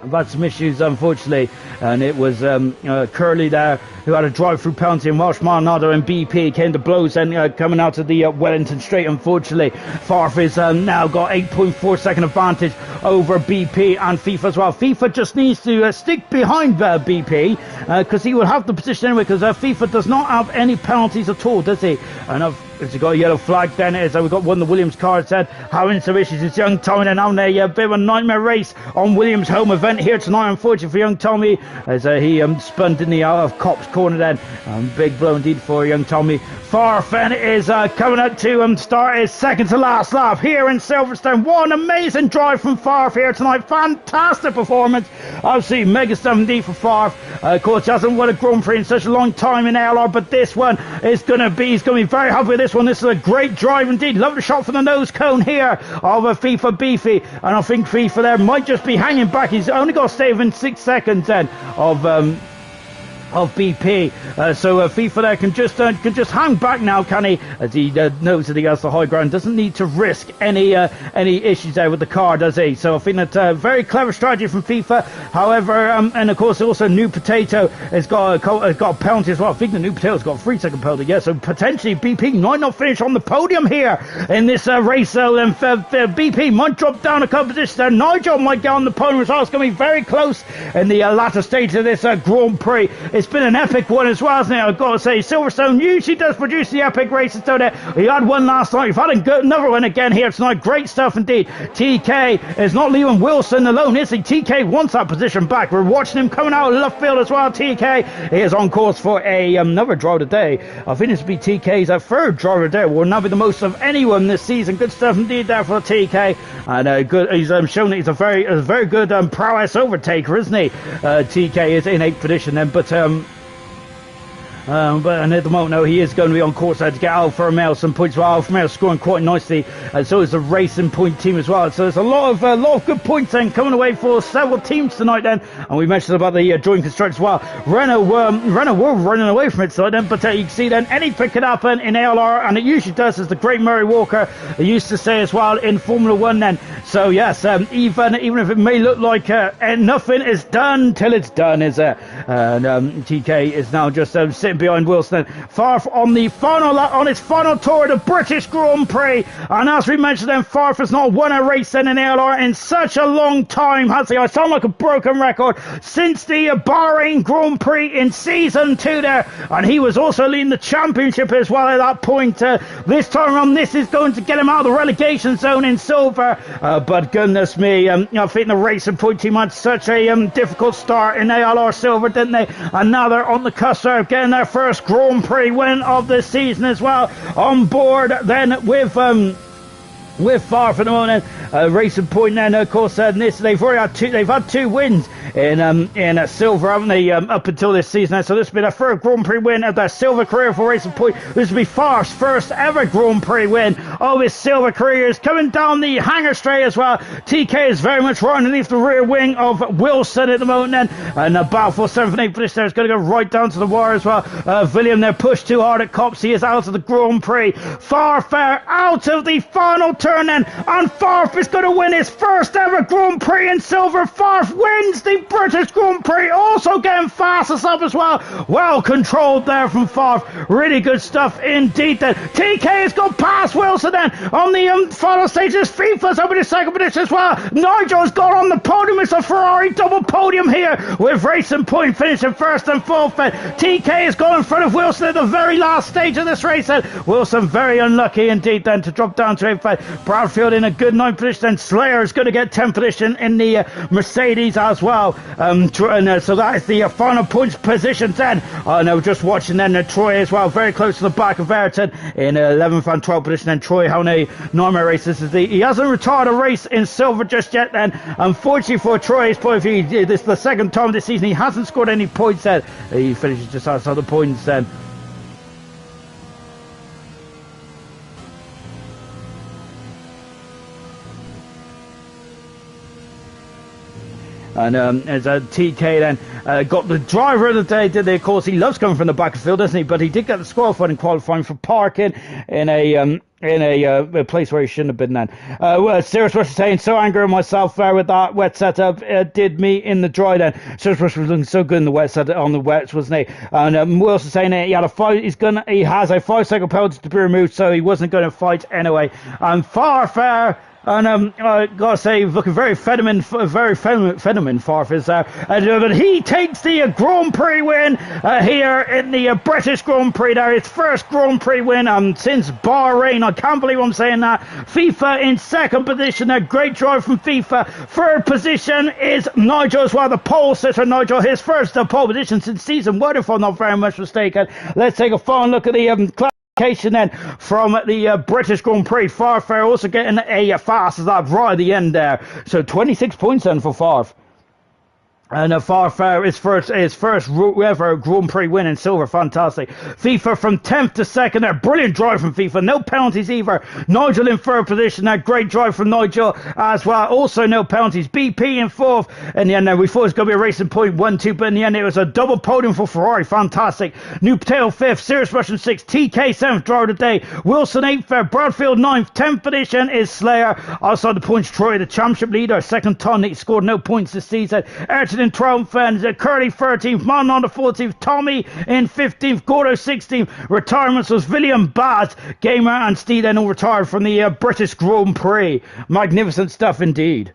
[SPEAKER 1] I've had some issues, unfortunately, and it was Curly there who had a drive-through penalty, and Welsh Maldonado and BP came to blows and coming out of the Wellington Straight. Unfortunately, Farf has now got 8.4 second advantage over BP and FIFA as well. FIFA just needs to stick behind BP because he will have the position anyway, because FIFA does not have any penalties at all, does he? And it's got a yellow flag then. We've got one of the Williams cars said having some issues. It's young Tommy and having a bit of a nightmare race on Williams' home event here tonight, unfortunately for young Tommy, as he spun in the out of Cop's corner then. Big blow indeed for young Tommy. Farfen is coming up to start his second to last lap here in Silverstone. What an amazing drive from Farf here tonight. Fantastic performance. Absolutely mega stuff indeed for Farf. Of course, he hasn't won a Grand Prix in such a long time in ALR, but this one is going to be, he's going to be very happy with this one. This is a great drive indeed. Lovely shot from the nose cone here of FIFA Beefy. And I think FIFA there might just be hanging back. He's only got to stay within 6 seconds then of BP, so FIFA there can just hang back now, can he? As he knows that he has the high ground, doesn't need to risk any issues there with the car, does he? So I think that's a very clever strategy from FIFA. However, and of course also New Potato has got a penalty as well. I think the New Potato's got a 3-second penalty, yeah. So potentially BP might not finish on the podium here in this race. So then BP might drop down a couple positions there. Nigel might get on the podium as well. It's going to be very close in the latter stage of this Grand Prix. It's been an epic one as well, hasn't it? I've got to say, Silverstone usually does produce the epic races, don't it? We had one last night. We've had another one again here tonight. Great stuff indeed. TK is not leaving Wilson alone, is he? TK wants that position back. We're watching him coming out of left field as well. TK is on course for another drive today. I think this will be TK's third drive today. Will not be the most of anyone this season. Good stuff indeed there for TK. And good. He's shown that he's a very good prowess overtaker, isn't he? TK is in 8th position then, but at the moment, no, he is going to be on course to get Alfa Romeo some points. Well, Alfa Romeo scoring quite nicely, and so is the racing point team as well. So there's a lot of good points then coming away for several teams tonight then. And we mentioned about the joint construction as well. Renault were running away from it tonight then, but you can see then anything could happen in ALR, and it usually does, as the great Murray Walker used to say as well in Formula 1 then. So yes, even if it may look like nothing is done till it's done, is it? And TK is now just sitting behind Wilson, Farf on the final lap, on his final tour of the British Grand Prix. And as we mentioned then, Farf has not won a race then in ALR in such a long time, has he? I sound like a broken record, since the Bahrain Grand Prix in season 2 there, and he was also leading the championship as well at that point. This time around, this is going to get him out of the relegation zone in silver, but goodness me, I think the racing point team had such a difficult start in ALR silver, didn't they? And now they're on the cusp of getting their first Grand Prix win of the season as well. On board then with Far for the moment, Racing Point. Then of course, they've had two wins in silver, haven't they? Up until this season, so this will be their third Grand Prix win of their silver career for Racing Point. This will be Far's first ever Grand Prix win of his silver career. Is coming down the hangar straight as well. TK is very much right underneath the rear wing of Wilson at the moment, then, and battle for 7th and 8th position there is going to go right down to the wire as well. William there pushed too hard at Cops. He is out of the Grand Prix. Farfair out of the final turn then, and Farf is going to win his first ever Grand Prix in silver. Farf wins the British Grand Prix, also getting fastest up as well. Well controlled there from Farf. Really good stuff indeed then. TK has gone past Wilson then on the final stages. FIFA's up in his second position as well. Nigel's got on the podium. It's a Ferrari double podium here, with Racing Point finishing first and fourth. TK has gone in front of Wilson at the very last stage of this race then. Wilson very unlucky indeed then to drop down to 8th. Bradfield in a good 9th position, and Slayer is going to get 10th position in the Mercedes as well. So that is the final points position then. We're just watching then Troy as well, very close to the back of Ayrton in 11th and 12th position. And Troy having a normal race. He hasn't retired a race in silver just yet. Then, unfortunately for Troy's point of view, this is the second time this season he hasn't scored any points. Then he finishes just outside the points. Then. And as TK then got the driver of the day, did they? Of course, he loves coming from the back of the field, doesn't he? But he did get the disqualified in qualifying for parking in a place where he shouldn't have been then. Sirius Rush was saying, so angry with myself with that wet setup. Did me in the dry then. Sirius Rush was looking so good in the wet setup, on the wets, wasn't he? And Wilson saying he had a fight. He has a 5-second penalty to be removed, so he wasn't going to fight anyway. And Farfair. And I gotta say, looking very feminine, Farf is there. But he takes the Grand Prix win here in the British Grand Prix. There, his first Grand Prix win since Bahrain. I can't believe I'm saying that. FIFA in 2nd position. A great drive from FIFA. 3rd position is Nigel as well. The pole sitter Nigel, his first pole position since season 1, if I'm not very much mistaken. Let's take a final look at the then from the British Grand Prix. Farfair also getting a fast lap right at the end there. So 26 points then for Farf. And Farfair is first ever Grand Prix win in silver. Fantastic. FIFA from 10th to 2nd there. Brilliant drive from FIFA. No penalties either. Nigel in 3rd position there. Great drive from Nigel as well. Also no penalties. BP in 4th. In the end there, we thought it was going to be a racing point 1-2, but in the end it was a double podium for Ferrari. Fantastic. New Potato 5th. Sirius Rush 6th. TK 7th driver of the day. Wilson 8th there. Bradfield 9th. 10th position is Slayer. Outside the points, Troy, the championship leader. Second time he scored no points this season. Ayrton in 12th, and Curly 13th, Man on the 14th, Tommy in 15th, Gordo 16th. Retirements was William Baz, Gamer and Steve then all retired from the British Grand Prix. Magnificent stuff indeed.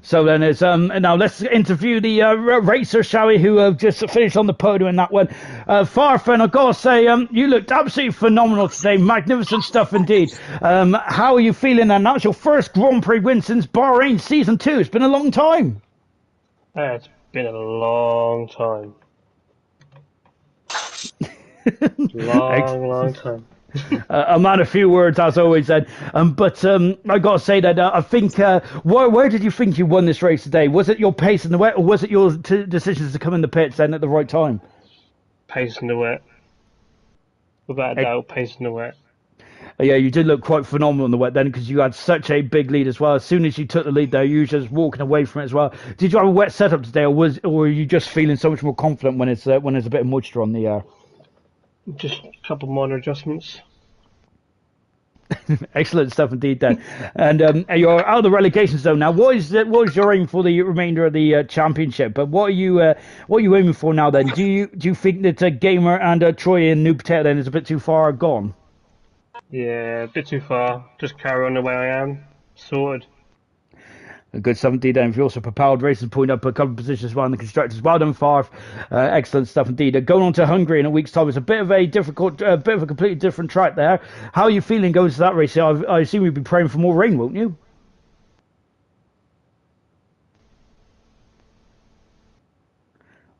[SPEAKER 1] So then it's now let's interview the racer, shall we, who just finished on the podium in that one. Farfen, I've got to say, you looked absolutely phenomenal today. Magnificent stuff indeed. How are you feeling then? That's your first Grand Prix win since Bahrain Season 2. It's been a long time.
[SPEAKER 2] It's been a long time. long time.
[SPEAKER 1] A man of few words, as always, then. But I got to say that I think, where did you think you won this race today? Was it your pace in the wet, or was it your decisions to come in the pits then at the right time?
[SPEAKER 2] Pace in the wet. Without a doubt, pace in the wet.
[SPEAKER 1] Yeah, you did look quite phenomenal in the wet then, because you had such a big lead as well. As soon as you took the lead there, you were just walking away from it as well. Did you have a wet setup today, or were you just feeling so much more confident when there's a bit of moisture on the air?
[SPEAKER 2] Just a couple minor adjustments.
[SPEAKER 1] Excellent stuff indeed then. And you're out of the relegation zone now. What is your aim for the remainder of the championship? But what are you aiming for now then? Do you think that Gamer and Troy and New Potato then is a bit too far gone?
[SPEAKER 2] Yeah, a bit too far. Just carry on the way I am. Sorted.
[SPEAKER 1] A good 17 then. We also propelled Racing Point up a couple of positions well in the constructors. Well done, Farf. Excellent stuff indeed. Going on to Hungary in a week's time. It's a bit of a completely different track there. How are you feeling going to that race? I assume you'll be praying for more rain, won't you?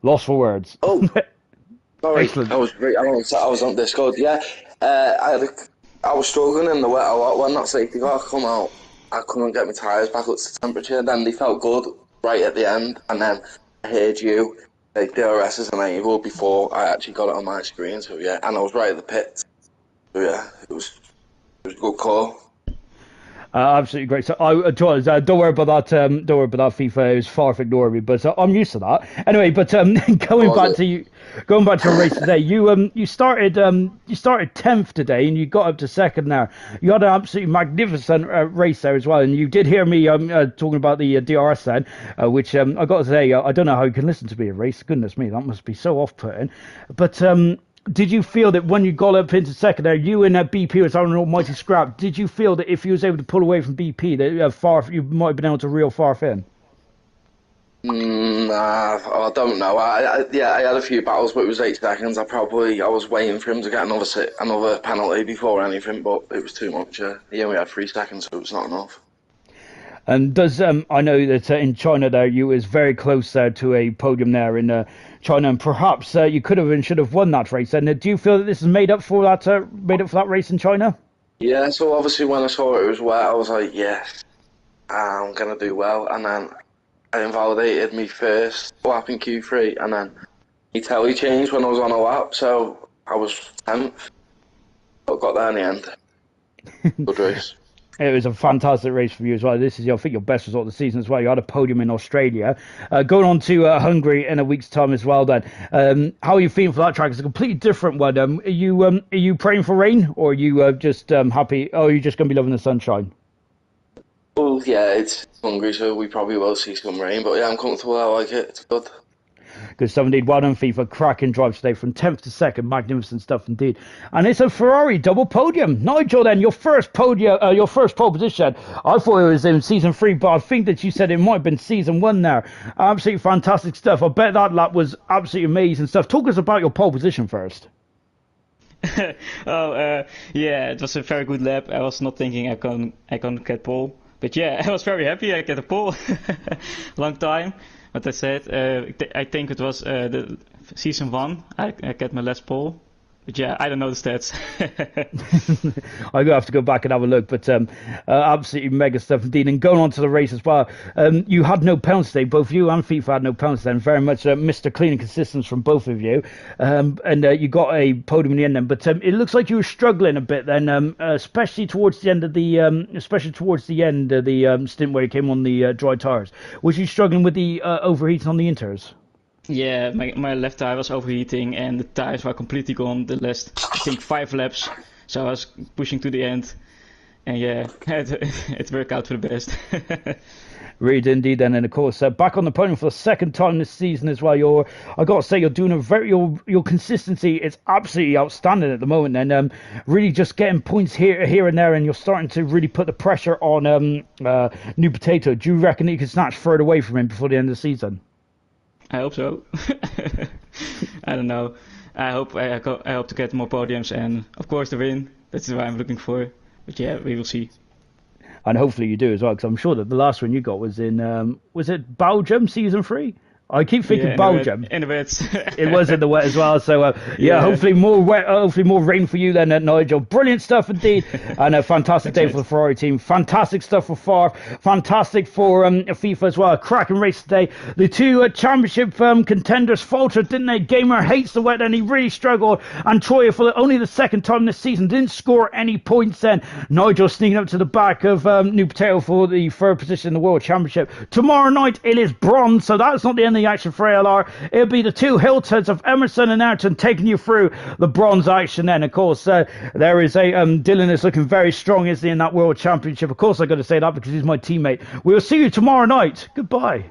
[SPEAKER 1] Lost for words.
[SPEAKER 3] Oh, sorry.
[SPEAKER 1] Excellent.
[SPEAKER 3] I was on Discord. Yeah, I was struggling in the wet a lot when that safety car come out. I couldn't get my tyres back up to temperature. Then they felt good right at the end, and then I heard you say DRS is enabled before I actually got it on my screen. So yeah, and I was right at the pit. So yeah, it was a good call.
[SPEAKER 1] Absolutely great. So, don't worry about that. Don't worry about that. FIFA is far from ignoring me, but I'm used to that. Anyway, but going back to your race today, you started 10th today, and you got up to 2nd now. You had an absolutely magnificent race there as well, and you did hear me talking about the DRS then, which I got to say, I don't know how you can listen to me a race. Goodness me, that must be so off-putting. But did you feel that when you got up into 2nd there, you and BP was on an almighty scrap? Did you feel that if you was able to pull away from BP, that you might have been able to reel Farf in?
[SPEAKER 3] Nah, I don't know. Yeah, I had a few battles, but it was 8 seconds. I was waiting for him to get another penalty before anything, but it was too much. He only had 3 seconds, so it was not enough.
[SPEAKER 1] And does I know that in China there you was very close to a podium there in China, and perhaps you could have and should have won that race. And do you feel that this is made up for that race in China?
[SPEAKER 3] Yeah, so obviously when I saw it was wet, I was like, yes, I'm gonna do well. And then I invalidated me first lap in Q3, and then he telly changed when I was on a lap, so I was 10th, but got there in the end. Good race.
[SPEAKER 1] It was a fantastic race for you as well. This is, I think, your best result of the season as well. You had a podium in Australia. Going on to Hungary in a week's time as well. Then, how are you feeling for that track? It's a completely different one. Are you praying for rain, or are you just happy? Oh, are you just going to be loving the sunshine?
[SPEAKER 3] Well, yeah, it's hungry, so we probably will see some rain, but yeah, I'm comfortable. I like it. It's good.
[SPEAKER 1] Good stuff indeed. Well done, FIFA. Cracking drives today from 10th to 2nd. Magnificent stuff indeed. And it's a Ferrari double podium. Nigel, then, your first pole position. I thought it was in season 3, but I think that you said it might have been season 1 there. Absolutely fantastic stuff. I bet that lap was absolutely amazing stuff. Talk us about your pole position first.
[SPEAKER 4] Yeah, it was a very good lap. I was not thinking I can get pole. But yeah, I was very happy I get a pole. Long time. But I said, I think it was the season 1. I get my last pole. But yeah, I don't know the stats.
[SPEAKER 1] I'm gonna have to go back and have a look. But absolutely mega stuff indeed. And going on to the race as well, you had no penalties today. Both you and FIFA had no penalties. And very much Mr. Clean and consistent from both of you. And you got a podium in the end. Then, but it looks like you were struggling a bit then, especially towards the end of the stint where you came on the dry tires. Was you struggling with the overheating on the inters?
[SPEAKER 4] Yeah, my left tire was overheating and the tires were completely gone the last, I think, 5 laps. So I was pushing to the end. And yeah, it worked out for the best.
[SPEAKER 1] Really did indeed. And then, of course, back on the podium for the second time this season as well. I got to say, you're doing your consistency is absolutely outstanding at the moment. And really just getting points here and there. And you're starting to really put the pressure on New Potato. Do you reckon that you can snatch further away from him before the end of the season?
[SPEAKER 4] I hope so. I don't know. I hope to get more podiums and of course the win. That's what I'm looking for. But yeah, we will see.
[SPEAKER 1] And hopefully you do as well, because I'm sure that the last one you got was in was it Belgium season 3? I keep thinking Belgium.
[SPEAKER 4] In the wet.
[SPEAKER 1] It was in the wet as well. So yeah, hopefully more rain for you then, Nigel. Brilliant stuff indeed, and a fantastic day for the Ferrari team. Fantastic stuff for Favre. Fantastic for FIFA as well. A cracking race today. The two championship contenders faltered, didn't they? Gamer hates the wet, and he really struggled. And Troya, for only the second time this season, didn't score any points. Then Nigel sneaking up to the back of New Potato for the third position in the World Championship. Tomorrow night it is bronze, so that's not the end of the action for ALR. It'll be the two Hiltons of Emerson and Ayrton taking you through the bronze action then. Of course, there is a Dylan is looking very strong, isn't he, in that World Championship? Of course, I've got to say that because he's my teammate. We'll see you tomorrow night. Goodbye.